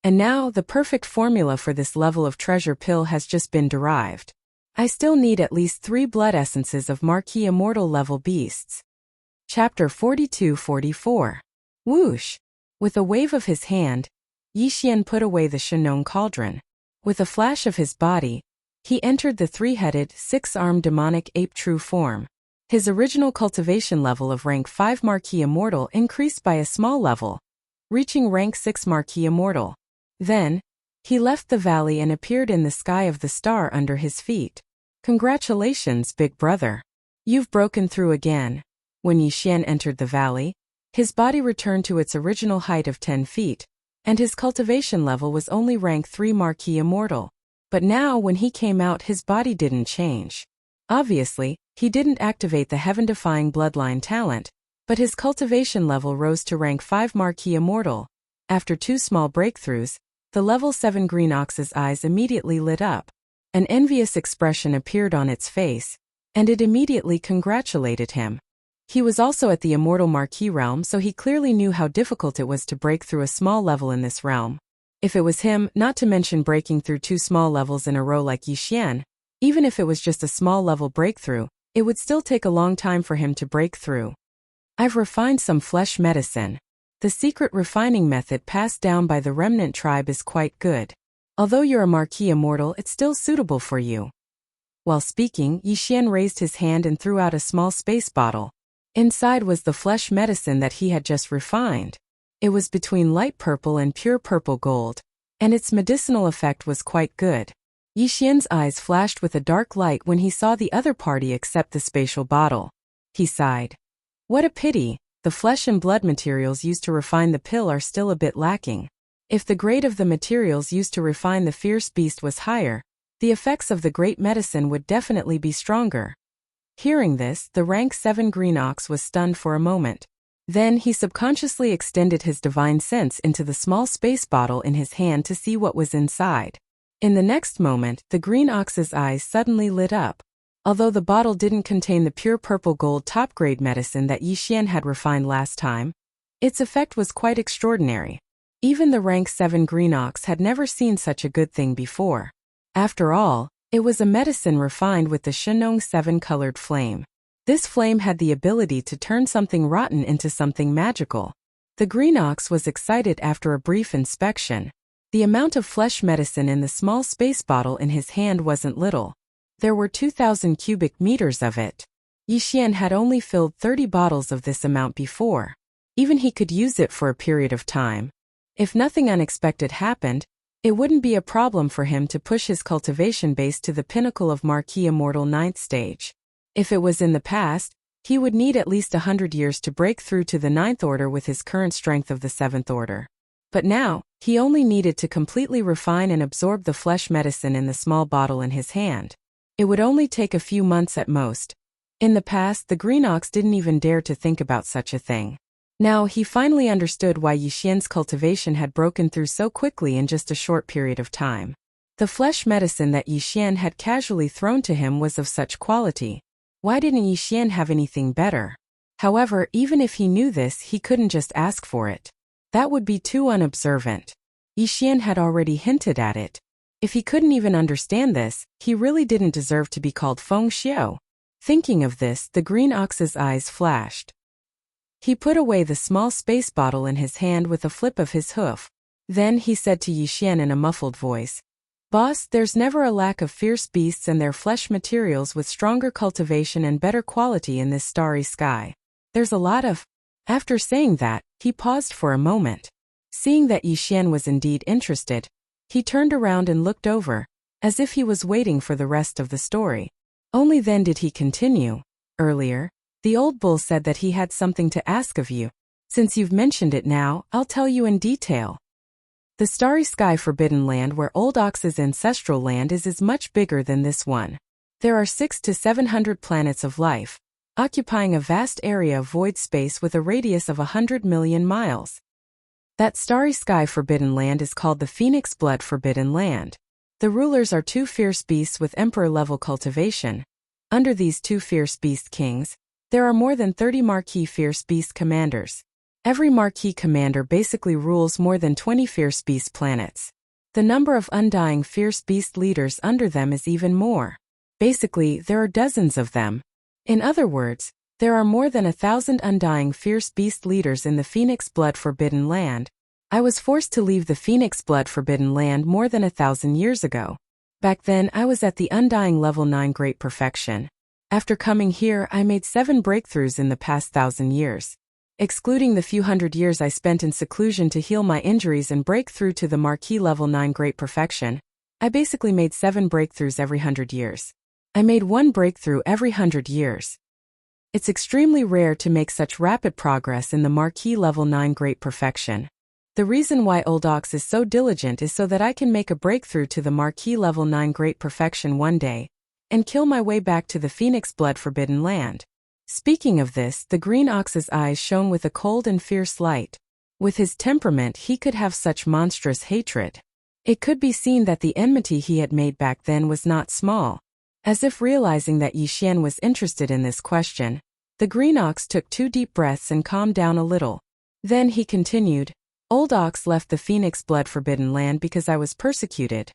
[SPEAKER 1] And now, the perfect formula for this level of treasure pill has just been derived. I still need at least 3 blood essences of Marquis Immortal level beasts. Chapter 42-44. Whoosh! With a wave of his hand, Yi Xian put away the Shenong cauldron. With a flash of his body, he entered the 3-headed, 6-armed demonic ape true form. His original cultivation level of rank 5 Marquis Immortal increased by a small level, reaching rank 6 Marquis Immortal. Then, he left the valley and appeared in the sky of the star under his feet. Congratulations, big brother. You've broken through again. When Yi Xian entered the valley, his body returned to its original height of 10 feet, and his cultivation level was only rank 3 Marquis Immortal. But now when he came out, his body didn't change. Obviously, he didn't activate the heaven-defying bloodline talent, but his cultivation level rose to rank 5 Marquis Immortal. After 2 small breakthroughs, the level 7 Green Ox's eyes immediately lit up. An envious expression appeared on its face, and it immediately congratulated him. He was also at the Immortal Marquis realm, so he clearly knew how difficult it was to break through a small level in this realm. If it was him, not to mention breaking through 2 small levels in a row like Yi Xian, even if it was just a small level breakthrough, it would still take a long time for him to break through. I've refined some flesh medicine. The secret refining method passed down by the remnant tribe is quite good. Although you're a Marquis Immortal, it's still suitable for you. While speaking, Yi Xian raised his hand and threw out a small space bottle. Inside was the flesh medicine that he had just refined. It was between light purple and pure purple gold, and its medicinal effect was quite good. Yi Xian's eyes flashed with a dark light when he saw the other party accept the spatial bottle. He sighed. What a pity, the flesh and blood materials used to refine the pill are still a bit lacking. If the grade of the materials used to refine the fierce beast was higher, the effects of the great medicine would definitely be stronger. Hearing this, the rank 7 Green Ox was stunned for a moment. Then he subconsciously extended his divine sense into the small space bottle in his hand to see what was inside. In the next moment, the Green Ox's eyes suddenly lit up. Although the bottle didn't contain the pure purple gold top-grade medicine that Yi Xian had refined last time, its effect was quite extraordinary. Even the rank 7 Green Ox had never seen such a good thing before. After all, it was a medicine refined with the Shenong 7-colored flame. This flame had the ability to turn something rotten into something magical. The Green Ox was excited after a brief inspection. The amount of flesh medicine in the small space bottle in his hand wasn't little. There were 2,000 cubic meters of it. Yi Xian had only filled 30 bottles of this amount before. Even he could use it for a period of time. If nothing unexpected happened, it wouldn't be a problem for him to push his cultivation base to the pinnacle of Marquis Immortal 9th stage. If it was in the past, he would need at least 100 years to break through to the 9th order with his current strength of the 7th order. But now, he only needed to completely refine and absorb the flesh medicine in the small bottle in his hand. It would only take a few months at most. In the past, the Green Ox didn't even dare to think about such a thing. Now, he finally understood why Yixian's cultivation had broken through so quickly in just a short period of time. The flesh medicine that Yixian had casually thrown to him was of such quality. Why didn't Yixian have anything better? However, even if he knew this, he couldn't just ask for it. That would be too unobservant. Yixian had already hinted at it. If he couldn't even understand this, he really didn't deserve to be called Feng Xiao. Thinking of this, the Green Ox's eyes flashed. He put away the small space bottle in his hand with a flip of his hoof. Then he said to Yixian in a muffled voice, "Boss, there's never a lack of fierce beasts and their flesh materials with stronger cultivation and better quality in this starry sky. There's a lot of—" After saying that, he paused for a moment. Seeing that Yixian was indeed interested, he turned around and looked over, as if he was waiting for the rest of the story. Only then did he continue. "Earlier, the old bull said that he had something to ask of you. Since you've mentioned it now, I'll tell you in detail. The Starry Sky Forbidden Land where Old Ox's ancestral land is much bigger than this one. There are 600 to 700 planets of life, occupying a vast area of void space with a radius of 100 million miles. That Starry Sky Forbidden Land is called the Phoenix Blood Forbidden Land. The rulers are 2 fierce beasts with emperor-level cultivation. Under these 2 fierce beast kings, there are more than 30 Marquis Fierce Beast commanders. Every Marquis commander basically rules more than 20 fierce beast planets. The number of undying fierce beast leaders under them is even more. Basically, there are dozens of them. In other words, there are more than 1,000 undying fierce beast leaders in the Phoenix Blood Forbidden Land. I was forced to leave the Phoenix Blood Forbidden Land more than 1,000 years ago. Back then, I was at the undying level 9 Great Perfection. After coming here, I made 7 breakthroughs in the past 1,000 years. Excluding the few hundred years I spent in seclusion to heal my injuries and break through to the Marquis level 9 Great Perfection, I basically made 7 breakthroughs every 100 years. I made 1 breakthrough every 100 years. It's extremely rare to make such rapid progress in the Marquis level 9 Great Perfection. The reason why Old Ox is so diligent is so that I can make a breakthrough to the Marquis level 9 Great Perfection one day, and kill my way back to the Phoenix Blood Forbidden Land. Speaking of this, the Green Ox's eyes shone with a cold and fierce light. With his temperament, he could have such monstrous hatred. It could be seen that the enmity he had made back then was not small. As if realizing that Yixian was interested in this question, the Green Ox took 2 deep breaths and calmed down a little. Then he continued, "Old Ox left the Phoenix Blood Forbidden Land because I was persecuted.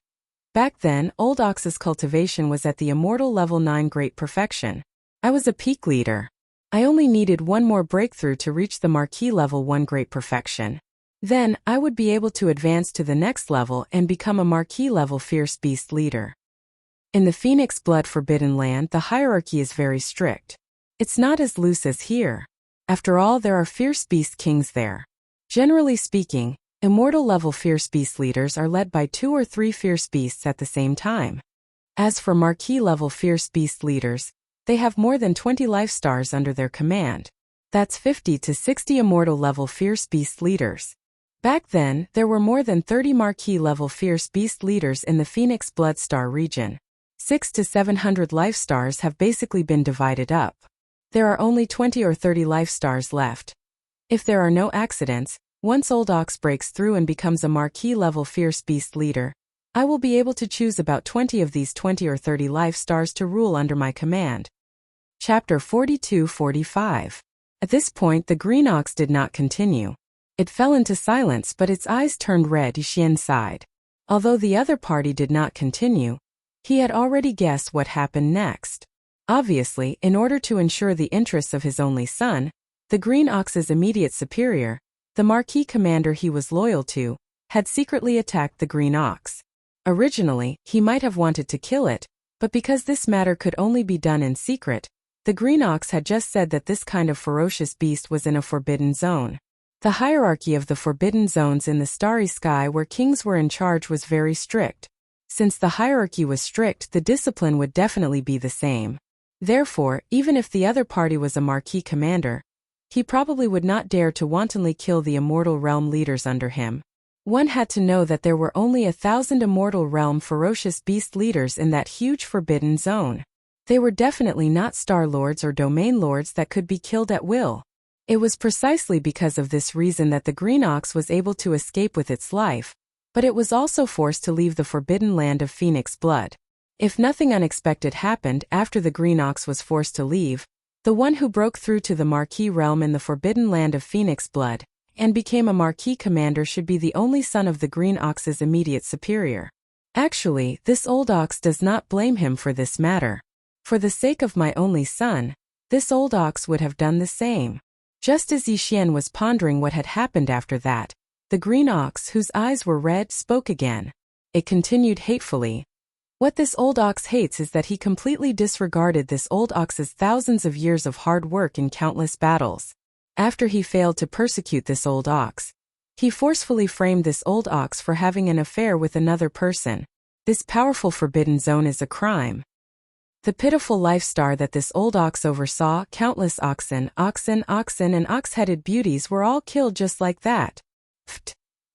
[SPEAKER 1] Back then, Old Ox's cultivation was at the Immortal Level 9 Great Perfection. I was a peak leader. I only needed 1 more breakthrough to reach the Marquis Level 1 Great Perfection. Then, I would be able to advance to the next level and become a Marquis Level Fierce Beast leader. In the Phoenix Blood Forbidden Land, the hierarchy is very strict. It's not as loose as here. After all, there are fierce beast kings there. Generally speaking, Immortal Level Fierce Beast leaders are led by 2 or 3 fierce beasts at the same time. As for Marquis Level Fierce Beast leaders, they have more than 20 life stars under their command. That's 50 to 60 Immortal Level Fierce Beast leaders. Back then, there were more than 30 Marquis Level Fierce Beast leaders in the Phoenix Blood Star region. 600 to 700 life stars have basically been divided up. There are only 20 or 30 life stars left. If there are no accidents, once Old Ox breaks through and becomes a Marquis Level Fierce Beast leader, I will be able to choose about 20 of these 20 or 30 life stars to rule under my command." Chapter 42-45. At this point, the Green Ox did not continue. It fell into silence, but its eyes turned red. Yixian sighed. Although the other party did not continue, he had already guessed what happened next. Obviously, in order to ensure the interests of his only son, the Green Ox's immediate superior, the Marquis commander he was loyal to, had secretly attacked the Green Ox. Originally, he might have wanted to kill it, but because this matter could only be done in secret, the Green Ox had just said that this kind of ferocious beast was in a forbidden zone. The hierarchy of the forbidden zones in the starry sky where kings were in charge was very strict. Since the hierarchy was strict, the discipline would definitely be the same. Therefore, even if the other party was a marquee commander, he probably would not dare to wantonly kill the immortal realm leaders under him. One had to know that there were only 1,000 immortal realm ferocious beast leaders in that huge forbidden zone. They were definitely not star lords or domain lords that could be killed at will. It was precisely because of this reason that the green ox was able to escape with its life, but it was also forced to leave the forbidden land of phoenix blood. If nothing unexpected happened after the green ox was forced to leave, the one who broke through to the marquee realm in the forbidden land of phoenix blood and became a marquee commander should be the only son of the green ox's immediate superior. Actually, this old ox does not blame him for this matter. For the sake of my only son, this old ox would have done the same. Just as Yi Xian was pondering what had happened after that, the green ox, whose eyes were red, spoke again. It continued hatefully. What this old ox hates is that he completely disregarded this old ox's thousands of years of hard work in countless battles. After he failed to persecute this old ox, he forcefully framed this old ox for having an affair with another person. This powerful forbidden zone is a crime. The pitiful life star that this old ox oversaw, countless oxen, and ox-headed beauties were all killed just like that. Pfft.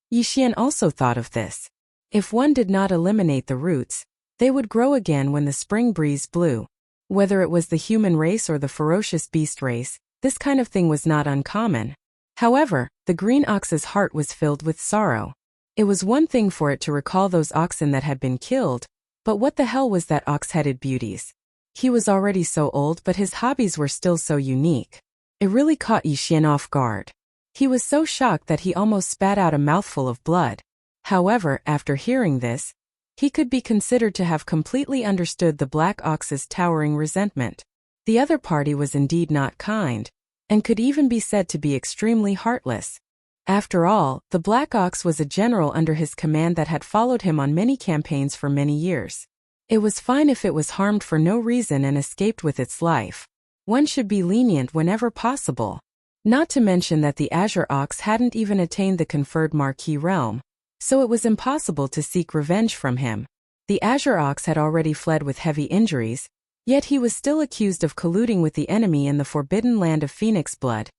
[SPEAKER 1] Yi Xian also thought of this. If one did not eliminate the roots, they would grow again when the spring breeze blew. Whether it was the human race or the ferocious beast race, this kind of thing was not uncommon. However, the green ox's heart was filled with sorrow. It was one thing for it to recall those oxen that had been killed, but what the hell was that ox-headed beauties? He was already so old, but his hobbies were still so unique. It really caught Yi Xian off guard. He was so shocked that he almost spat out a mouthful of blood. However, after hearing this, he could be considered to have completely understood the black ox's towering resentment. The other party was indeed not kind, and could even be said to be extremely heartless. After all, the black ox was a general under his command that had followed him on many campaigns for many years. It was fine if it was harmed for no reason and escaped with its life. One should be lenient whenever possible. Not to mention that the azure ox hadn't even attained the conferred marquee realm, so it was impossible to seek revenge from him. The azure ox had already fled with heavy injuries, yet he was still accused of colluding with the enemy in the forbidden land of phoenix blood,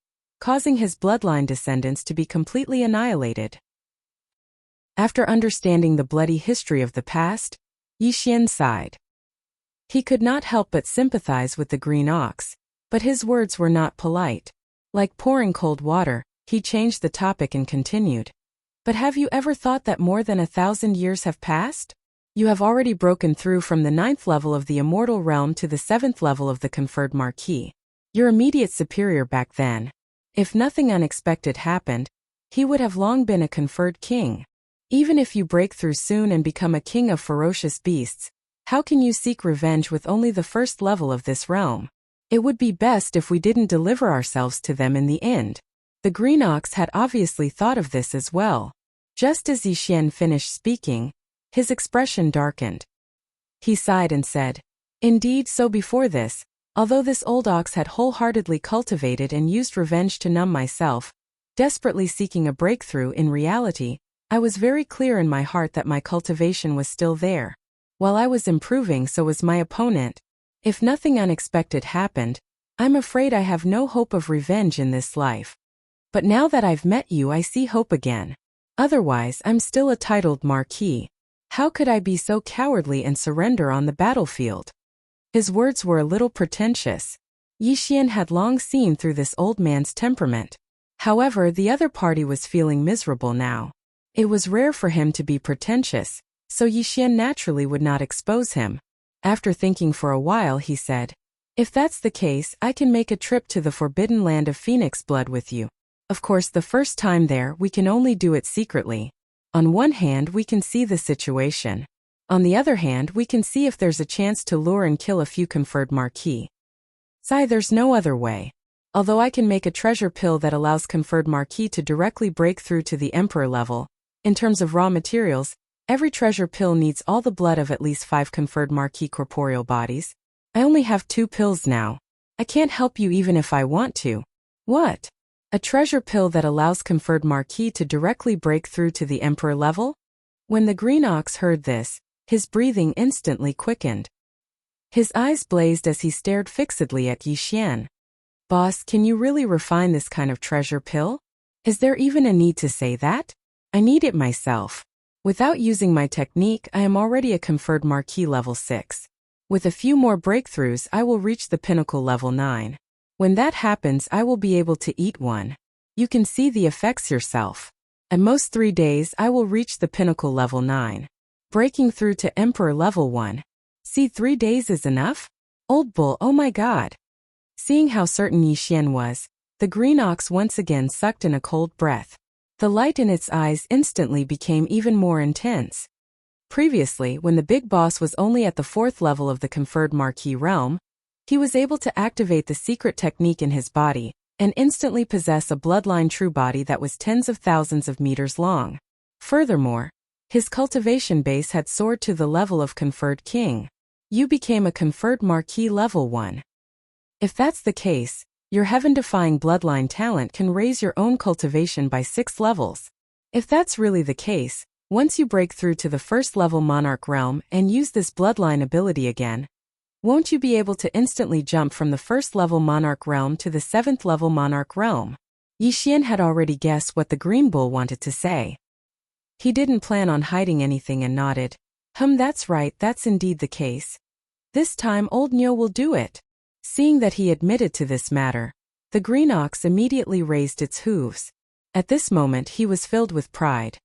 [SPEAKER 1] causing his bloodline descendants to be completely annihilated. After understanding the bloody history of the past, Yi Xian sighed. He could not help but sympathize with the green ox, but his words were not polite. Like pouring cold water, he changed the topic and continued. But have you ever thought that more than 1,000 years have passed? You have already broken through from the 9th level of the immortal realm to the 7th level of the conferred marquee. Your immediate superior back then. If nothing unexpected happened, he would have long been a conferred king. Even if you break through soon and become a king of ferocious beasts, how can you seek revenge with only the 1st level of this realm? It would be best if we didn't deliver ourselves to them in the end. The green ox had obviously thought of this as well. Just as Yi Xian finished speaking, his expression darkened. He sighed and said, "Indeed, so before this, although this old ox had wholeheartedly cultivated and used revenge to numb myself, desperately seeking a breakthrough, in reality, I was very clear in my heart that my cultivation was still there. While I was improving, so was my opponent. If nothing unexpected happened, I'm afraid I have no hope of revenge in this life. But now that I've met you, I see hope again. Otherwise, I'm still a titled marquis. How could I be so cowardly and surrender on the battlefield?" His words were a little pretentious. Yi Xian had long seen through this old man's temperament. However, the other party was feeling miserable now. It was rare for him to be pretentious, so Yi Xian naturally would not expose him. After thinking for a while, he said, "If that's the case, I can make a trip to the forbidden land of phoenix blood with you. Of course, the first time there, we can only do it secretly. On one hand, we can see the situation. On the other hand, we can see if there's a chance to lure and kill a few conferred marquee. There's no other way. Although I can make a treasure pill that allows conferred marquee to directly break through to the emperor level. In terms of raw materials, every treasure pill needs all the blood of at least 5 conferred marquee corporeal bodies. I only have 2 pills now. I can't help you even if I want to." "What? A treasure pill that allows conferred marquis to directly break through to the Emperor level? When the green ox heard this, his breathing instantly quickened. His eyes blazed as he stared fixedly at Yi Xian. Boss, can you really refine this kind of treasure pill? Is there even a need to say that? I need it myself. Without using my technique, I am already a conferred marquis level 6. With a few more breakthroughs, I will reach the pinnacle level 9. When that happens, I will be able to eat one. You can see the effects yourself. At most 3 days, I will reach the pinnacle level 9. Breaking through to Emperor level 1. See, 3 days is enough? Old bull, oh my god. Seeing how certain Yi Xian was, the green ox once again sucked in a cold breath. The light in its eyes instantly became even more intense. Previously, when the big boss was only at the 4th level of the conferred marquis realm, he was able to activate the secret technique in his body and instantly possess a bloodline true body that was tens of thousands of meters long. Furthermore, his cultivation base had soared to the level of conferred king. You became a conferred marquis level 1. If that's the case, your heaven-defying bloodline talent can raise your own cultivation by 6 levels. If that's really the case, once you break through to the 1st level monarch realm and use this bloodline ability again, won't you be able to instantly jump from the 1st level monarch realm to the 7th level monarch realm? Yi Xian had already guessed what the green bull wanted to say. He didn't plan on hiding anything and nodded. That's right, that's indeed the case. This time old Nyo will do it. Seeing that he admitted to this matter, the green ox immediately raised its hooves. At this moment he was filled with pride.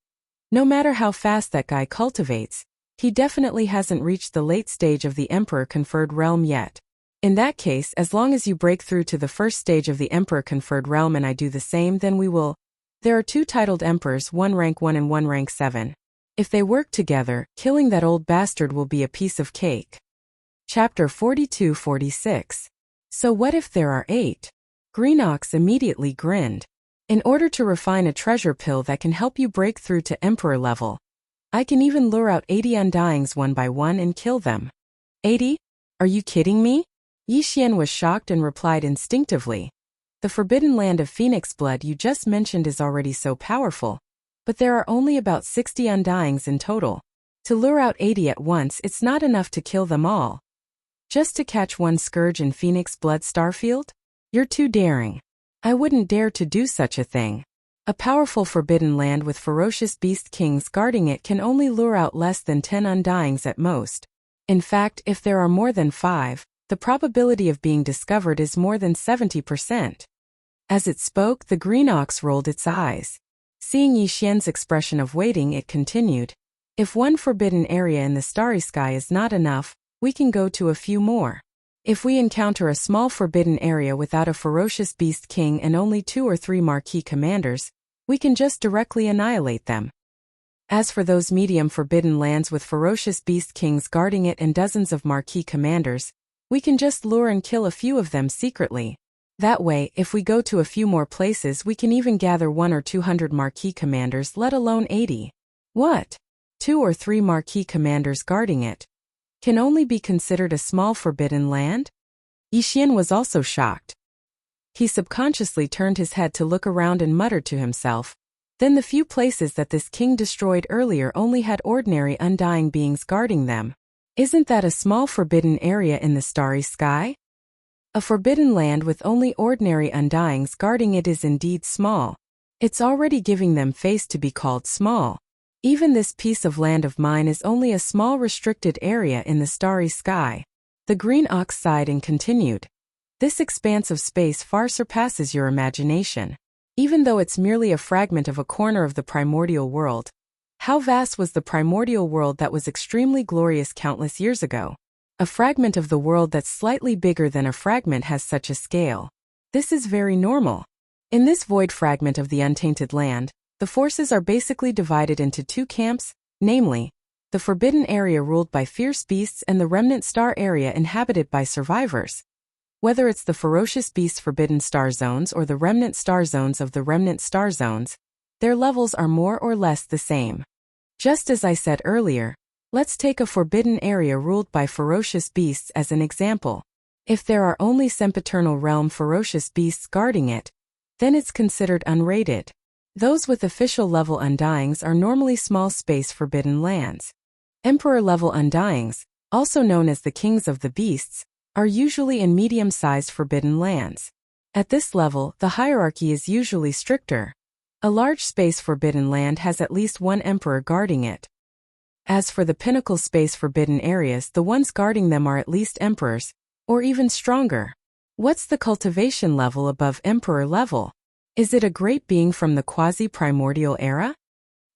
[SPEAKER 1] No matter how fast that guy cultivates, he definitely hasn't reached the late stage of the Emperor conferred realm yet. In that case, as long as you break through to the 1st stage of the Emperor conferred realm and I do the same, then we will. There are 2 titled emperors, one rank 1 and one rank 7. If they work together, killing that old bastard will be a piece of cake. Chapter 42-46. So what if there are 8? Green Ox immediately grinned. In order to refine a treasure pill that can help you break through to Emperor level, I can even lure out 80 undyings one by one and kill them. 80? Are you kidding me? Yi Xian was shocked and replied instinctively. The forbidden land of phoenix blood you just mentioned is already so powerful, but there are only about 60 undyings in total. To lure out 80 at once, it's not enough to kill them all. Just to catch one scourge in phoenix blood starfield? You're too daring. I wouldn't dare to do such a thing. A powerful forbidden land with ferocious beast kings guarding it can only lure out less than 10 undyings at most. In fact, if there are more than 5, the probability of being discovered is more than 70%. As it spoke, the green ox rolled its eyes. Seeing Yi Xian's expression of waiting, it continued. If one forbidden area in the starry sky is not enough, we can go to a few more. If we encounter a small forbidden area without a ferocious beast king and only 2 or 3 marquis commanders, we can just directly annihilate them. As for those medium forbidden lands with ferocious beast kings guarding it and dozens of marquis commanders, we can just lure and kill a few of them secretly. That way, if we go to a few more places, we can even gather 100 or 200 marquis commanders, let alone 80. What? 2 or 3 marquis commanders guarding it can only be considered a small forbidden land? Yi Xian was also shocked. He subconsciously turned his head to look around and muttered to himself. Then the few places that this king destroyed earlier only had ordinary undying beings guarding them. Isn't that a small forbidden area in the starry sky? A forbidden land with only ordinary undyings guarding it is indeed small. It's already giving them face to be called small. Even this piece of land of mine is only a small restricted area in the starry sky. The green ox sighed and continued. This expanse of space far surpasses your imagination. Even though it's merely a fragment of a corner of the primordial world, how vast was the primordial world that was extremely glorious countless years ago? A fragment of the world that's slightly bigger than a fragment has such a scale. This is very normal. In this void fragment of the untainted land, the forces are basically divided into 2 camps, namely, the forbidden area ruled by fierce beasts and the remnant star area inhabited by survivors. Whether it's the ferocious beasts forbidden star zones or the remnant star zones of the remnant star zones, their levels are more or less the same. Just as I said earlier, let's take a forbidden area ruled by ferocious beasts as an example. If there are only sempiternal realm ferocious beasts guarding it, then it's considered unrated. Those with official level undyings are normally small space forbidden lands. Emperor level undyings, also known as the kings of the beasts, are usually in medium-sized forbidden lands. At this level, the hierarchy is usually stricter. A large space forbidden land has at least one emperor guarding it. As for the pinnacle space forbidden areas, the ones guarding them are at least emperors, or even stronger. What's the cultivation level above emperor level? Is it a great being from the quasi-primordial era?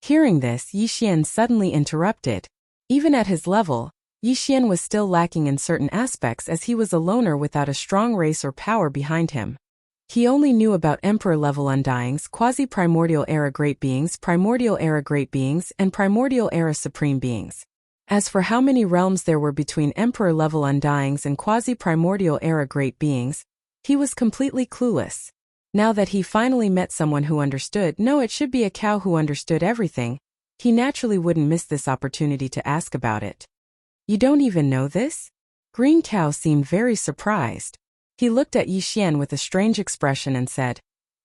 [SPEAKER 1] Hearing this, Yixian suddenly interrupted. Even at his level, Yixian was still lacking in certain aspects as he was a loner without a strong race or power behind him. He only knew about emperor-level undyings, quasi-primordial era great beings, primordial era great beings, and primordial era supreme beings. As for how many realms there were between emperor-level undyings and quasi-primordial era great beings, he was completely clueless. Now that he finally met someone who understood, no, it should be a cow who understood everything, he naturally wouldn't miss this opportunity to ask about it. You don't even know this? Green Cow seemed very surprised. He looked at Yixian with a strange expression and said,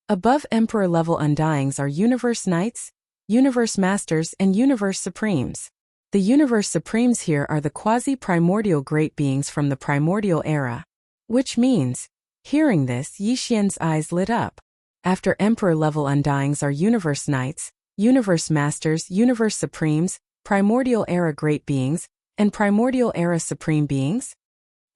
[SPEAKER 1] above emperor-level undyings are universe knights, universe masters, and universe supremes. The universe supremes here are the quasi-primordial great beings from the primordial era. Which means, hearing this, Yixian's eyes lit up. After emperor-level undyings are universe knights, universe masters, universe supremes, primordial era great beings, and primordial era supreme beings?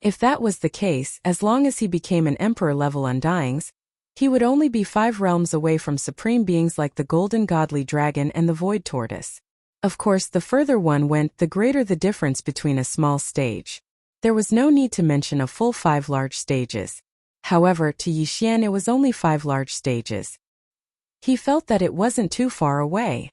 [SPEAKER 1] If that was the case, as long as he became an emperor-level undyings, he would only be 5 realms away from supreme beings like the golden godly dragon and the void tortoise. Of course, the further one went, the greater the difference between a small stage. There was no need to mention a full 5 large stages. However, to Yixian it was only 5 large stages. He felt that it wasn't too far away.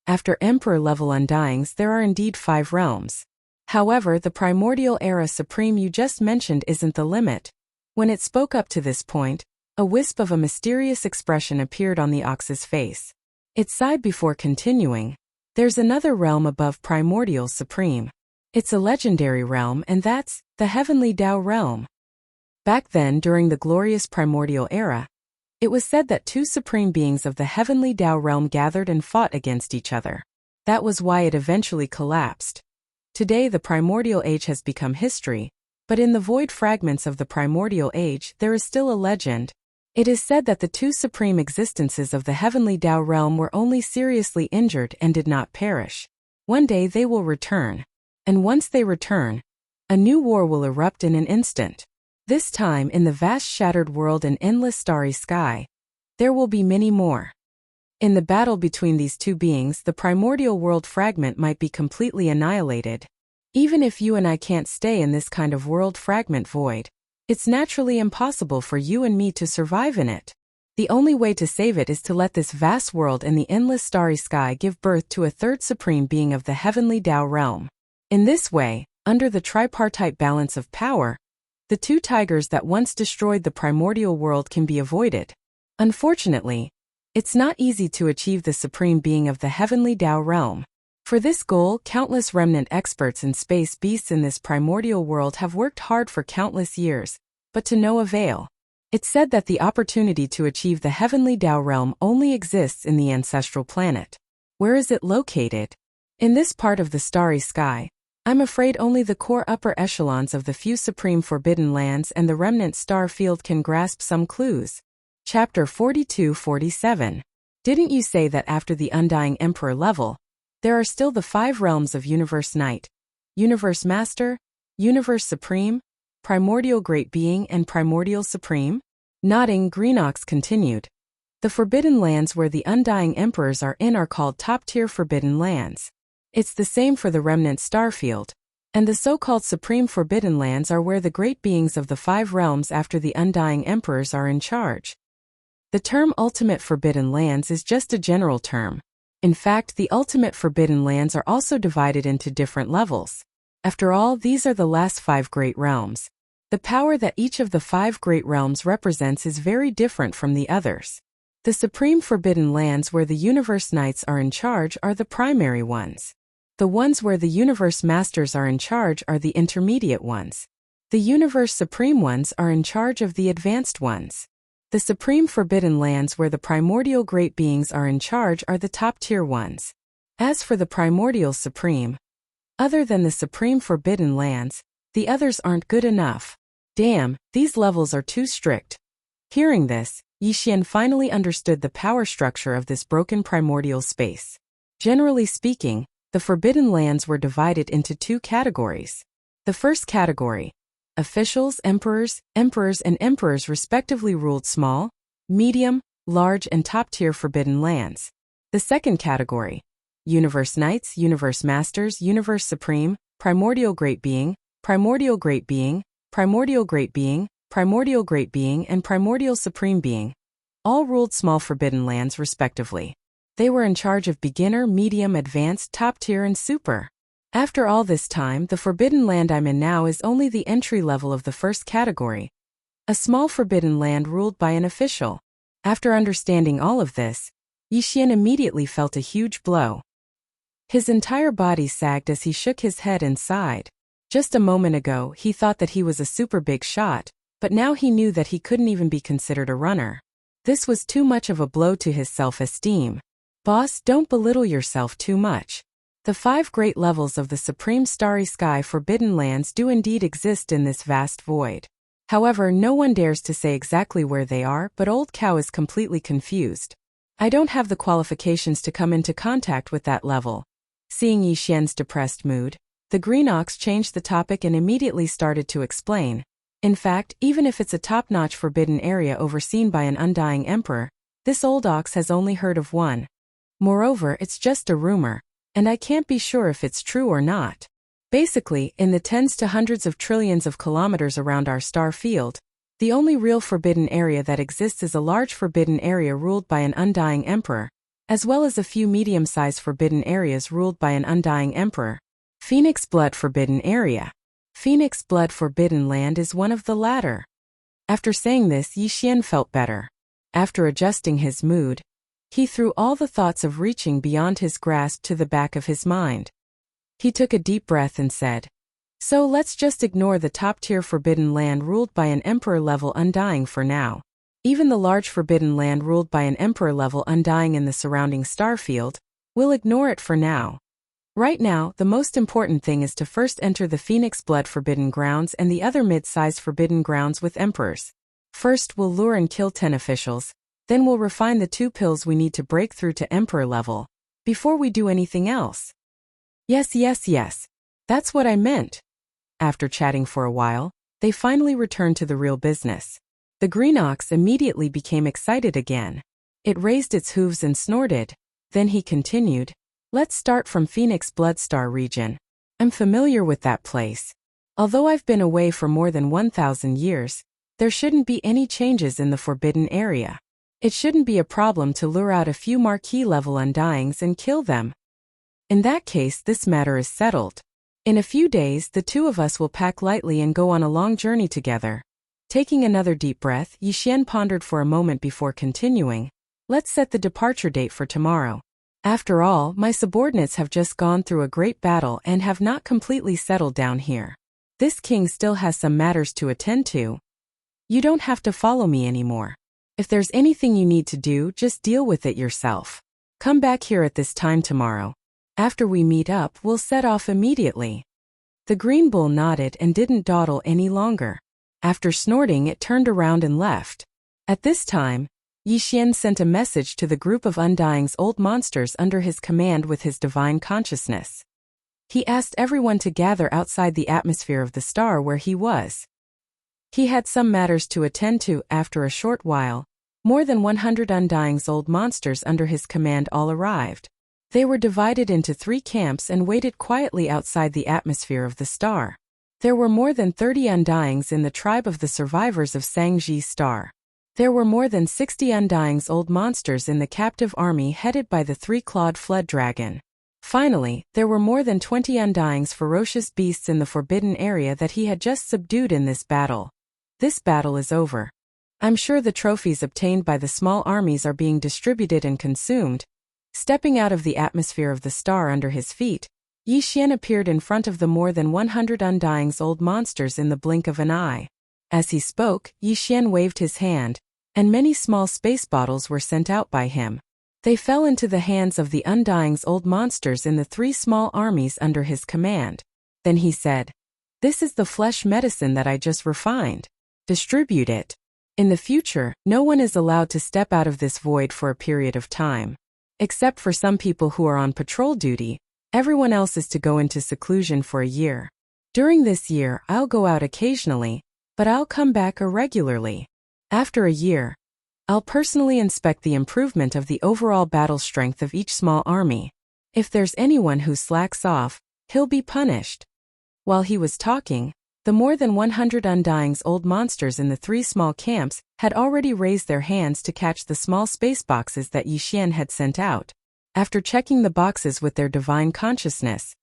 [SPEAKER 1] After emperor-level undyings there are indeed 5 realms. However, the primordial era supreme you just mentioned isn't the limit. When it spoke up to this point, a wisp of a mysterious expression appeared on the ox's face. It sighed before continuing. There's another realm above primordial supreme. It's a legendary realm, and that's the heavenly Tao realm. Back then, during the glorious primordial era, it was said that 2 supreme beings of the heavenly Tao realm gathered and fought against each other. That was why it eventually collapsed. Today the primordial age has become history, but in the void fragments of the primordial age there is still a legend. It is said that the 2 supreme existences of the heavenly Tao realm were only seriously injured and did not perish. One day they will return. And once they return, a new war will erupt in an instant. This time in the vast shattered world and endless starry sky, there will be many more. In the battle between these 2 beings, the primordial world fragment might be completely annihilated. Even if you and I can't stay in this kind of world fragment void, it's naturally impossible for you and me to survive in it. The only way to save it is to let this vast world and the endless starry sky give birth to a 3rd supreme being of the heavenly Tao realm. In this way, under the tripartite balance of power, the 2 tigers that once destroyed the primordial world can be avoided. Unfortunately, it's not easy to achieve the supreme being of the heavenly Tao realm. For this goal, countless remnant experts and space beasts in this primordial world have worked hard for countless years, but to no avail. It's said that the opportunity to achieve the heavenly Tao realm only exists in the ancestral planet. Where is it located? In this part of the starry sky. I'm afraid only the core upper echelons of the few supreme forbidden lands and the remnant star field can grasp some clues. Chapter 42-47. Didn't you say that after the undying emperor level, there are still the 5 realms of Universe Knight, Universe Master, Universe Supreme, Primordial Great Being and Primordial Supreme? Nodding, Greenox continued. The forbidden lands where the undying emperors are in are called top-tier forbidden lands. It's the same for the remnant starfield, and the so-called supreme forbidden lands are where the great beings of the 5 realms after the undying emperors are in charge. The term ultimate forbidden lands is just a general term. In fact, the ultimate forbidden lands are also divided into different levels. After all, these are the last 5 great realms. The power that each of the 5 great realms represents is very different from the others. The supreme forbidden lands where the universe knights are in charge are the primary ones. The ones where the universe masters are in charge are the intermediate ones. The universe supreme ones are in charge of the advanced ones. The supreme forbidden lands where the primordial great beings are in charge are the top-tier ones. As for the primordial supreme, other than the supreme forbidden lands, the others aren't good enough. Damn, these levels are too strict. Hearing this, Yixian finally understood the power structure of this broken primordial space. Generally speaking, the forbidden lands were divided into two categories. The first category, officials, emperors, and emperors respectively ruled small, medium, large and top-tier forbidden lands. The second category, universe knights, universe masters, universe supreme, primordial great being, primordial great being, primordial great being, primordial great being and primordial supreme being, all ruled small forbidden lands respectively. They were in charge of beginner, medium, advanced, top-tier and super. After all this time, the forbidden land I'm in now is only the entry level of the first category, a small forbidden land ruled by an official. After understanding all of this, Yixian immediately felt a huge blow. His entire body sagged as he shook his head and sighed. Just a moment ago, he thought that he was a super big shot, but now he knew that he couldn't even be considered a runner. This was too much of a blow to his self-esteem. Boss, don't belittle yourself too much. The 5 great levels of the Supreme Starry Sky Forbidden Lands do indeed exist in this vast void. However, no one dares to say exactly where they are, but Old Cow is completely confused. I don't have the qualifications to come into contact with that level. Seeing Yixian's depressed mood, the Green Ox changed the topic and immediately started to explain. In fact, even if it's a top-notch forbidden area overseen by an undying emperor, this old ox has only heard of one. Moreover, it's just a rumor, and I can't be sure if it's true or not. Basically, in the tens to hundreds of trillions of kilometers around our star field, the only real forbidden area that exists is a large forbidden area ruled by an undying emperor, as well as a few medium-sized forbidden areas ruled by an undying emperor. Phoenix Blood Forbidden Area. Phoenix Blood Forbidden Land is one of the latter. After saying this, Yixian felt better. After adjusting his mood, he threw all the thoughts of reaching beyond his grasp to the back of his mind. He took a deep breath and said, "So let's just ignore the top-tier forbidden land ruled by an emperor-level undying for now. Even the large forbidden land ruled by an emperor-level undying in the surrounding star field, we'll ignore it for now. Right now, the most important thing is to first enter the Phoenix Blood Forbidden Grounds and the other mid-sized forbidden grounds with emperors. First, we'll lure and kill 10 officials, then we'll refine the 2 pills we need to break through to emperor level, before we do anything else." Yes. That's what I meant. After chatting for a while, they finally returned to the real business. The Green Ox immediately became excited again. It raised its hooves and snorted. Then he continued, "Let's start from Phoenix Bloodstar region. I'm familiar with that place. Although I've been away for more than 1,000 years, there shouldn't be any changes in the forbidden area. It shouldn't be a problem to lure out a few marquee-level undyings and kill them. In that case, this matter is settled. In a few days, the 2 of us will pack lightly and go on a long journey together." Taking another deep breath, Yixian pondered for a moment before continuing, "Let's set the departure date for tomorrow. After all, my subordinates have just gone through a great battle and have not completely settled down here. This king still has some matters to attend to. You don't have to follow me anymore. If there's anything you need to do, just deal with it yourself. Come back here at this time tomorrow. After we meet up, we'll set off immediately." The green bull nodded and didn't dawdle any longer. After snorting, it turned around and left. At this time, Yixian sent a message to the group of Undying's old monsters under his command with his divine consciousness. He asked everyone to gather outside the atmosphere of the star where he was. He had some matters to attend to. After a short while, more than 100 Undying's old monsters under his command all arrived. They were divided into 3 camps and waited quietly outside the atmosphere of the star. There were more than 30 Undyings in the tribe of the survivors of Sangji's star. There were more than 60 Undying's old monsters in the captive army headed by the 3-clawed flood dragon. Finally, there were more than 20 Undying's ferocious beasts in the forbidden area that he had just subdued in this battle. This battle is over. I'm sure the trophies obtained by the small armies are being distributed and consumed. Stepping out of the atmosphere of the star under his feet, Yixian appeared in front of the more than 100 Undying's old monsters in the blink of an eye. As he spoke, Yixian waved his hand, and many small space bottles were sent out by him. They fell into the hands of the Undying's old monsters in the 3 small armies under his command. Then he said, "This is the flesh medicine that I just refined. Distribute it. In the future, no one is allowed to step out of this void for a period of time. Except for some people who are on patrol duty, everyone else is to go into seclusion for a year. During this year, I'll go out occasionally, but I'll come back irregularly. After a year, I'll personally inspect the improvement of the overall battle strength of each small army. If there's anyone who slacks off, he'll be punished." While he was talking, the more than 100 Undying's old monsters in the 3 small camps had already raised their hands to catch the small space boxes that Yixian had sent out. After checking the boxes with their divine consciousness,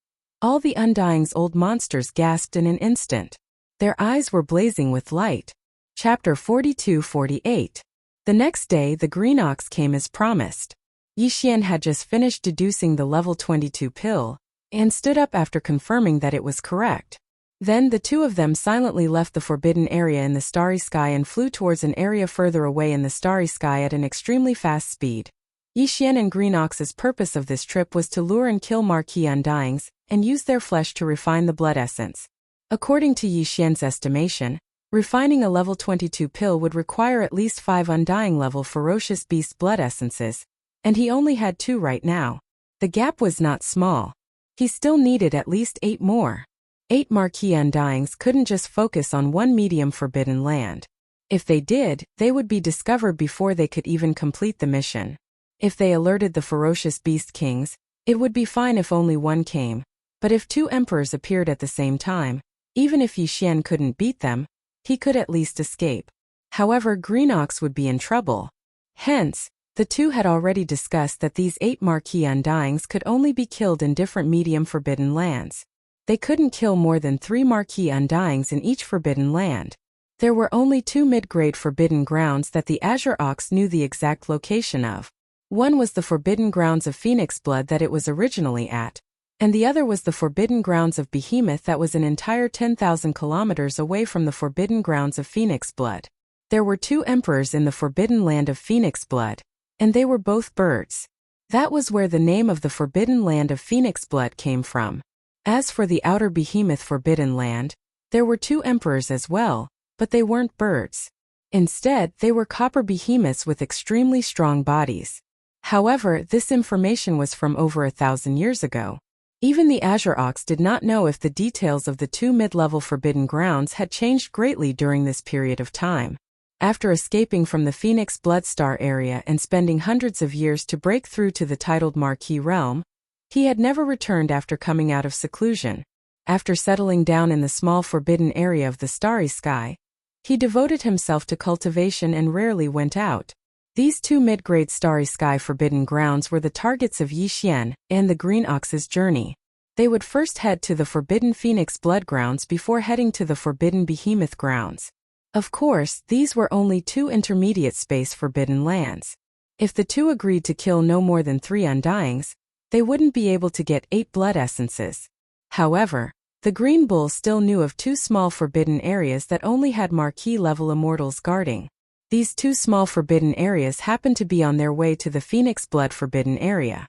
[SPEAKER 1] all the Undying's old monsters gasped in an instant. Their eyes were blazing with light. Chapter 42-48. The next day, the green ox came as promised. Yixian had just finished deducing the level 22 pill, and stood up after confirming that it was correct. Then the 2 of them silently left the forbidden area in the starry sky and flew towards an area further away in the starry sky at an extremely fast speed. Yixian and Green Ox's purpose of this trip was to lure and kill marquee Undyings, and use their flesh to refine the blood essence. According to Yixian's estimation, refining a level 22 pill would require at least 5 Undying level ferocious beast blood essences, and he only had 2 right now. The gap was not small. He still needed at least 8 more. 8 marquee Undyings couldn't just focus on one medium forbidden land. If they did, they would be discovered before they could even complete the mission. If they alerted the ferocious beast kings, it would be fine if only one came, but if 2 emperors appeared at the same time, even if Yixian couldn't beat them, he could at least escape. However, Green Ox would be in trouble. Hence, the 2 had already discussed that these 8 marquee Undyings could only be killed in different medium forbidden lands. They couldn't kill more than 3 marquee Undyings in each forbidden land. There were only 2 mid-grade forbidden grounds that the Azure Ox knew the exact location of. One was the forbidden grounds of Phoenix Blood that it was originally at, and the other was the forbidden grounds of Behemoth that was an entire 10,000 kilometers away from the forbidden grounds of Phoenix Blood. There were 2 emperors in the forbidden land of Phoenix Blood, and they were both birds. That was where the name of the forbidden land of Phoenix Blood came from. As for the outer Behemoth forbidden land, there were 2 emperors as well, but they weren't birds. Instead, they were copper behemoths with extremely strong bodies. However, this information was from over 1,000 years ago. Even the Azure Ox did not know if the details of the 2 mid-level forbidden grounds had changed greatly during this period of time. After escaping from the Phoenix Bloodstar area and spending hundreds of years to break through to the titled Marquee Realm, he had never returned after coming out of seclusion. After settling down in the small forbidden area of the starry sky, he devoted himself to cultivation and rarely went out. These 2 mid-grade starry sky forbidden grounds were the targets of Yixian and the Green Ox's journey. They would first head to the forbidden Phoenix Blood grounds before heading to the forbidden Behemoth grounds. Of course, these were only 2 intermediate space forbidden lands. If the 2 agreed to kill no more than 3 Undyings, they wouldn't be able to get 8 blood essences. However, the Green Bull still knew of 2 small forbidden areas that only had marquee-level immortals guarding. These 2 small forbidden areas happened to be on their way to the Phoenix Blood forbidden area.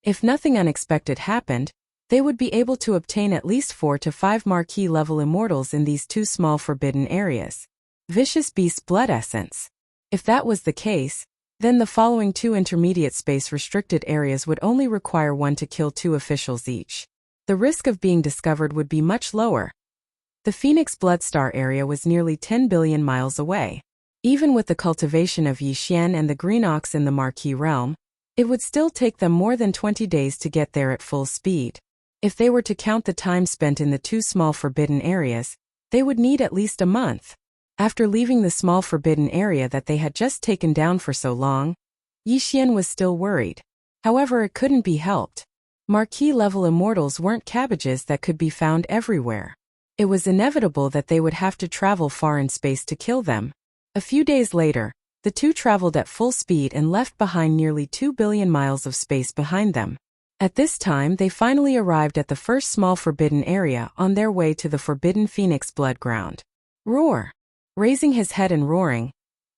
[SPEAKER 1] If nothing unexpected happened, they would be able to obtain at least 4 to 5 marquee-level immortals in these 2 small forbidden areas. Vicious Beast Blood Essence. If that was the case, then the following 2 intermediate space restricted areas would only require 1 to kill 2 officials each. The risk of being discovered would be much lower. The Phoenix Bloodstar area was nearly 10 billion miles away. Even with the cultivation of Yixian and the Green Ox in the Marquee Realm, it would still take them more than 20 days to get there at full speed. If they were to count the time spent in the 2 small forbidden areas, they would need at least a month. After leaving the small forbidden area that they had just taken down for so long, Yixian was still worried. However, it couldn't be helped. Marquee-level immortals weren't cabbages that could be found everywhere. It was inevitable that they would have to travel far in space to kill them. A few days later, the 2 traveled at full speed and left behind nearly 2 billion miles of space behind them. At this time, they finally arrived at the first small forbidden area on their way to the forbidden Phoenix Blood ground. Roar! Raising his head and roaring,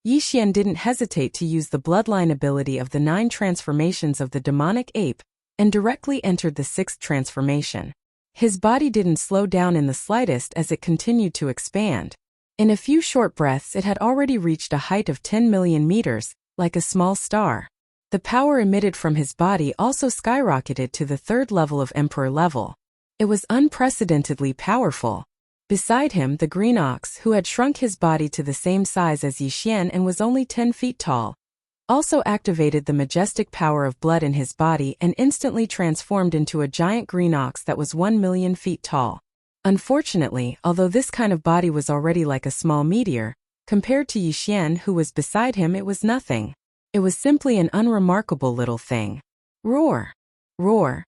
[SPEAKER 1] Yixian didn't hesitate to use the bloodline ability of the 9 transformations of the demonic ape and directly entered the 6th transformation. His body didn't slow down in the slightest as it continued to expand. In a few short breaths it had already reached a height of 10 million meters, like a small star. The power emitted from his body also skyrocketed to the 3rd level of Emperor level. It was unprecedentedly powerful. Beside him, the green ox, who had shrunk his body to the same size as Yixian and was only 10 feet tall, also activated the majestic power of blood in his body and instantly transformed into a giant green ox that was 1 million feet tall. Unfortunately, although this kind of body was already like a small meteor, compared to Yixian who was beside him it was nothing. It was simply an unremarkable little thing. Roar! Roar!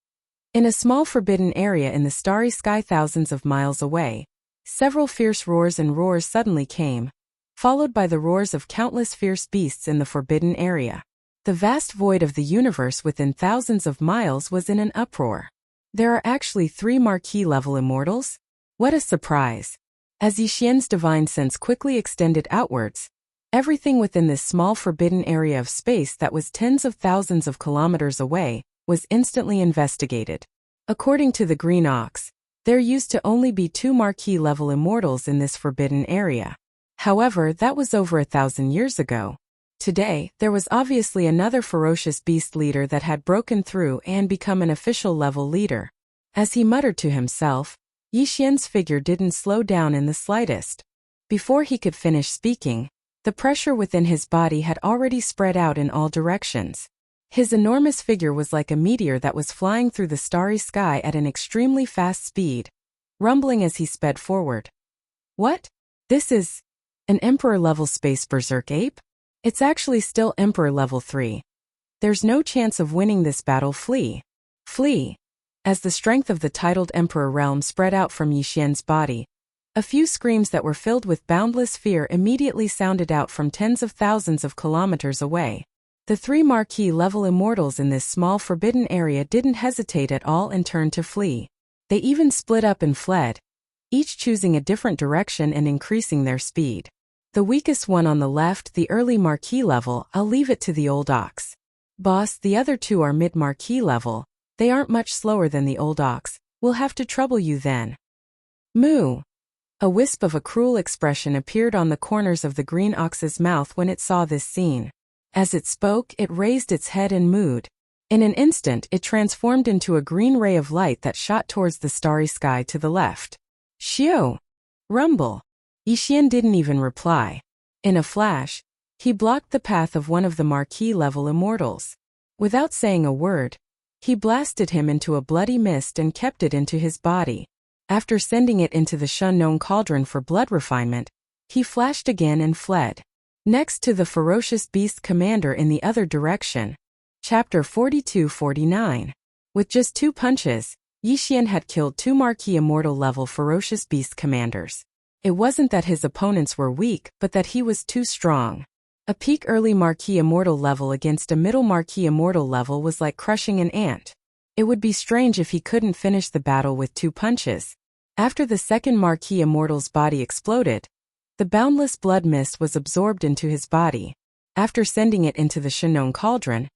[SPEAKER 1] In a small forbidden area in the starry sky thousands of miles away, several fierce roars and roars suddenly came, followed by the roars of countless fierce beasts in the forbidden area. The vast void of the universe within thousands of miles was in an uproar. There are actually 3 marquee-level immortals? What a surprise! As Yixian's divine sense quickly extended outwards, everything within this small forbidden area of space that was tens of thousands of kilometers away was instantly investigated. According to the green ox, there used to only be 2 marquee-level immortals in this forbidden area. However, that was over 1,000 years ago. Today, there was obviously another ferocious beast leader that had broken through and become an official level leader. As he muttered to himself, Yixian's figure didn't slow down in the slightest. Before he could finish speaking, the pressure within his body had already spread out in all directions. His enormous figure was like a meteor that was flying through the starry sky at an extremely fast speed, rumbling as he sped forward. What? This is an Emperor-level space berserk ape? It's actually still Emperor level 3. There's no chance of winning this battle. Flee. Flee. As the strength of the titled Emperor realm spread out from Yixian's body, a few screams that were filled with boundless fear immediately sounded out from tens of thousands of kilometers away. The 3 marquee-level immortals in this small forbidden area didn't hesitate at all and turned to flee. They even split up and fled, each choosing a different direction and increasing their speed. The weakest one on the left, the early marquee level, I'll leave it to the old ox. Boss, the other 2 are mid-marquee level. They aren't much slower than the old ox. We'll have to trouble you then. Moo! A wisp of a cruel expression appeared on the corners of the green ox's mouth when it saw this scene. As it spoke, it raised its head and mooed. In an instant, it transformed into a green ray of light that shot towards the starry sky to the left. Xiao! Rumble! Yixian didn't even reply. In a flash, he blocked the path of one of the marquee-level immortals. Without saying a word, he blasted him into a bloody mist and kept it into his body. After sending it into the Shunnong cauldron for blood refinement, he flashed again and fled. Next to the ferocious beast commander in the other direction. Chapter 42-49. With just 2 punches, Yixian had killed 2 marquee immortal level ferocious beast commanders. It wasn't that his opponents were weak, but that he was too strong. A peak early marquee immortal level against a middle marquee immortal level was like crushing an ant. It would be strange if he couldn't finish the battle with 2 punches. After the second marquee immortal's body exploded, the boundless blood mist was absorbed into his body. After sending it into the Shunnong cauldron,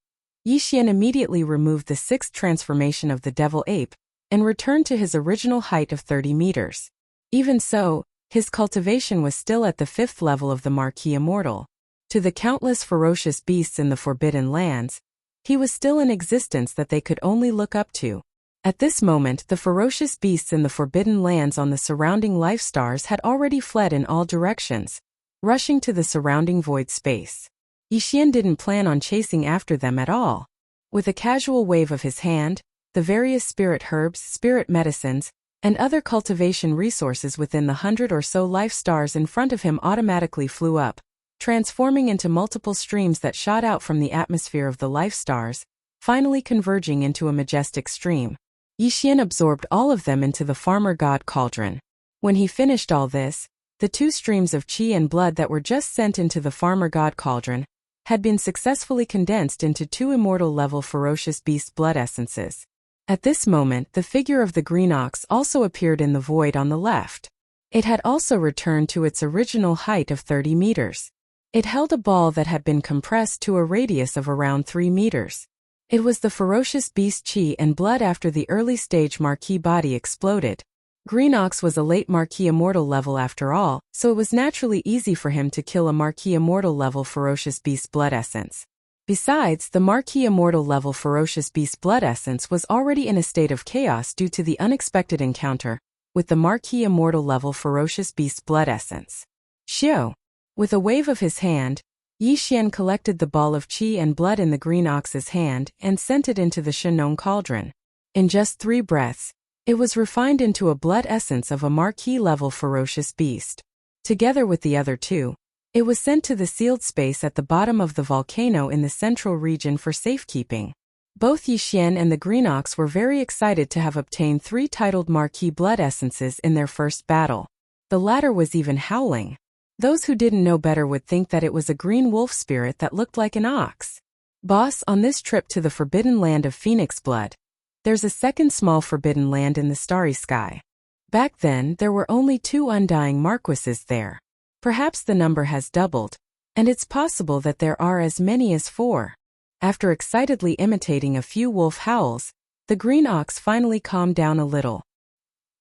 [SPEAKER 1] Yixian immediately removed the 6th transformation of the devil ape and returned to his original height of 30 meters. Even so, his cultivation was still at the 5th level of the marquee immortal. To the countless ferocious beasts in the forbidden lands, he was still in existence that they could only look up to. At this moment, the ferocious beasts in the forbidden lands on the surrounding life stars had already fled in all directions, rushing to the surrounding void space. Yixian didn't plan on chasing after them at all. With a casual wave of his hand, the various spirit herbs, spirit medicines, and other cultivation resources within the 100 or so life stars in front of him automatically flew up, transforming into multiple streams that shot out from the atmosphere of the life stars, finally converging into a majestic stream. Yixian absorbed all of them into the farmer god cauldron. When he finished all this, the 2 streams of qi and blood that were just sent into the farmer god cauldron had been successfully condensed into 2 immortal-level ferocious beast blood essences. At this moment, the figure of the green ox also appeared in the void on the left. It had also returned to its original height of 30 meters. It held a ball that had been compressed to a radius of around 3 meters. It was the ferocious beast Chi and blood after the early-stage Marquis body exploded. Green Ox was a late Marquis Immortal level after all, so it was naturally easy for him to kill a Marquis Immortal level ferocious beast blood essence. Besides, the Marquis Immortal level ferocious beast blood essence was already in a state of chaos due to the unexpected encounter with the Marquis Immortal level ferocious beast blood essence. Xiao. With a wave of his hand, Yi Xian collected the ball of qi and blood in the Green Ox's hand and sent it into the Shenong cauldron. In just 3 breaths, it was refined into a blood essence of a Marquis-level ferocious beast. Together with the other 2, it was sent to the sealed space at the bottom of the volcano in the central region for safekeeping. Both Yi Xian and the Green Ox were very excited to have obtained 3 titled Marquis blood essences in their first battle. The latter was even howling. Those who didn't know better would think that it was a green wolf spirit that looked like an ox. Boss, on this trip to the forbidden land of Phoenix Blood, there's a second small forbidden land in the starry sky. Back then, there were only 2 undying marquises there. Perhaps the number has doubled, and it's possible that there are as many as 4. After excitedly imitating a few wolf howls, the Green Ox finally calmed down a little.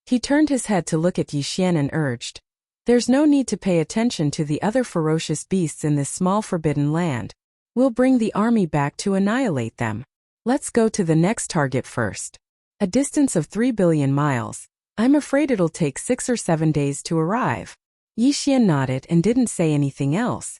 [SPEAKER 1] He turned his head to look at Yi Xian and urged, "There's no need to pay attention to the other ferocious beasts in this small forbidden land. We'll bring the army back to annihilate them. Let's go to the next target first. A distance of 3 billion miles. I'm afraid it'll take 6 or 7 days to arrive." Yi Xian nodded and didn't say anything else.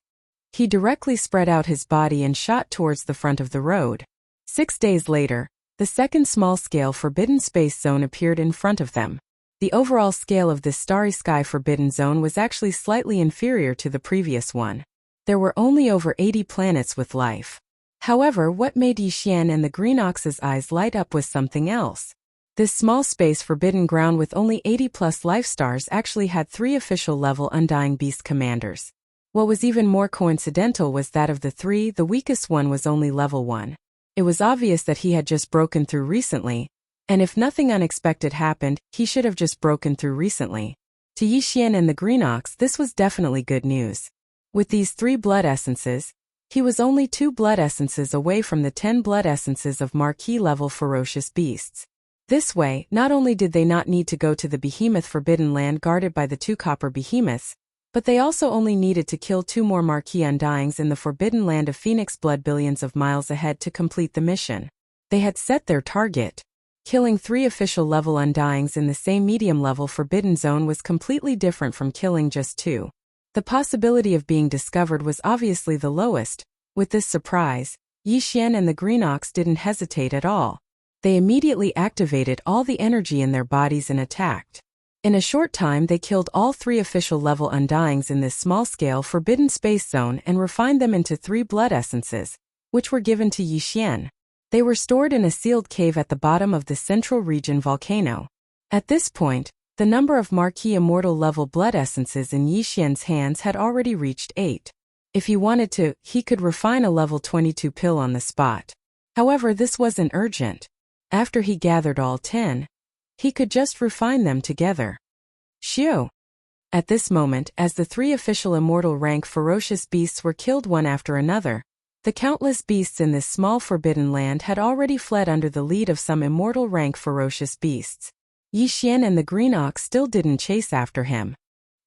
[SPEAKER 1] He directly spread out his body and shot towards the front of the road. 6 days later, the second small-scale forbidden space zone appeared in front of them. The overall scale of this starry sky forbidden zone was actually slightly inferior to the previous one. There were only over 80 planets with life. However, what made Yi Xian and the Green Ox's eyes light up was something else. This small space forbidden ground with only 80+ life stars actually had 3 official level Undying Beast commanders. What was even more coincidental was that of the 3, the weakest one was only level 1. It was obvious that he had just broken through recently, and if nothing unexpected happened, he should have just broken through recently. To Yi Xian and the Green Ox, this was definitely good news. With these 3 blood essences, he was only 2 blood essences away from the 10 blood essences of Marquis-level ferocious beasts. This way, not only did they not need to go to the behemoth forbidden land guarded by the 2 copper behemoths, but they also only needed to kill 2 more Marquis Undyings in the forbidden land of Phoenix Blood billions of miles ahead to complete the mission. They had set their target. Killing 3 official level Undyings in the same medium-level forbidden zone was completely different from killing just 2. The possibility of being discovered was obviously the lowest. With this surprise, Yi Xian and the Green Ox didn't hesitate at all. They immediately activated all the energy in their bodies and attacked. In a short time they killed all 3 official level Undyings in this small-scale forbidden space zone and refined them into 3 blood essences, which were given to Yi Xian. They were stored in a sealed cave at the bottom of the central region volcano. At this point, the number of Marquis Immortal level blood essences in Yi Xian's hands had already reached 8. If he wanted to, he could refine a level 22 pill on the spot. However, this wasn't urgent. After he gathered all 10, he could just refine them together. Xiu. At this moment, as the 3 official immortal rank ferocious beasts were killed one after another, the countless beasts in this small forbidden land had already fled under the lead of some immortal rank ferocious beasts. Yi Xian and the Green Ox still didn't chase after him.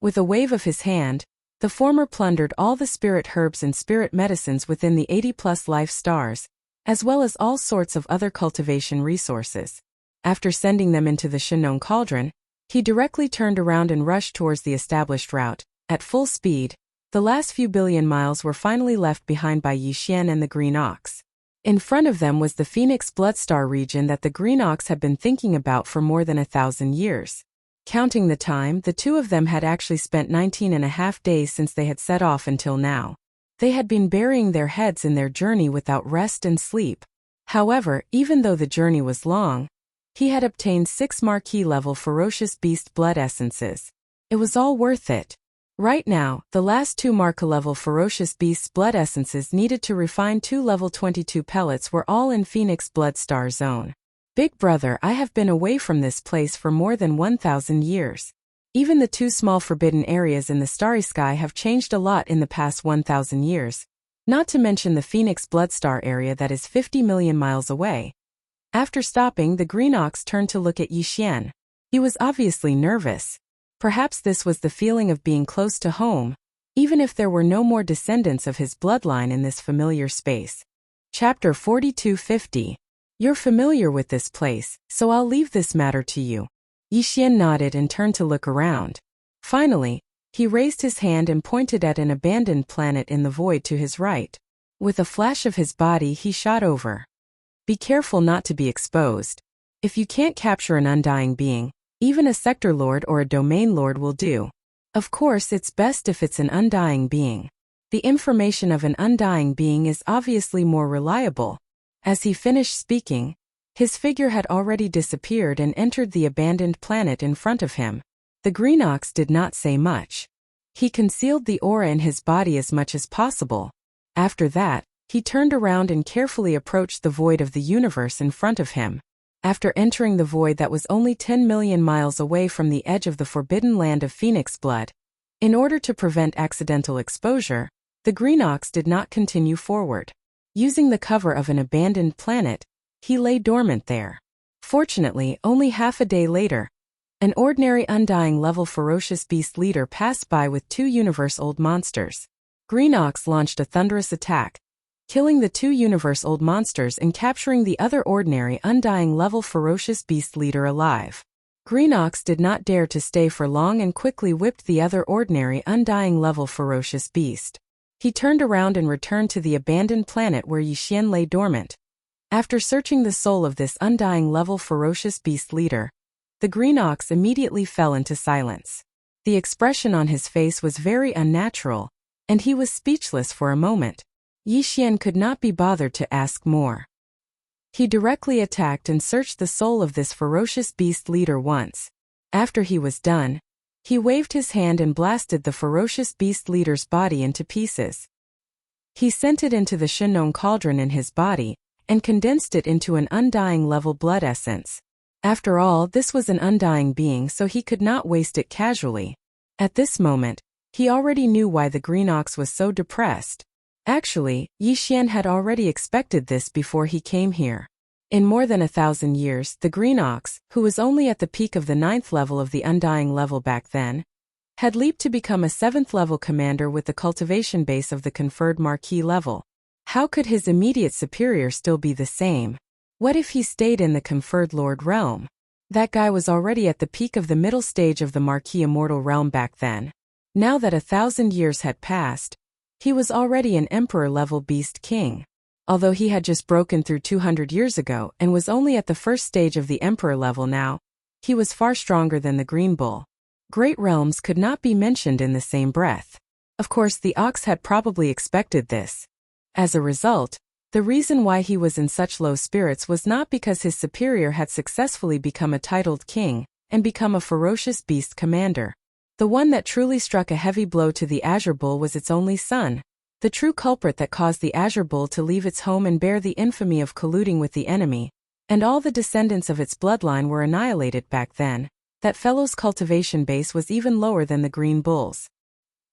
[SPEAKER 1] With a wave of his hand, the former plundered all the spirit herbs and spirit medicines within the 80+ life stars, as well as all sorts of other cultivation resources. After sending them into the Shenong cauldron, he directly turned around and rushed towards the established route. At full speed, the last few billion miles were finally left behind by Yi Xian and the Green Ox. In front of them was the Phoenix Bloodstar region that the Green Ox had been thinking about for more than 1,000 years. Counting the time, the 2 of them had actually spent 19.5 days since they had set off until now. They had been burying their heads in their journey without rest and sleep. However, even though the journey was long, he had obtained 6 Marquis-level ferocious beast blood essences. It was all worth it. Right now, the last 2 Marquis-level ferocious beasts blood essences needed to refine 2 level 22 pellets were all in Phoenix Bloodstar zone. Big brother, I have been away from this place for more than 1,000 years. Even the two small forbidden areas in the starry sky have changed a lot in the past 1,000 years, not to mention the Phoenix Bloodstar area that is 50 million miles away. After stopping, the green ox turned to look at Yixian. He was obviously nervous. Perhaps this was the feeling of being close to home, even if there were no more descendants of his bloodline in this familiar space. Chapter 4250. You're familiar with this place, so I'll leave this matter to you. Yixian nodded and turned to look around. Finally, he raised his hand and pointed at an abandoned planet in the void to his right. With a flash of his body, he shot over. Be careful not to be exposed. If you can't capture an undying being, even a sector lord or a domain lord will do. Of course, it's best if it's an undying being. The information of an undying being is obviously more reliable. As he finished speaking, his figure had already disappeared and entered the abandoned planet in front of him. The green ox did not say much. He concealed the aura in his body as much as possible. After that, he turned around and carefully approached the void of the universe in front of him. After entering the void that was only 10 million miles away from the edge of the forbidden land of Phoenix Blood, in order to prevent accidental exposure, the green ox did not continue forward. Using the cover of an abandoned planet, he lay dormant there. Fortunately, only half a day later, an ordinary undying level ferocious beast leader passed by with two universe-old monsters. Green Ox launched a thunderous attack, killing the two universe-old monsters and capturing the other ordinary undying level ferocious beast leader alive. Green Ox did not dare to stay for long and quickly whipped the other ordinary undying level ferocious beast. He turned around and returned to the abandoned planet where Yixian lay dormant. After searching the soul of this undying level ferocious beast leader, the green ox immediately fell into silence. The expression on his face was very unnatural, and he was speechless for a moment. Yixian could not be bothered to ask more. He directly attacked and searched the soul of this ferocious beast leader once. After he was done, he waved his hand and blasted the ferocious beast leader's body into pieces. He sent it into the Shinong cauldron in his body, and condensed it into an undying level blood essence. After all, this was an undying being, so he could not waste it casually. At this moment, he already knew why the green ox was so depressed. Actually, Yixian had already expected this before he came here. In more than 1,000 years, the green ox, who was only at the peak of the 9th level of the undying level back then, had leaped to become a 7th level commander with the cultivation base of the conferred marquis level. How could his immediate superior still be the same? What if he stayed in the conferred lord realm? That guy was already at the peak of the middle stage of the marquis immortal realm back then. Now that 1,000 years had passed, he was already an emperor-level beast king. Although he had just broken through 200 years ago and was only at the first stage of the emperor level now, he was far stronger than the green bull. Great realms could not be mentioned in the same breath. Of course, the ox had probably expected this. As a result, the reason why he was in such low spirits was not because his superior had successfully become a titled king and become a ferocious beast commander. The one that truly struck a heavy blow to the Azure Bull was its only son, the true culprit that caused the Azure Bull to leave its home and bear the infamy of colluding with the enemy, and all the descendants of its bloodline were annihilated back then. That fellow's cultivation base was even lower than the Green Bull's.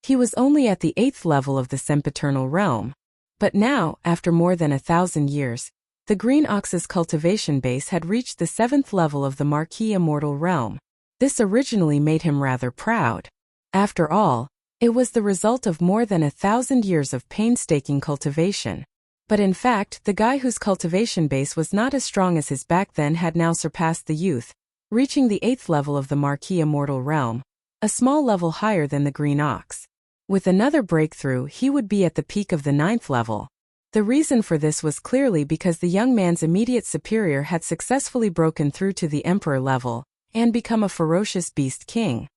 [SPEAKER 1] He was only at the 8th level of the sempiternal realm. But now, after more than 1,000 years, the Green Ox's cultivation base had reached the 7th level of the Marquis Immortal realm. This originally made him rather proud. After all, it was the result of more than 1,000 years of painstaking cultivation. But in fact, the guy whose cultivation base was not as strong as his back then had now surpassed the youth, reaching the 8th level of the Marquis Immortal realm, a small level higher than the Green Ox. With another breakthrough, he would be at the peak of the 9th level. The reason for this was clearly because the young man's immediate superior had successfully broken through to the Emperor level and become a ferocious beast king.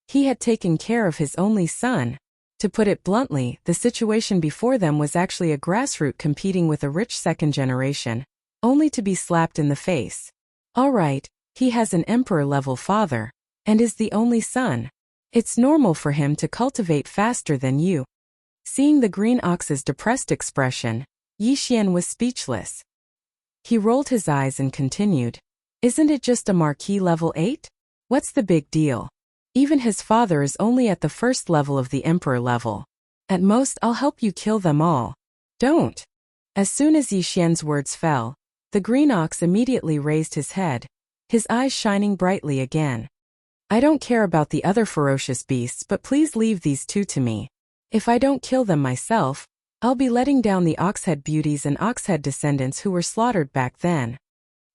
[SPEAKER 1] He had taken care of his only son. To put it bluntly, the situation before them was actually a grassroot competing with a rich second generation, only to be slapped in the face. Alright, he has an emperor-level father, and is the only son. It's normal for him to cultivate faster than you. Seeing the Green Ox's depressed expression, Yixian was speechless. He rolled his eyes and continued, "Isn't it just a Marquis level 8? What's the big deal? Even his father is only at the first level of the Emperor level. At most, I'll help you kill them all. Don't. As soon as Yi Xian's words fell, the green ox immediately raised his head, his eyes shining brightly again. I don't care about the other ferocious beasts, but please leave these two to me. If I don't kill them myself, I'll be letting down the Oxhead beauties and Oxhead descendants who were slaughtered back then.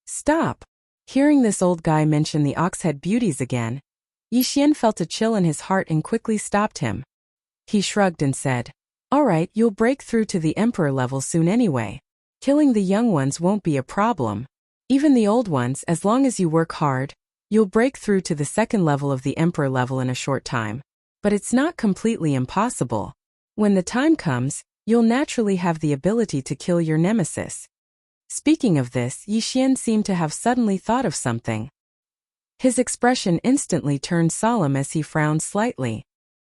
[SPEAKER 1] Stop! Hearing this old guy mention the Oxhead beauties again, Yi Xian felt a chill in his heart and quickly stopped him. He shrugged and said, "Alright, you'll break through to the Emperor level soon anyway. Killing the young ones won't be a problem. Even the old ones, as long as you work hard, you'll break through to the second level of the Emperor level in a short time. But it's not completely impossible. When the time comes, you'll naturally have the ability to kill your nemesis." Speaking of this, Yi Xian seemed to have suddenly thought of something. His expression instantly turned solemn as he frowned slightly.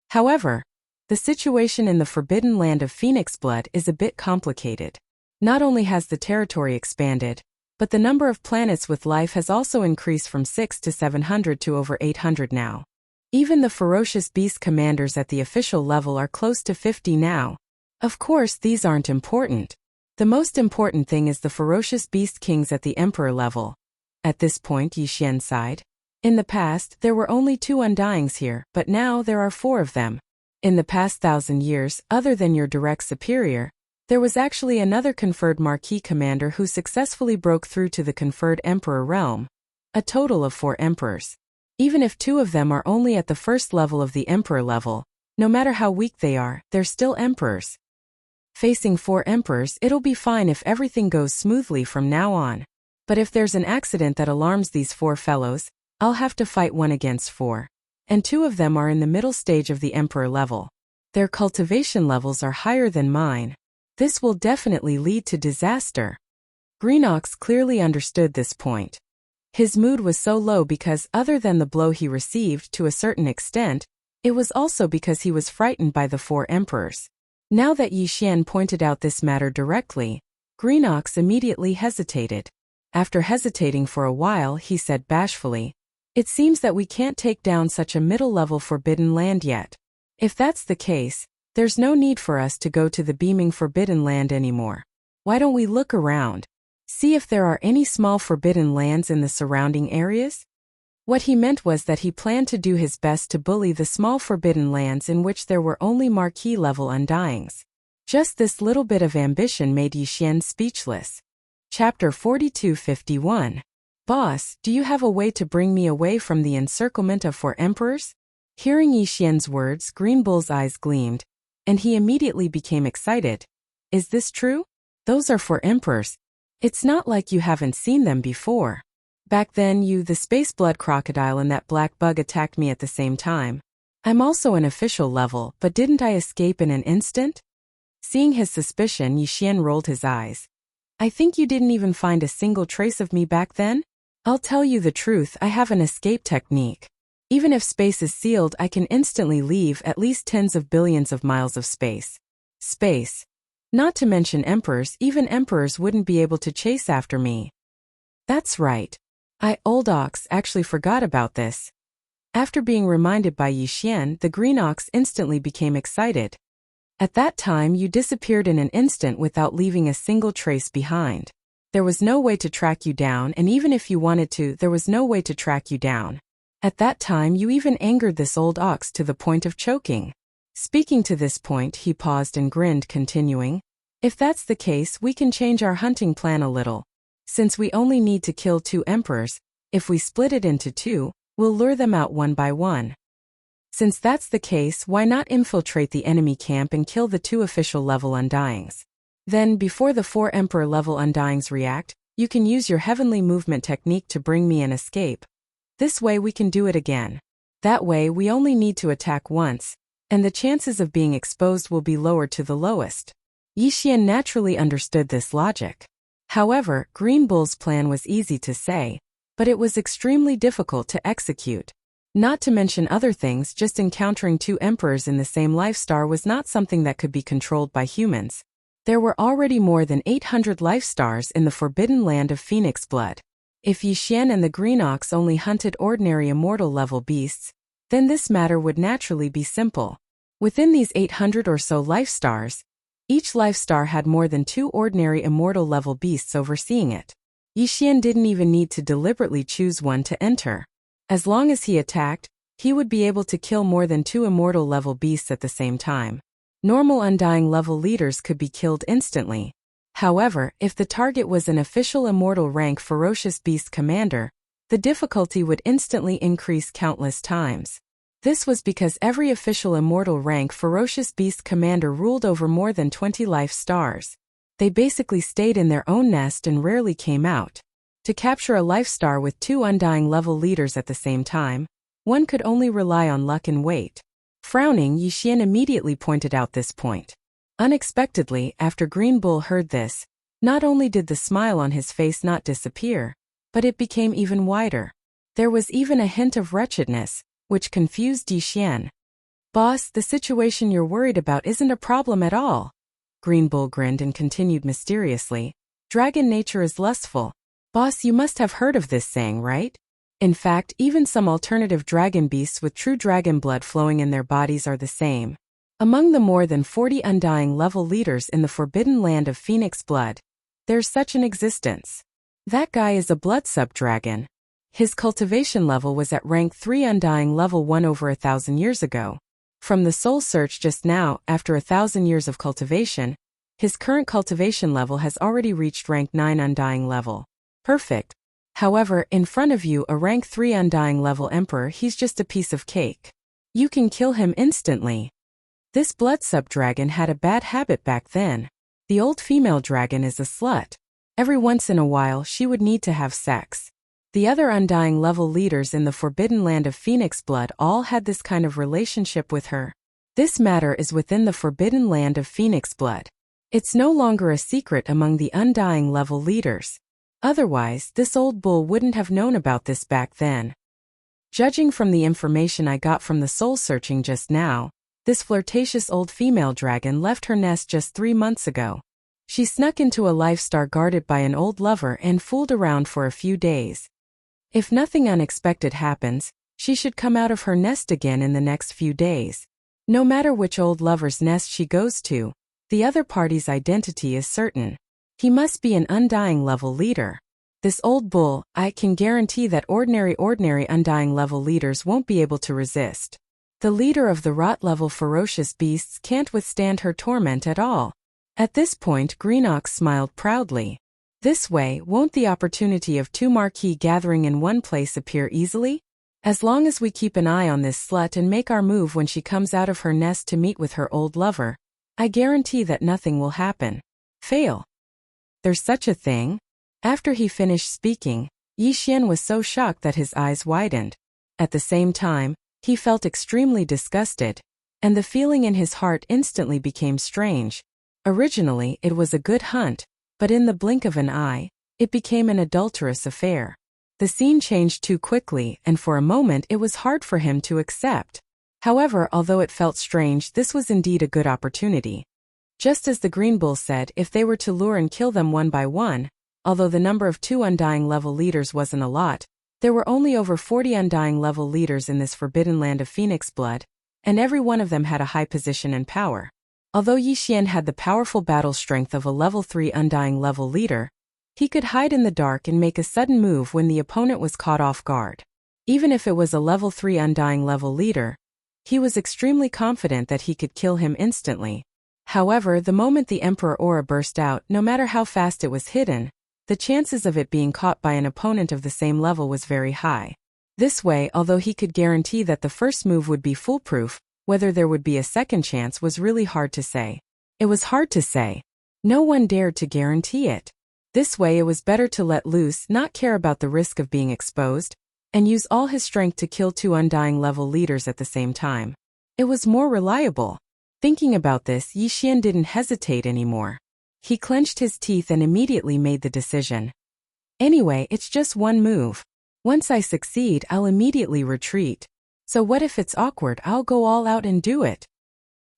[SPEAKER 1] However, the situation in the Forbidden Land of Phoenix Blood is a bit complicated. Not only has the territory expanded, but the number of planets with life has also increased from 6 to 700 to over 800 now. Even the ferocious beast commanders at the official level are close to 50 now. Of course, these aren't important. The most important thing is the ferocious beast kings at the Emperor level. At this point, Yi Xian sighed. In the past, there were only 2 Undyings here, but now there are 4 of them. In the past 1,000 years, other than your direct superior, there was actually another conferred Marquis commander who successfully broke through to the conferred Emperor realm. A total of 4 emperors. Even if 2 of them are only at the first level of the Emperor level, no matter how weak they are, they're still emperors. Facing 4 emperors, it'll be fine if everything goes smoothly from now on. But if there's an accident that alarms these 4 fellows, I'll have to fight 1 against 4. And 2 of them are in the middle stage of the Emperor level. Their cultivation levels are higher than mine. This will definitely lead to disaster. Green Ox clearly understood this point. His mood was so low because, other than the blow he received to a certain extent, it was also because he was frightened by the 4 emperors. Now that Yi Xian pointed out this matter directly, Green Ox immediately hesitated. After hesitating for a while, he said bashfully, "It seems that we can't take down such a middle-level forbidden land yet. If that's the case, there's no need for us to go to the beaming forbidden land anymore. Why don't we look around? See if there are any small forbidden lands in the surrounding areas?" What he meant was that he planned to do his best to bully the small forbidden lands in which there were only Marquis-level Undyings. Just this little bit of ambition made Yi Xian speechless. Chapter 4251. Boss, do you have a way to bring me away from the encirclement of 4 emperors? Hearing Yi Xian's words, Green Bull's eyes gleamed, and he immediately became excited. Is this true? Those are 4 emperors. It's not like you haven't seen them before. Back then the space blood crocodile and that black bug attacked me at the same time. I'm also an official level, but didn't I escape in an instant? Seeing his suspicion, Yi Xian rolled his eyes. I think you didn't even find a single trace of me back then? I'll tell you the truth, I have an escape technique. Even if space is sealed, I can instantly leave at least tens of billions of miles of space. Space. Not to mention emperors, even emperors wouldn't be able to chase after me. That's right. Old Ox actually forgot about this. After being reminded by Yi Xian, the Green Ox instantly became excited. At that time you disappeared in an instant without leaving a single trace behind. There was no way to track you down, and even if you wanted to, there was no way to track you down. At that time you even angered this old ox to the point of choking. Speaking to this point, he paused and grinned, continuing, "If that's the case, we can change our hunting plan a little. Since we only need to kill 2 emperors, if we split it into 2, we'll lure them out 1 by 1. Since that's the case, why not infiltrate the enemy camp and kill the 2 official level Undyings? Then, before the 4 emperor level Undyings react, you can use your heavenly movement technique to bring me an escape. This way we can do it again. That way we only need to attack once, and the chances of being exposed will be lowered to the lowest." Yi Xian naturally understood this logic. However, Green Bull's plan was easy to say, but it was extremely difficult to execute. Not to mention other things, just encountering 2 emperors in the same life star was not something that could be controlled by humans. There were already more than 800 life stars in the forbidden land of Phoenix Blood. If Yi Xian and the Green Ox only hunted ordinary immortal level beasts, then this matter would naturally be simple. Within these 800 or so life stars, each life star had more than 2 ordinary immortal level beasts overseeing it. Yi Xian didn't even need to deliberately choose one to enter. As long as he attacked, he would be able to kill more than 2 immortal level beasts at the same time. Normal undying level leaders could be killed instantly. However, if the target was an official immortal rank ferocious beast commander, the difficulty would instantly increase countless times. This was because every official immortal rank ferocious beast commander ruled over more than 20 life stars. They basically stayed in their own nest and rarely came out. To capture a life star with 2 undying level leaders at the same time, one could only rely on luck and wait. Frowning, Yi Xian immediately pointed out this point. Unexpectedly, after Green Bull heard this, not only did the smile on his face not disappear, but it became even wider. There was even a hint of wretchedness, which confused Yi Xian. "Boss, the situation you're worried about isn't a problem at all." Green Bull grinned and continued mysteriously. "Dragon nature is lustful. Boss, you must have heard of this saying, right? In fact, even some alternative dragon beasts with true dragon blood flowing in their bodies are the same. Among the more than 40 undying level leaders in the forbidden land of Phoenix Blood, there's such an existence. That guy is a blood sub-dragon. His cultivation level was at rank 3 undying level 1 over 1,000 years ago. From the soul search just now, after 1,000 years of cultivation, his current cultivation level has already reached rank 9 undying level. Perfect. However, in front of you a rank 3 undying level emperor, he's just a piece of cake. You can kill him instantly." This blood sub-dragon had a bad habit back then. The old female dragon is a slut. Every once in a while she would need to have sex. The other undying level leaders in the forbidden land of Phoenix Blood all had this kind of relationship with her. This matter is within the forbidden land of Phoenix Blood. It's no longer a secret among the undying level leaders. Otherwise, this old bull wouldn't have known about this back then. Judging from the information I got from the soul searching just now, this flirtatious old female dragon left her nest just 3 months ago. She snuck into a life star guarded by an old lover and fooled around for a few days. If nothing unexpected happens, she should come out of her nest again in the next few days. No matter which old lover's nest she goes to, the other party's identity is certain. He must be an undying level leader. This old bull, I can guarantee that ordinary undying level leaders won't be able to resist. The leader of the rot level ferocious beasts can't withstand her torment at all. At this point Green Ox smiled proudly. This way, won't the opportunity of 2 marquee gathering in one place appear easily? As long as we keep an eye on this slut and make our move when she comes out of her nest to meet with her old lover, I guarantee that nothing will happen. Fail. There's such a thing? After he finished speaking, Yi Xian was so shocked that his eyes widened. At the same time, he felt extremely disgusted, and the feeling in his heart instantly became strange. Originally, it was a good hunt, but in the blink of an eye, it became an adulterous affair. The scene changed too quickly, and for a moment it was hard for him to accept. However, although it felt strange, this was indeed a good opportunity. Just as the Green Bull said, if they were to lure and kill them one by one, although the number of 2 undying level leaders wasn't a lot, there were only over 40 undying level leaders in this forbidden land of Phoenix Blood, and every one of them had a high position and power. Although Yi Xian had the powerful battle strength of a level 3 undying level leader, he could hide in the dark and make a sudden move when the opponent was caught off guard. Even if it was a level 3 undying level leader, he was extremely confident that he could kill him instantly. However, the moment the Emperor aura burst out, no matter how fast it was hidden, the chances of it being caught by an opponent of the same level was very high. This way, although he could guarantee that the first move would be foolproof, whether there would be a second chance was really hard to say. It was hard to say. No one dared to guarantee it. This way it was better to let loose, not care about the risk of being exposed, and use all his strength to kill 2 undying level leaders at the same time. It was more reliable. Thinking about this, Yi Xian didn't hesitate anymore. He clenched his teeth and immediately made the decision. Anyway, it's just one move. Once I succeed, I'll immediately retreat. So what if it's awkward? I'll go all out and do it.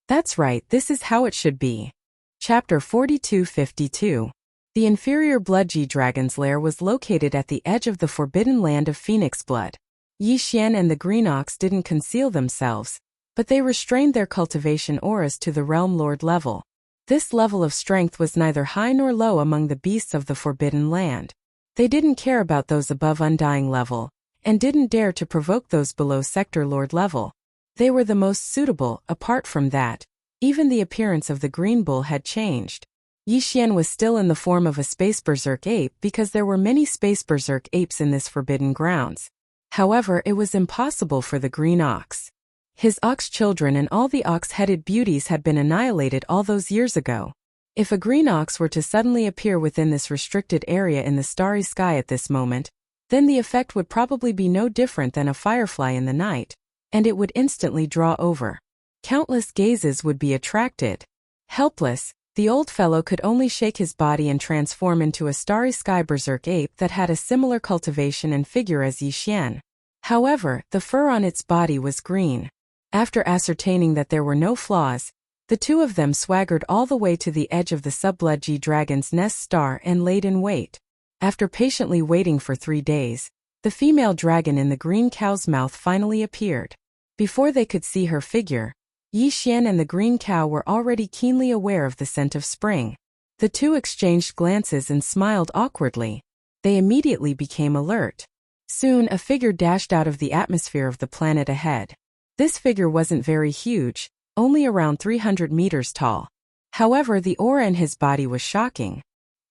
[SPEAKER 1] That's right, this is how it should be. Chapter 4252. The inferior Bloodgy Dragon's lair was located at the edge of the forbidden land of Phoenix Blood. Yi Xian and the green ox didn't conceal themselves, but they restrained their cultivation auras to the realm lord level. This level of strength was neither high nor low among the beasts of the Forbidden Land. They didn't care about those above Undying level, and didn't dare to provoke those below Sector Lord level. They were the most suitable. Apart from that, even the appearance of the green bull had changed. Yi Xian was still in the form of a space berserk ape because there were many space berserk apes in this forbidden grounds. However, it was impossible for the green ox. His ox children and all the ox-headed beauties had been annihilated all those years ago. If a green ox were to suddenly appear within this restricted area in the starry sky at this moment, then the effect would probably be no different than a firefly in the night, and it would instantly draw over. Countless gazes would be attracted. Helpless, the old fellow could only shake his body and transform into a starry sky berserk ape that had a similar cultivation and figure as Yi Xian. However, the fur on its body was green. After ascertaining that there were no flaws, the two of them swaggered all the way to the edge of the Subludgy Dragon's Nest star and laid in wait. After patiently waiting for 3 days, the female dragon in the green cow's mouth finally appeared. Before they could see her figure, Yi Xian and the green cow were already keenly aware of the scent of spring. The two exchanged glances and smiled awkwardly. They immediately became alert. Soon a figure dashed out of the atmosphere of the planet ahead. This figure wasn't very huge, only around 300 meters tall. However, the aura in his body was shocking.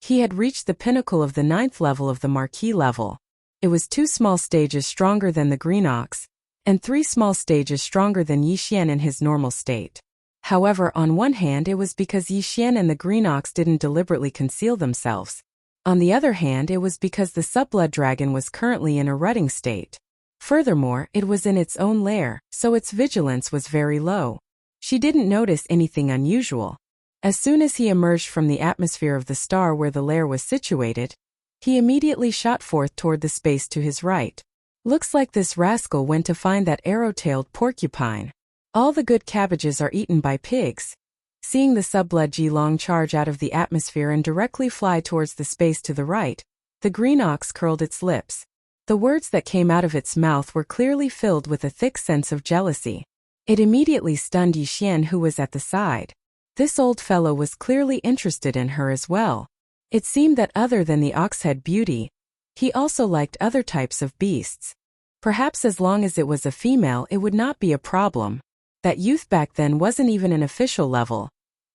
[SPEAKER 1] He had reached the pinnacle of the 9th level of the Marquis level. It was 2 small stages stronger than the green ox, and 3 small stages stronger than Yi Xian in his normal state. However, on one hand it was because Yi Xian and the green ox didn't deliberately conceal themselves. On the other hand, it was because the Subblood Dragon was currently in a rutting state. Furthermore, it was in its own lair, so its vigilance was very low. She didn't notice anything unusual. As soon as he emerged from the atmosphere of the star where the lair was situated, he immediately shot forth toward the space to his right. Looks like this rascal went to find that arrow-tailed porcupine. All the good cabbages are eaten by pigs. Seeing the Subludgy long charge out of the atmosphere and directly fly towards the space to the right, the green ox curled its lips. The words that came out of its mouth were clearly filled with a thick sense of jealousy. It immediately stunned Yi Xian, who was at the side. This old fellow was clearly interested in her as well. It seemed that other than the ox-head beauty, he also liked other types of beasts. Perhaps as long as it was a female it would not be a problem. That youth back then wasn't even an official level.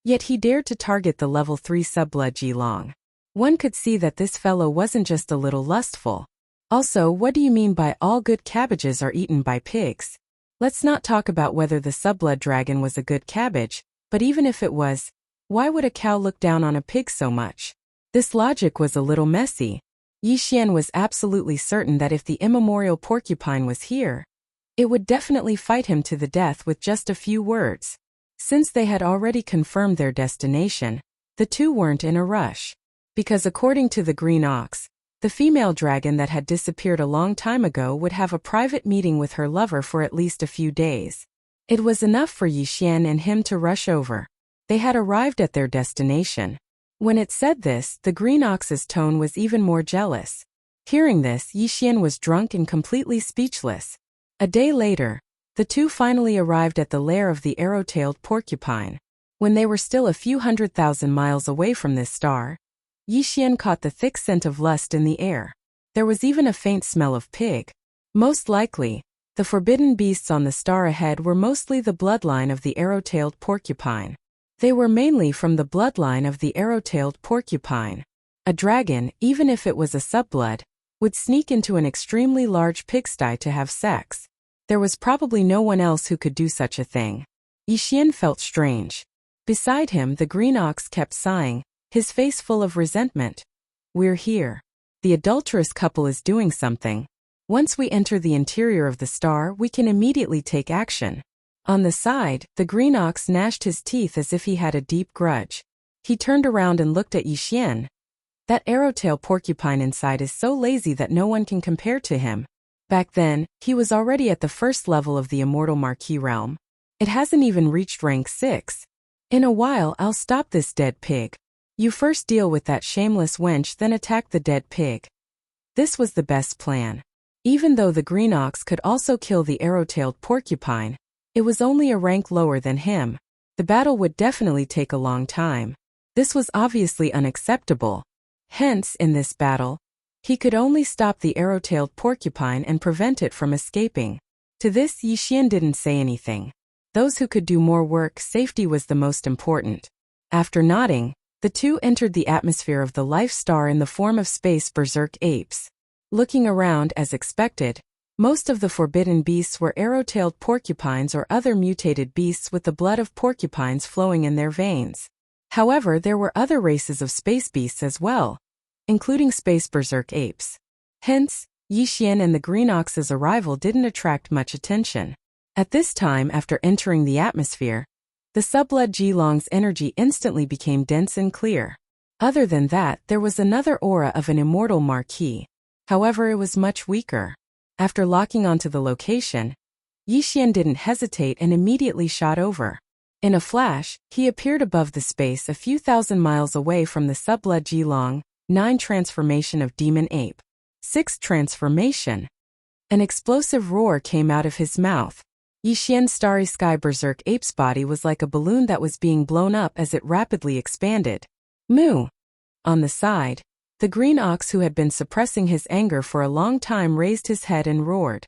[SPEAKER 1] Yet he dared to target the level 3 Subludgy Long. One could see that this fellow wasn't just a little lustful. Also, what do you mean by all good cabbages are eaten by pigs? Let's not talk about whether the Subblood Dragon was a good cabbage, but even if it was, why would a cow look down on a pig so much? This logic was a little messy. Yi Xian was absolutely certain that if the immemorial porcupine was here, it would definitely fight him to the death with just a few words. Since they had already confirmed their destination, the two weren't in a rush. Because according to the green ox, the female dragon that had disappeared a long time ago would have a private meeting with her lover for at least a few days. It was enough for Yi Xian and him to rush over. They had arrived at their destination. When it said this, the green ox's tone was even more jealous. Hearing this, Yi Xian was drunk and completely speechless. A day later, the two finally arrived at the lair of the arrow-tailed porcupine. When they were still a few 100,000 miles away from this star, Yi Xian caught the thick scent of lust in the air. There was even a faint smell of pig. Most likely, the forbidden beasts on the star ahead were mostly the bloodline of the arrow-tailed porcupine. They were mainly from the bloodline of the arrow-tailed porcupine. A dragon, even if it was a subblood, would sneak into an extremely large pigsty to have sex. There was probably no one else who could do such a thing. Yi Xian felt strange. Beside him, the green ox kept sighing, his face full of resentment. We're here. The adulterous couple is doing something. Once we enter the interior of the star, we can immediately take action. On the side, the green ox gnashed his teeth as if he had a deep grudge. He turned around and looked at Yi Xian. That arrowtail porcupine inside is so lazy that no one can compare to him. Back then, he was already at the first level of the immortal Marquis realm. It hasn't even reached rank 6. In a while I'll stop this dead pig. You first deal with that shameless wench, then attack the dead pig. This was the best plan. Even though the green ox could also kill the arrow-tailed porcupine, it was only a rank lower than him. The battle would definitely take a long time. This was obviously unacceptable. Hence, in this battle, he could only stop the arrow-tailed porcupine and prevent it from escaping. To this, Yi Xian didn't say anything. Those who could do more work, safety was the most important. After nodding, the two entered the atmosphere of the life star in the form of space berserk apes. Looking around as expected, most of the forbidden beasts were arrow-tailed porcupines or other mutated beasts with the blood of porcupines flowing in their veins. However, there were other races of space beasts as well, including space berserk apes. Hence, Yi Xian and the green ox's arrival didn't attract much attention. At this time, after entering the atmosphere, the subblood Jilong's energy instantly became dense and clear. Other than that, there was another aura of an immortal marquis. However, it was much weaker. After locking onto the location, Yi Xian didn't hesitate and immediately shot over. In a flash, he appeared above the space a few thousand miles away from the subblood Jilong. 9 Transformation of Demon Ape. 6 Transformation. An explosive roar came out of his mouth. Yi Xian's starry sky berserk ape's body was like a balloon that was being blown up as it rapidly expanded. Moo! On the side, the green ox, who had been suppressing his anger for a long time, raised his head and roared.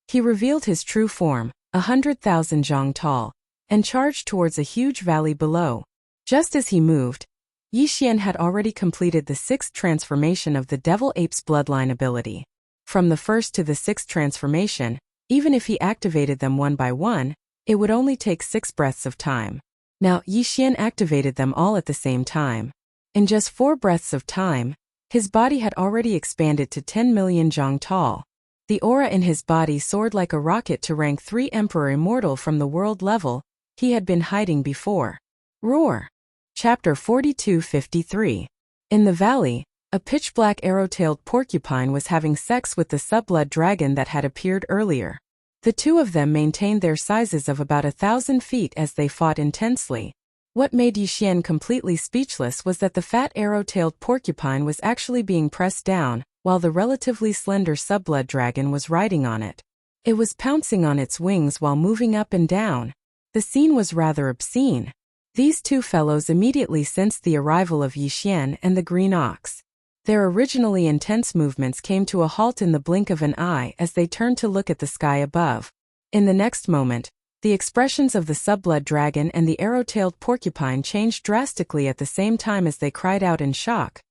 [SPEAKER 1] He revealed his true form, 100,000 zhang tall, and charged towards a huge valley below. Just as he moved, Yi Xian had already completed the 6th transformation of the devil ape's bloodline ability. From the 1st to the 6th transformation, even if he activated them one by one, it would only take 6 breaths of time. Now, Yi Xian activated them all at the same time. In just 4 breaths of time, his body had already expanded to 10 million zhang tall. The aura in his body soared like a rocket to rank 3 Emperor Immortal from the world level he had been hiding before. Roar! Chapter 4253. In the valley, a pitch-black arrow-tailed porcupine was having sex with the subblood dragon that had appeared earlier. The two of them maintained their sizes of about 1,000 feet as they fought intensely. What made Yi Xian completely speechless was that the fat arrow-tailed porcupine was actually being pressed down, while the relatively slender subblood dragon was riding on it. It was pouncing on its wings while moving up and down. The scene was rather obscene. These two fellows immediately sensed the arrival of Yi Xian and the green ox. Their originally intense movements came to a halt in the blink of an eye as they turned to look at the sky above. In the next moment, the expressions of the subblood dragon and the arrow-tailed porcupine changed drastically at the same time as they cried out in shock.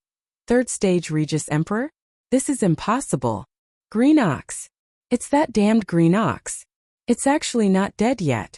[SPEAKER 1] 3rd stage Regis Emperor? This is impossible. Green ox. It's that damned green ox. It's actually not dead yet.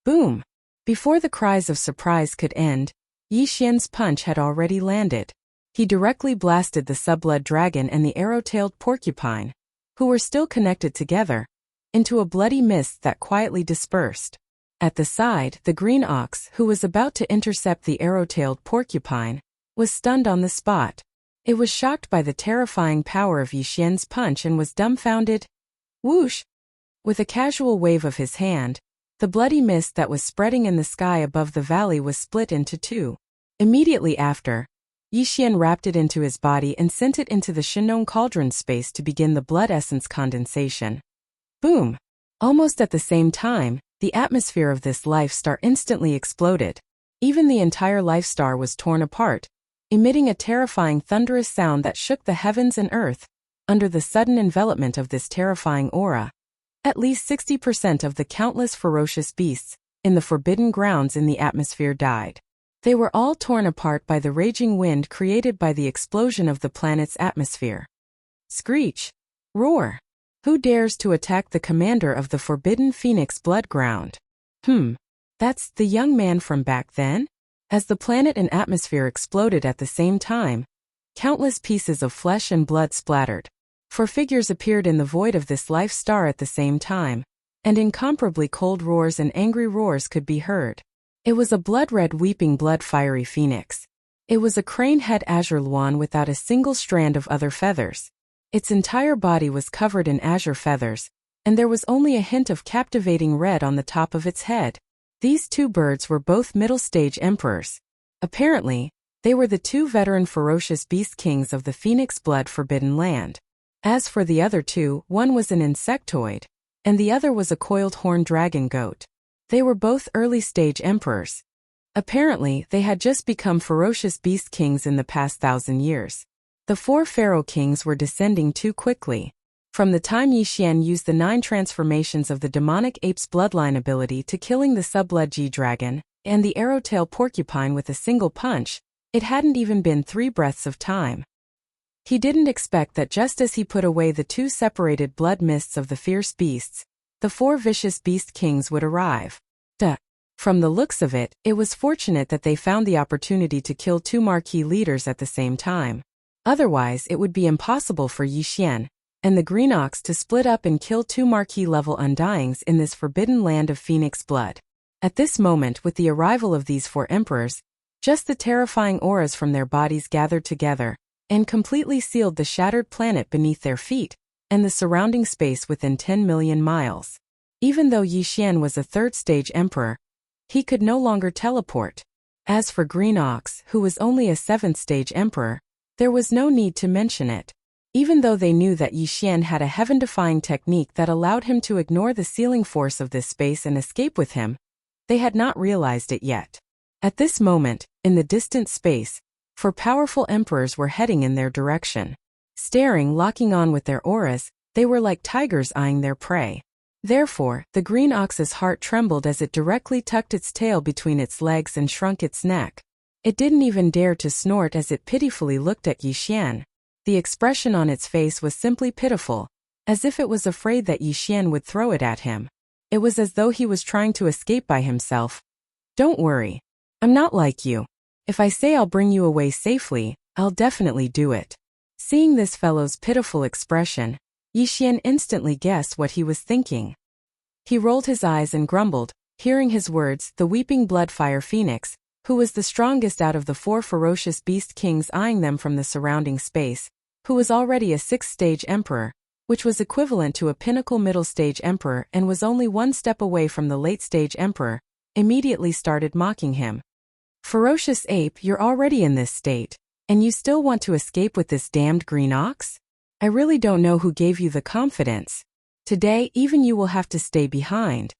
[SPEAKER 1] Boom. Before the cries of surprise could end, Yi Xian's punch had already landed. He directly blasted the subblood dragon and the arrow-tailed porcupine, who were still connected together, into a bloody mist that quietly dispersed. At the side, the green ox, who was about to intercept the arrow-tailed porcupine, was stunned on the spot. It was shocked by the terrifying power of Yi Xian's punch and was dumbfounded. Whoosh! With a casual wave of his hand, the bloody mist that was spreading in the sky above the valley was split into 2. Immediately after, Yi Xian wrapped it into his body and sent it into the Shinong cauldron space to begin the blood essence condensation. Boom! Almost at the same time, the atmosphere of this life star instantly exploded. Even the entire life star was torn apart, emitting a terrifying thunderous sound that shook the heavens and earth. Under the sudden envelopment of this terrifying aura, at least 60% of the countless ferocious beasts in the forbidden grounds in the atmosphere died. They were all torn apart by the raging wind created by the explosion of the planet's atmosphere. Screech! Roar! Who dares to attack the commander of the forbidden Phoenix blood ground? That's the young man from back then? As the planet and atmosphere exploded at the same time, countless pieces of flesh and blood splattered. 4 figures appeared in the void of this life star at the same time, and incomparably cold roars and angry roars could be heard. It was a blood-red weeping blood-fiery phoenix. It was a crane-head azure luan without a single strand of other feathers. Its entire body was covered in azure feathers, and there was only a hint of captivating red on the top of its head. These 2 birds were both middle-stage emperors. Apparently, they were the 2 veteran ferocious beast kings of the Phoenix Blood Forbidden Land. As for the other two, one was an insectoid, and the other was a coiled horn dragon goat. They were both early-stage emperors. Apparently, they had just become ferocious beast kings in the past 1,000 years. The 4 pharaoh kings were descending too quickly. From the time Yi Xian used the 9 transformations of the demonic ape's bloodline ability to killing the sub-blood G-dragon and the arrow-tail porcupine with a single punch, it hadn't even been 3 breaths of time. He didn't expect that just as he put away the 2 separated blood mists of the fierce beasts, the 4 vicious beast kings would arrive. From the looks of it, it was fortunate that they found the opportunity to kill 2 marquee leaders at the same time. Otherwise, it would be impossible for Yi Xian and the Green Ox to split up and kill 2 marquee-level undyings in this forbidden land of phoenix blood. At this moment, with the arrival of these 4 emperors, just the terrifying auras from their bodies gathered together and completely sealed the shattered planet beneath their feet and the surrounding space within 10 million miles. Even though Yi Xian was a 3rd-stage emperor, he could no longer teleport. As for Green Ox, who was only a 7th-stage emperor, there was no need to mention it. Even though they knew that Yi Xian had a heaven-defying technique that allowed him to ignore the sealing force of this space and escape with him, they had not realized it yet. At this moment, in the distant space, 4 powerful emperors were heading in their direction. Staring, locking on with their auras, they were like tigers eyeing their prey. Therefore, the Green Ox's heart trembled as it directly tucked its tail between its legs and shrunk its neck. It didn't even dare to snort as it pitifully looked at Yi Xian. The expression on its face was simply pitiful, as if it was afraid that Yi Xian would throw it at him. It was as though he was trying to escape by himself. "Don't worry. I'm not like you. If I say I'll bring you away safely, I'll definitely do it." Seeing this fellow's pitiful expression, Yi Xian instantly guessed what he was thinking. He rolled his eyes and grumbled, hearing his words, the weeping bloodfire phoenix, who was the strongest out of the 4 ferocious beast kings eyeing them from the surrounding space, who was already a 6th-stage emperor, which was equivalent to a pinnacle middle-stage emperor and was only 1 step away from the late-stage emperor, immediately started mocking him. "Ferocious ape, you're already in this state, and you still want to escape with this damned Green Ox? I really don't know who gave you the confidence. Today, even you will have to stay behind."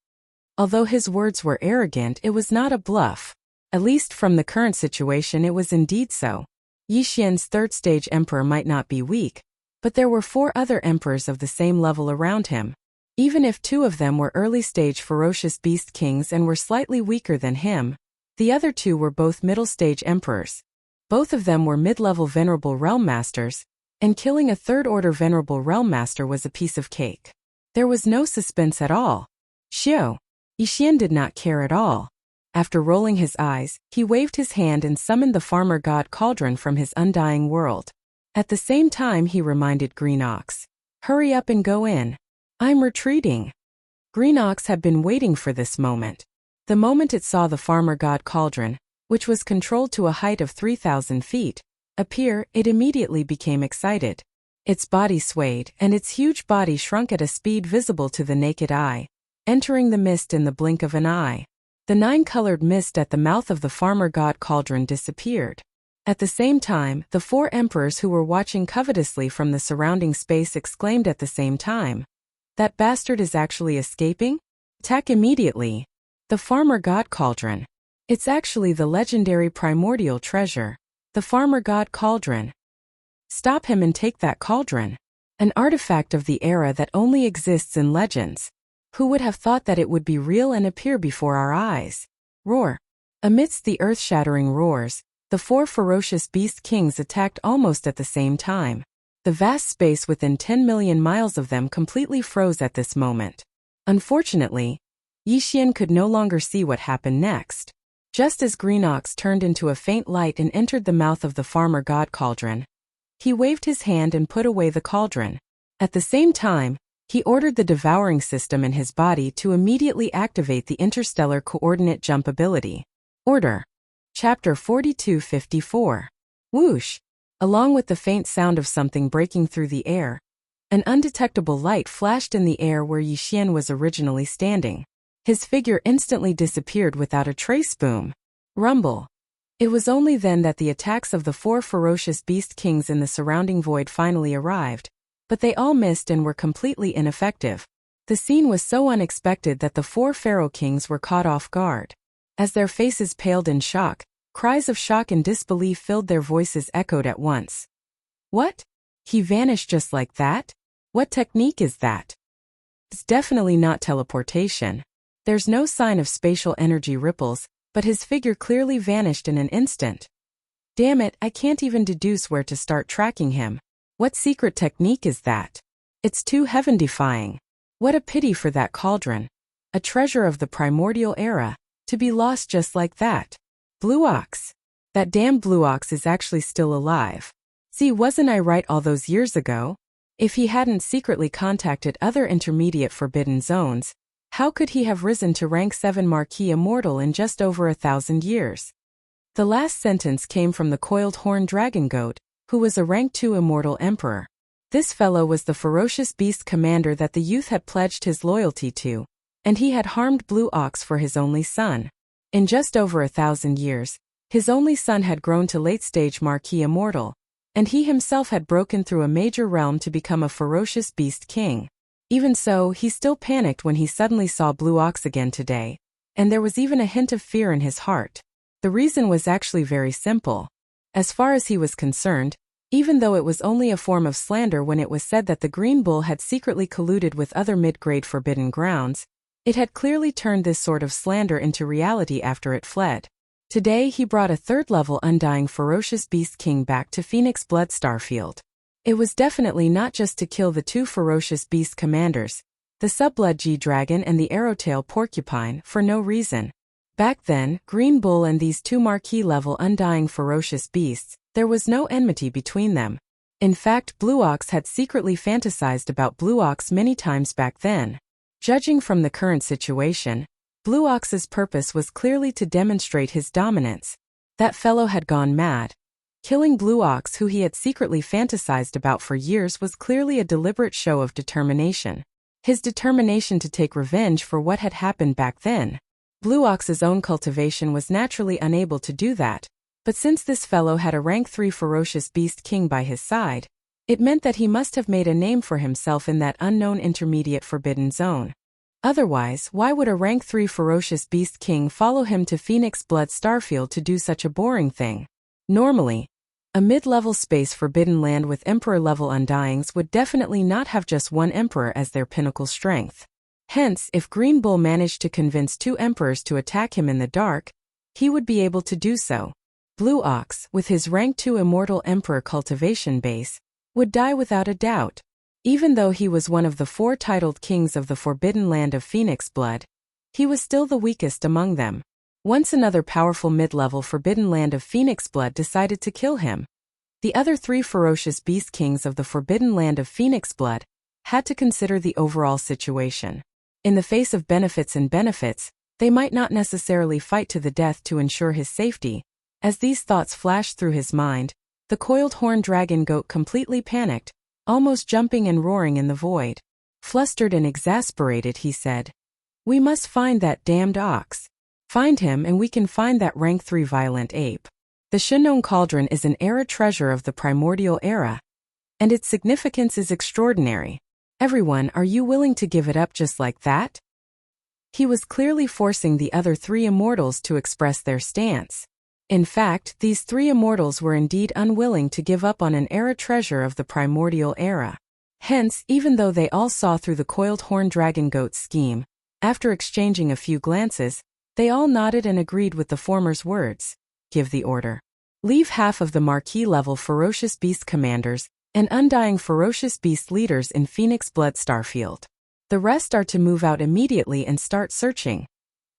[SPEAKER 1] Although his words were arrogant, it was not a bluff. At least from the current situation, it was indeed so. Yi Xian's 3rd-stage emperor might not be weak, but there were 4 other emperors of the same level around him. Even if 2 of them were early-stage ferocious beast kings and were slightly weaker than him, the other 2 were both middle-stage emperors. Both of them were mid-level venerable realm masters, and killing a 3rd-order venerable realm master was a piece of cake. There was no suspense at all. Xiao. Yi Xian did not care at all. After rolling his eyes, he waved his hand and summoned the farmer god Cauldron from his undying world. At the same time, he reminded Green Ox, "Hurry up and go in. I'm retreating." Green Ox had been waiting for this moment. The moment it saw the farmer god Cauldron, which was controlled to a height of 3,000 feet, appear, it immediately became excited. Its body swayed, and its huge body shrunk at a speed visible to the naked eye, entering the mist in the blink of an eye. The 9-colored mist at the mouth of the farmer god Cauldron disappeared. At the same time, the 4 emperors who were watching covetously from the surrounding space exclaimed at the same time, "That bastard is actually escaping? Attack immediately." The farmer god Cauldron. It's actually the legendary primordial treasure. The farmer god Cauldron. Stop him and take that cauldron. An artifact of the era that only exists in legends. Who would have thought that it would be real and appear before our eyes? Roar. Amidst the earth-shattering roars, the 4 ferocious beast kings attacked almost at the same time. The vast space within 10 million miles of them completely froze at this moment. Unfortunately, Yi Xian could no longer see what happened next. Just as Green Ox turned into a faint light and entered the mouth of the farmer god Cauldron, he waved his hand and put away the cauldron. At the same time, he ordered the Devouring system in his body to immediately activate the interstellar coordinate jump ability. Order. Chapter 4254. Whoosh. Along with the faint sound of something breaking through the air, an undetectable light flashed in the air where Yi Xian was originally standing. His figure instantly disappeared without a trace. Boom. Rumble. It was only then that the attacks of the 4 ferocious beast kings in the surrounding void finally arrived. But they all missed and were completely ineffective. The scene was so unexpected that the 4 pharaoh kings were caught off guard. As their faces paled in shock, cries of shock and disbelief filled their voices echoed at once. What? He vanished just like that? What technique is that? It's definitely not teleportation. There's no sign of spatial energy ripples, but his figure clearly vanished in an instant. Damn it, I can't even deduce where to start tracking him. What secret technique is that? It's too heaven-defying. What a pity for that cauldron. A treasure of the primordial era, to be lost just like that. Blue Ox. That damn Blue Ox is actually still alive. See, wasn't I right all those years ago? If he hadn't secretly contacted other intermediate forbidden zones, how could he have risen to rank 7 Marquis Immortal in just over 1,000 years? The last sentence came from the coiled horn dragon goat, who was a rank 2 Immortal Emperor. This fellow was the ferocious beast commander that the youth had pledged his loyalty to, and he had harmed Blue Ox for his only son. In just over 1,000 years, his only son had grown to late-stage Marquis Immortal, and he himself had broken through a major realm to become a ferocious beast king. Even so, he still panicked when he suddenly saw Blue Ox again today, and there was even a hint of fear in his heart. The reason was actually very simple. As far as he was concerned, even though it was only a form of slander when it was said that the Green Bull had secretly colluded with other mid-grade forbidden grounds, it had clearly turned this sort of slander into reality after it fled. Today he brought a 3rd-level undying ferocious beast king back to Phoenix Blood Starfield. It was definitely not just to kill the 2 ferocious beast commanders, the Subblood G-Dragon and the Arrowtail Porcupine, for no reason. Back then, Green Bull and these 2 Marquis-level undying ferocious beasts, there was no enmity between them. In fact, Blue Ox had secretly fantasized about Blue Ox many times back then. Judging from the current situation, Blue Ox's purpose was clearly to demonstrate his dominance. That fellow had gone mad. Killing Blue Ox, who he had secretly fantasized about for years, was clearly a deliberate show of determination. His determination to take revenge for what had happened back then. Blue Ox's own cultivation was naturally unable to do that, but since this fellow had a rank 3 ferocious beast king by his side, it meant that he must have made a name for himself in that unknown intermediate forbidden zone. Otherwise, why would a rank 3 ferocious beast king follow him to Phoenix Blood Starfield to do such a boring thing? Normally, a mid-level space forbidden land with emperor-level undyings would definitely not have just one emperor as their pinnacle strength. Hence, if Green Bull managed to convince 2 emperors to attack him in the dark, he would be able to do so. Blue Ox, with his rank 2 immortal emperor cultivation base, would die without a doubt. Even though he was one of the 4 titled kings of the forbidden land of Phoenix Blood, he was still the weakest among them. Once another powerful mid-level forbidden land of Phoenix Blood decided to kill him, the other 3 ferocious beast kings of the forbidden land of Phoenix Blood had to consider the overall situation. In the face of benefits, they might not necessarily fight to the death to ensure his safety. As these thoughts flashed through his mind, the coiled horn dragon goat completely panicked, almost jumping and roaring in the void. Flustered and exasperated, he said, "We must find that damned ox. Find him and we can find that rank 3 violent ape." The Shinnong Cauldron is an era treasure of the primordial era, and its significance is extraordinary. Everyone, are you willing to give it up just like that? He was clearly forcing the other 3 immortals to express their stance. In fact, these 3 immortals were indeed unwilling to give up on an era treasure of the primordial era. Hence, even though they all saw through the coiled horn dragon goat's scheme, after exchanging a few glances, they all nodded and agreed with the former's words. Give the order. Leave half of the Marquis-level ferocious beast commanders and undying ferocious beast leaders in Phoenix Blood Starfield. The rest are to move out immediately and start searching.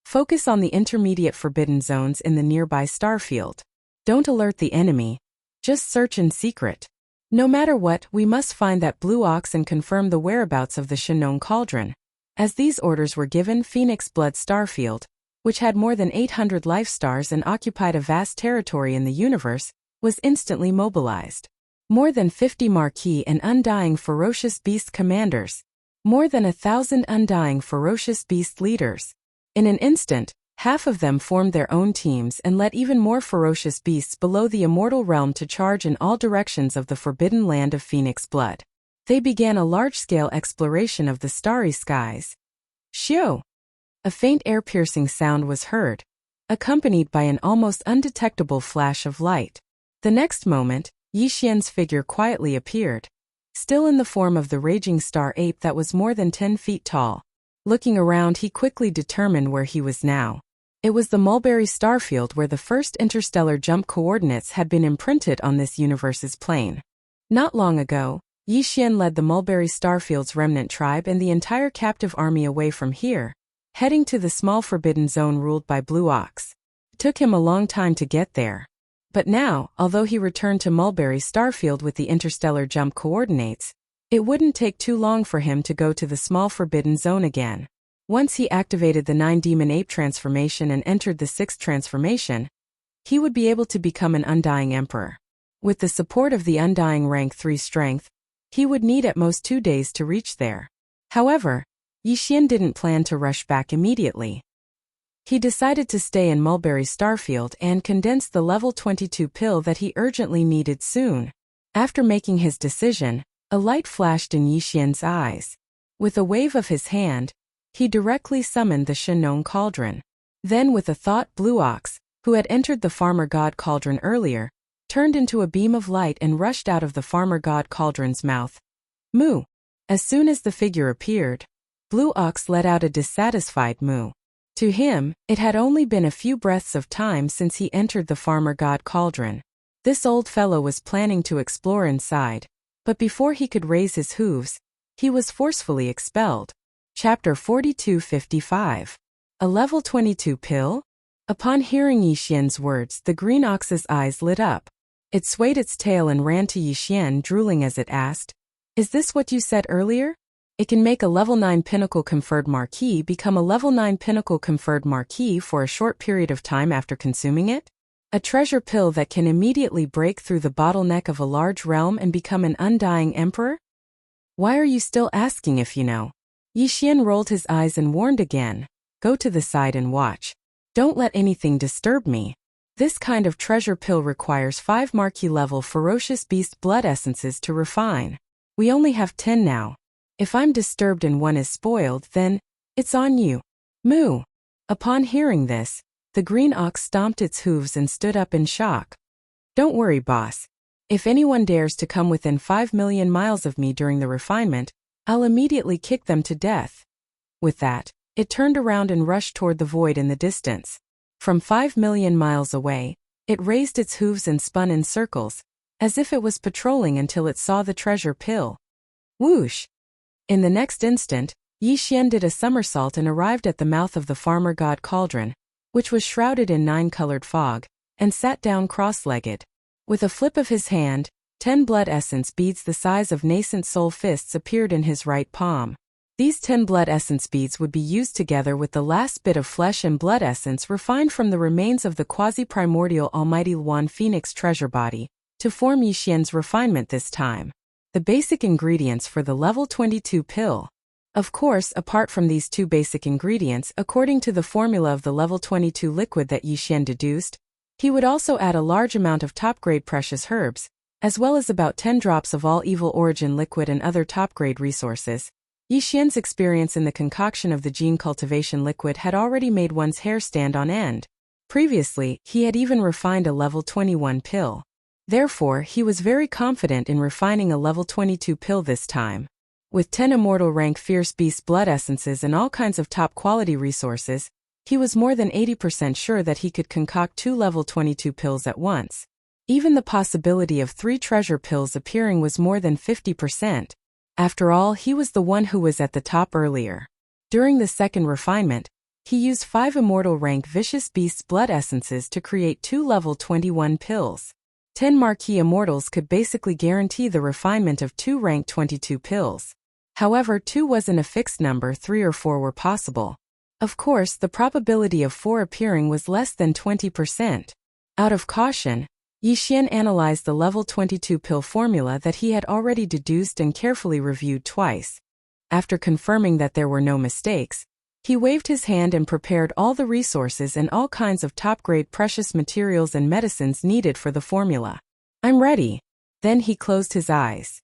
[SPEAKER 1] Focus on the intermediate forbidden zones in the nearby starfield. Don't alert the enemy. Just search in secret. No matter what, we must find that Blue Ox and confirm the whereabouts of the Shinnong Cauldron. As these orders were given, Phoenix Blood Starfield, which had more than 800 life stars and occupied a vast territory in the universe, was instantly mobilized. More than 50 Marquis and undying ferocious beast commanders. More than 1,000 undying ferocious beast leaders. In an instant, half of them formed their own teams and led even more ferocious beasts below the immortal realm to charge in all directions of the forbidden land of Phoenix Blood. They began a large-scale exploration of the starry skies. Shio! A faint air-piercing sound was heard, accompanied by an almost undetectable flash of light. The next moment, Yixian's figure quietly appeared, still in the form of the raging star ape that was more than 10 feet tall. Looking around, he quickly determined where he was now. It was the Mulberry starfield where the first interstellar jump coordinates had been imprinted on this universe's plane. Not long ago, Yixian led the Mulberry starfield's remnant tribe and the entire captive army away from here, heading to the small forbidden zone ruled by Blue Ox. It took him a long time to get there. But now, although he returned to Mulberry starfield with the interstellar jump coordinates, it wouldn't take too long for him to go to the small forbidden zone again. Once he activated the 9 demon ape transformation and entered the 6th transformation, he would be able to become an Undying Emperor. With the support of the Undying rank 3 strength, he would need at most 2 days to reach there. However, Yixian didn't plan to rush back immediately. He decided to stay in Mulberry starfield and condense the level 22 pill that he urgently needed soon. After making his decision, a light flashed in Yixian's eyes. With a wave of his hand, he directly summoned the Shenong cauldron. Then with a thought, Blue Ox, who had entered the Farmer God cauldron earlier, turned into a beam of light and rushed out of the Farmer God cauldron's mouth. Moo! As soon as the figure appeared, Blue Ox let out a dissatisfied moo. To him, it had only been a few breaths of time since he entered the Farmer God cauldron. This old fellow was planning to explore inside, but before he could raise his hooves, he was forcefully expelled. Chapter 4255. A level 22 pill? Upon hearing Yixian's words, the green ox's eyes lit up. It swayed its tail and ran to Yixian, drooling as it asked, "Is this what you said earlier? It can make a level 9 pinnacle conferred marquee become a level 9 pinnacle conferred marquee for a short period of time after consuming it? A treasure pill that can immediately break through the bottleneck of a large realm and become an Undying Emperor? Why are you still asking if you know?" Yixian rolled his eyes and warned again, "Go to the side and watch. Don't let anything disturb me. This kind of treasure pill requires 5 marquee level ferocious beast blood essences to refine. We only have 10 now. If I'm disturbed and one is spoiled, then it's on you." Moo! Upon hearing this, the green ox stomped its hooves and stood up in shock. "Don't worry, boss. If anyone dares to come within 5 million miles of me during the refinement, I'll immediately kick them to death." With that, it turned around and rushed toward the void in the distance. From 5 million miles away, it raised its hooves and spun in circles, as if it was patrolling until it saw the treasure pill. Whoosh! In the next instant, Yixian did a somersault and arrived at the mouth of the Farmer God cauldron, which was shrouded in 9-colored fog, and sat down cross-legged. With a flip of his hand, 10 blood essence beads the size of nascent soul fists appeared in his right palm. These 10 blood essence beads would be used together with the last bit of flesh and blood essence refined from the remains of the quasi-primordial Almighty Luan Phoenix treasure body, to form Yixian's refinement this time. The basic ingredients for the level 22 pill. Of course, apart from these 2 basic ingredients, according to the formula of the level 22 liquid that Yixian deduced, he would also add a large amount of top-grade precious herbs, as well as about 10 drops of all evil origin liquid and other top-grade resources. Yixian's experience in the concoction of the gene cultivation liquid had already made one's hair stand on end. Previously, he had even refined a level 21 pill. Therefore, he was very confident in refining a level 22 pill this time. With 10 immortal rank fierce beast blood essences and all kinds of top-quality resources, he was more than 80% sure that he could concoct 2 level 22 pills at once. Even the possibility of 3 treasure pills appearing was more than 50%. After all, he was the one who was at the top earlier. During the second refinement, he used 5 immortal rank vicious beasts blood essences to create 2 level 21 pills. 10 marquee immortals could basically guarantee the refinement of 2 rank 22 pills. However, 2 wasn't a fixed number, 3 or 4 were possible. Of course, the probability of 4 appearing was less than 20%. Out of caution, Yixian analyzed the level 22 pill formula that he had already deduced and carefully reviewed twice. After confirming that there were no mistakes, he waved his hand and prepared all the resources and all kinds of top-grade precious materials and medicines needed for the formula. "I'm ready." Then he closed his eyes.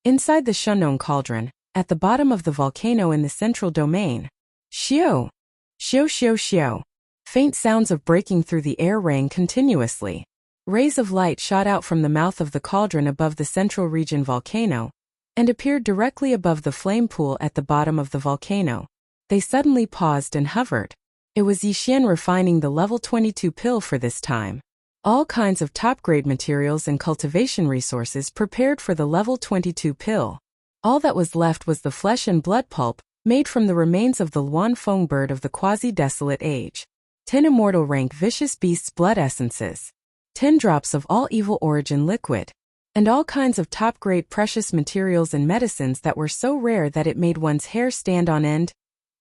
[SPEAKER 1] Inside the Shennong cauldron, at the bottom of the volcano in the central domain. Xiu! Xiu xiu xiu. Faint sounds of breaking through the air rang continuously. Rays of light shot out from the mouth of the cauldron above the central region volcano, and appeared directly above the flame pool at the bottom of the volcano. They suddenly paused and hovered. It was Yixian refining the level 22 pill for this time. All kinds of top-grade materials and cultivation resources prepared for the level 22 pill. All that was left was the flesh and blood pulp, made from the remains of the Luanfeng bird of the quasi-desolate age. 10 immortal rank vicious beasts blood essences. 10 drops of all evil origin liquid. And all kinds of top-grade precious materials and medicines that were so rare that it made one's hair stand on end.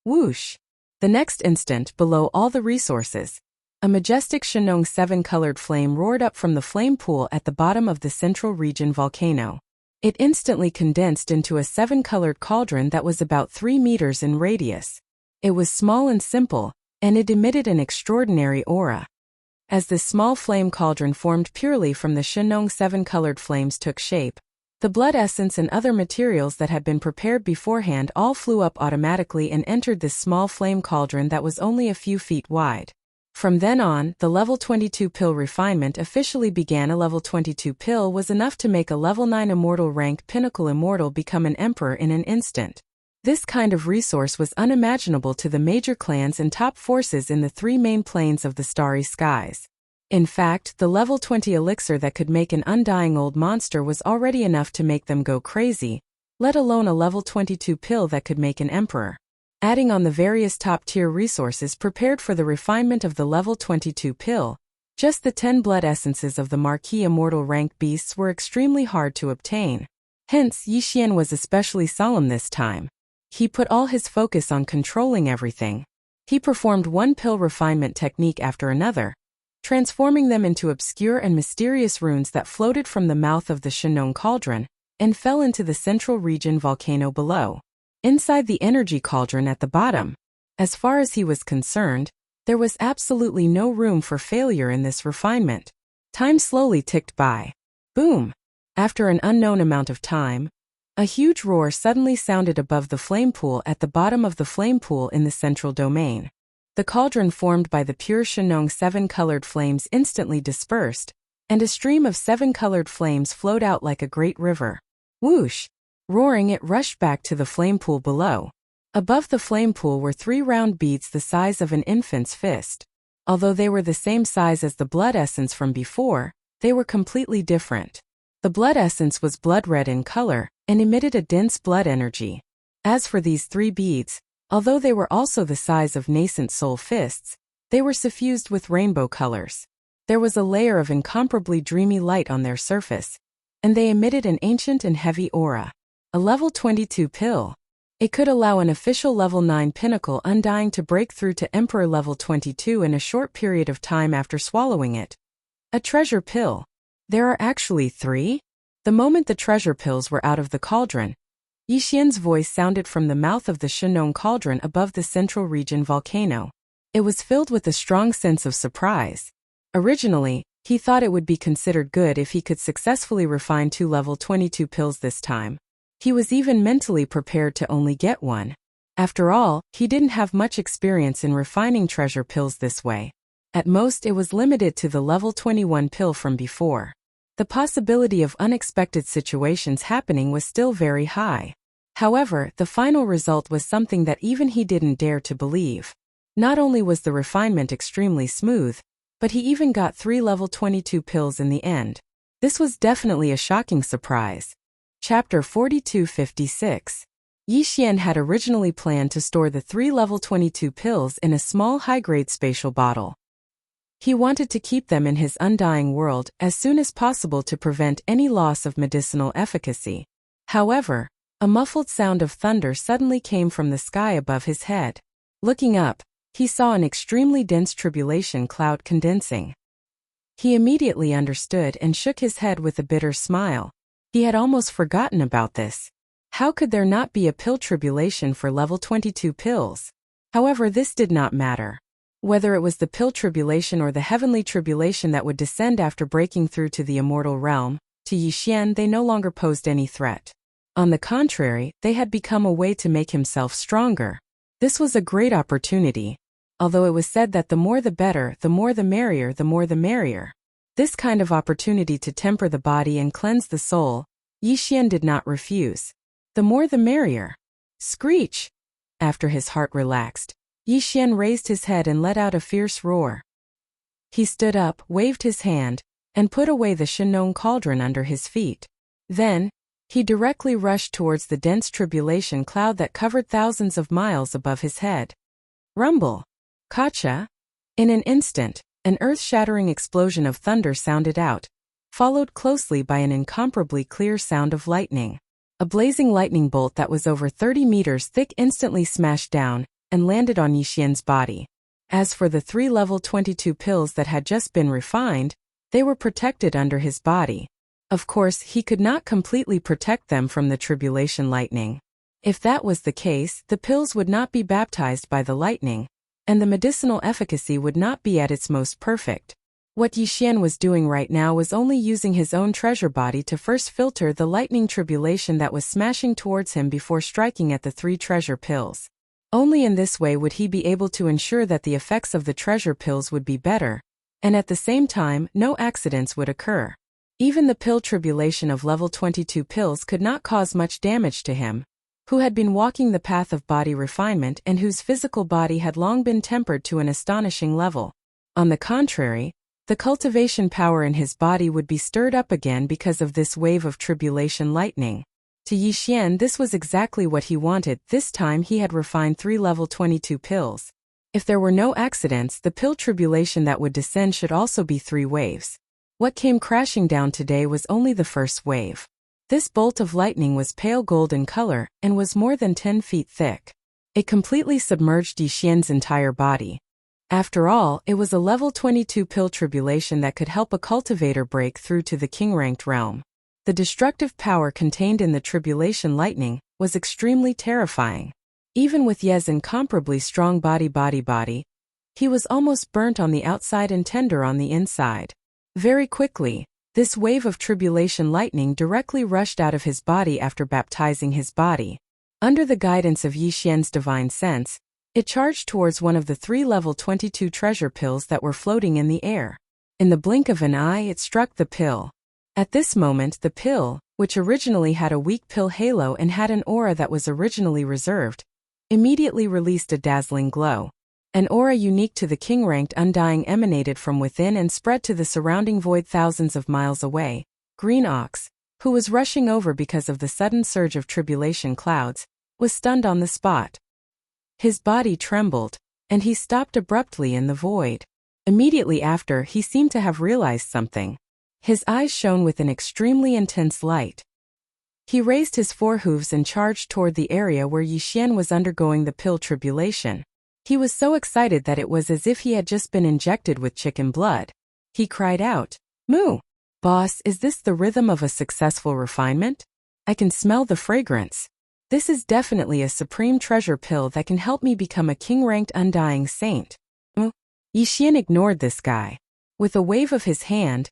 [SPEAKER 1] Whoosh! The next instant, below all the resources, a majestic Shennong 7-colored flame roared up from the flame pool at the bottom of the central region volcano. It instantly condensed into a 7-colored cauldron that was about 3 meters in radius. It was small and simple, and it emitted an extraordinary aura. As this small flame cauldron formed purely from the Shennong 7-colored flames took shape, the blood essence and other materials that had been prepared beforehand all flew up automatically and entered this small flame cauldron that was only a few feet wide. From then on, the level 22 pill refinement officially began. A level 22 pill was enough to make a level 9 immortal rank pinnacle immortal become an emperor in an instant. This kind of resource was unimaginable to the major clans and top forces in the 3 main planes of the starry skies. In fact, the level 20 elixir that could make an undying old monster was already enough to make them go crazy, let alone a level 22 pill that could make an emperor. Adding on the various top-tier resources prepared for the refinement of the level 22 pill, just the 10 blood essences of the marquee immortal rank beasts were extremely hard to obtain. Hence, Yixian was especially solemn this time. He put all his focus on controlling everything. He performed one pill refinement technique after another, transforming them into obscure and mysterious runes that floated from the mouth of the Shennong cauldron and fell into the central region volcano below. Inside the energy cauldron at the bottom, as far as he was concerned, there was absolutely no room for failure in this refinement. Time slowly ticked by. Boom! After an unknown amount of time, a huge roar suddenly sounded above the flame pool at the bottom of the flame pool in the central domain. The cauldron formed by the pure Shennong 7-colored flames instantly dispersed, and a stream of 7-colored flames flowed out like a great river. Whoosh! Roaring, it rushed back to the flame pool below. Above the flame pool were 3 round beads the size of an infant's fist. Although they were the same size as the blood essence from before, they were completely different. The blood essence was blood red in color and emitted a dense blood energy. As for these 3 beads, although they were also the size of nascent soul fists, they were suffused with rainbow colors. There was a layer of incomparably dreamy light on their surface, and they emitted an ancient and heavy aura. A level 22 pill. It could allow an official level 9 pinnacle undying to break through to Emperor level 22 in a short period of time after swallowing it. A treasure pill. There are actually 3? The moment the treasure pills were out of the cauldron, Yixian's voice sounded from the mouth of the Shennong cauldron above the central region volcano. It was filled with a strong sense of surprise. Originally, he thought it would be considered good if he could successfully refine 2 level 22 pills this time. He was even mentally prepared to only get 1. After all, he didn't have much experience in refining treasure pills this way. At most, it was limited to the level 21 pill from before. The possibility of unexpected situations happening was still very high. However, the final result was something that even he didn't dare to believe. Not only was the refinement extremely smooth, but he even got 3 level 22 pills in the end. This was definitely a shocking surprise. Chapter 4256. Yixian had originally planned to store the 3 level 22 pills in a small high-grade spatial bottle. He wanted to keep them in his undying world as soon as possible to prevent any loss of medicinal efficacy. However, a muffled sound of thunder suddenly came from the sky above his head. Looking up, he saw an extremely dense tribulation cloud condensing. He immediately understood and shook his head with a bitter smile. He had almost forgotten about this. How could there not be a pill tribulation for level 22 pills? However, this did not matter. Whether it was the pill tribulation or the heavenly tribulation that would descend after breaking through to the immortal realm, to Yixian they no longer posed any threat. On the contrary, they had become a way to make himself stronger. This was a great opportunity. Although it was said that the more the better, the more the merrier, the more the merrier. This kind of opportunity to temper the body and cleanse the soul, Yi Xian did not refuse. The more the merrier. Screech! After his heart relaxed, Yi Xian raised his head and let out a fierce roar. He stood up, waved his hand, and put away the Shenong cauldron under his feet. Then, he directly rushed towards the dense tribulation cloud that covered thousands of miles above his head. Rumble! Kacha! In an instant, an earth-shattering explosion of thunder sounded out, followed closely by an incomparably clear sound of lightning. A blazing lightning bolt that was over 30 meters thick instantly smashed down and landed on Yi Xian's body. As for the 3 level 22 pills that had just been refined, they were protected under his body. Of course, he could not completely protect them from the tribulation lightning. If that was the case, the pills would not be baptized by the lightning, and the medicinal efficacy would not be at its most perfect. What Yi Xian was doing right now was only using his own treasure body to first filter the lightning tribulation that was smashing towards him before striking at the 3 treasure pills. Only in this way would he be able to ensure that the effects of the treasure pills would be better, and at the same time, no accidents would occur. Even the pill tribulation of level 22 pills could not cause much damage to him, who had been walking the path of body refinement and whose physical body had long been tempered to an astonishing level. On the contrary, the cultivation power in his body would be stirred up again because of this wave of tribulation lightning. To Yi Xian, this was exactly what he wanted. This time he had refined 3 level 22 pills. If there were no accidents, the pill tribulation that would descend should also be 3 waves. What came crashing down today was only the first wave. This bolt of lightning was pale gold in color and was more than 10 feet thick. It completely submerged Yi Xian's entire body. After all, it was a level 22 pill tribulation that could help a cultivator break through to the king-ranked realm. The destructive power contained in the tribulation lightning was extremely terrifying. Even with Ye's incomparably strong body, he was almost burnt on the outside and tender on the inside. Very quickly, this wave of tribulation lightning directly rushed out of his body after baptizing his body. Under the guidance of Yi Xian's divine sense, it charged towards one of the 3 level 22 treasure pills that were floating in the air. In the blink of an eye, it struck the pill. At this moment, the pill, which originally had a weak pill halo and had an aura that was originally reserved, immediately released a dazzling glow. An aura unique to the king-ranked undying emanated from within and spread to the surrounding void thousands of miles away. Green Ox, who was rushing over because of the sudden surge of tribulation clouds, was stunned on the spot. His body trembled, and he stopped abruptly in the void. Immediately after, he seemed to have realized something. His eyes shone with an extremely intense light. He raised his 4 hooves and charged toward the area where Yi Xian was undergoing the pill tribulation. He was so excited that it was as if he had just been injected with chicken blood. He cried out, "Moo! Boss, is this the rhythm of a successful refinement? I can smell the fragrance. This is definitely a supreme treasure pill that can help me become a king-ranked undying saint." Yi Xian ignored this guy. With a wave of his hand,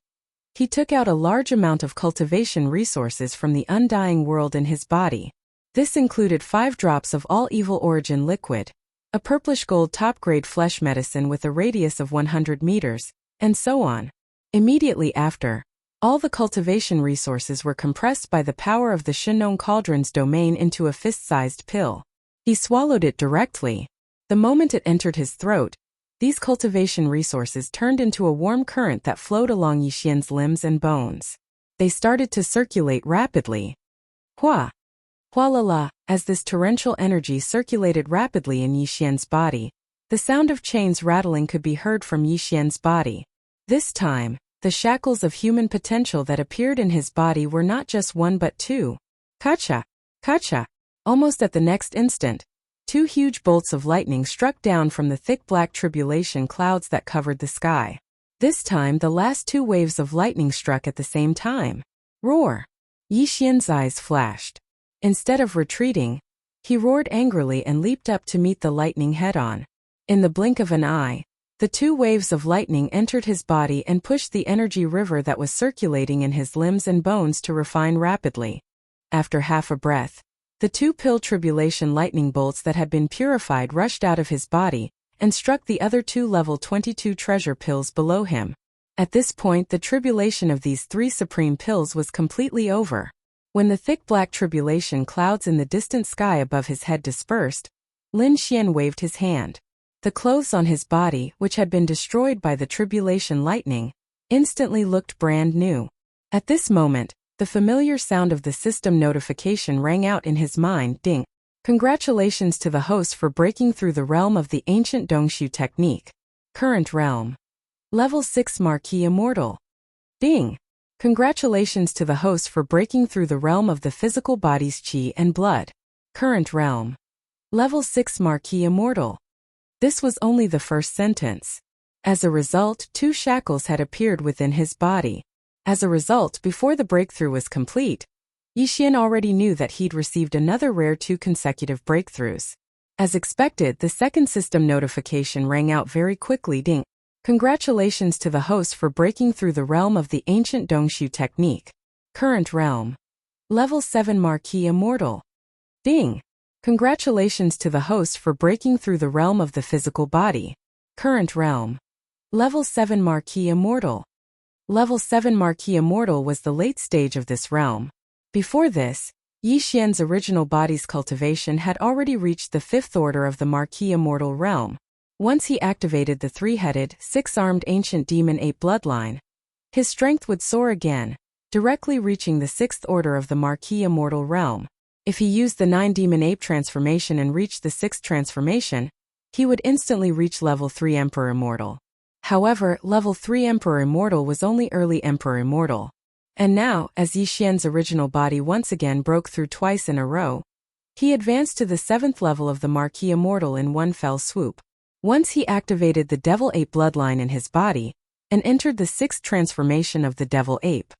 [SPEAKER 1] he took out a large amount of cultivation resources from the undying world in his body. This included 5 drops of all evil origin liquid, a purplish gold top-grade flesh medicine with a radius of 100 meters, and so on. Immediately after, all the cultivation resources were compressed by the power of the Shenong Cauldron's domain into a fist-sized pill. He swallowed it directly. The moment it entered his throat, these cultivation resources turned into a warm current that flowed along Yi Xian's limbs and bones. They started to circulate rapidly. Hua! Hua-la-la, as this torrential energy circulated rapidly in Yi Xian's body, the sound of chains rattling could be heard from Yi Xian's body. This time, the shackles of human potential that appeared in his body were not just 1 but 2. Kacha! Kacha! Almost at the next instant, 2 huge bolts of lightning struck down from the thick black tribulation clouds that covered the sky. This time the last 2 waves of lightning struck at the same time. Roar! Yi Xian's eyes flashed. Instead of retreating, he roared angrily and leaped up to meet the lightning head-on. In the blink of an eye, the 2 waves of lightning entered his body and pushed the energy river that was circulating in his limbs and bones to refine rapidly. After half a breath, the 2-pill tribulation lightning bolts that had been purified rushed out of his body and struck the other 2 level 22 treasure pills below him. At this point, the tribulation of these 3 supreme pills was completely over. When the thick black tribulation clouds in the distant sky above his head dispersed, Lin Xian waved his hand. The clothes on his body, which had been destroyed by the tribulation lightning, instantly looked brand new. At this moment, the familiar sound of the system notification rang out in his mind. Ding! Congratulations to the host for breaking through the realm of the ancient Dongshu technique. Current realm. Level 6 Marquis Immortal. Ding! Congratulations to the host for breaking through the realm of the physical body's qi and blood. Current realm. Level 6 Marquis Immortal. This was only the first sentence. As a result, 2 shackles had appeared within his body. As a result, before the breakthrough was complete, Yixian already knew that he'd received another rare 2 consecutive breakthroughs. As expected, the second system notification rang out very quickly. Ding! Congratulations to the host for breaking through the realm of the ancient Dongshu technique. Current realm. Level 7 Marquis Immortal. Ding! Congratulations to the host for breaking through the realm of the physical body. Current realm. Level 7 Marquis Immortal. Level 7 Marquis Immortal was the late stage of this realm. Before this, Yi Xian's original body's cultivation had already reached the 5th order of the Marquis Immortal realm. Once he activated the 3-headed, 6-armed ancient demon ape bloodline, his strength would soar again, directly reaching the 6th order of the Marquis Immortal realm. If he used the 9 demon ape transformation and reached the 6th transformation, he would instantly reach level 3 Emperor Immortal. However, level 3 Emperor Immortal was only early Emperor Immortal. And now, as Yi Xian's original body once again broke through twice in a row, he advanced to the 7th level of the Marquis Immortal in one fell swoop. Once he activated the Devil Ape bloodline in his body, and entered the 6th transformation of the Devil Ape,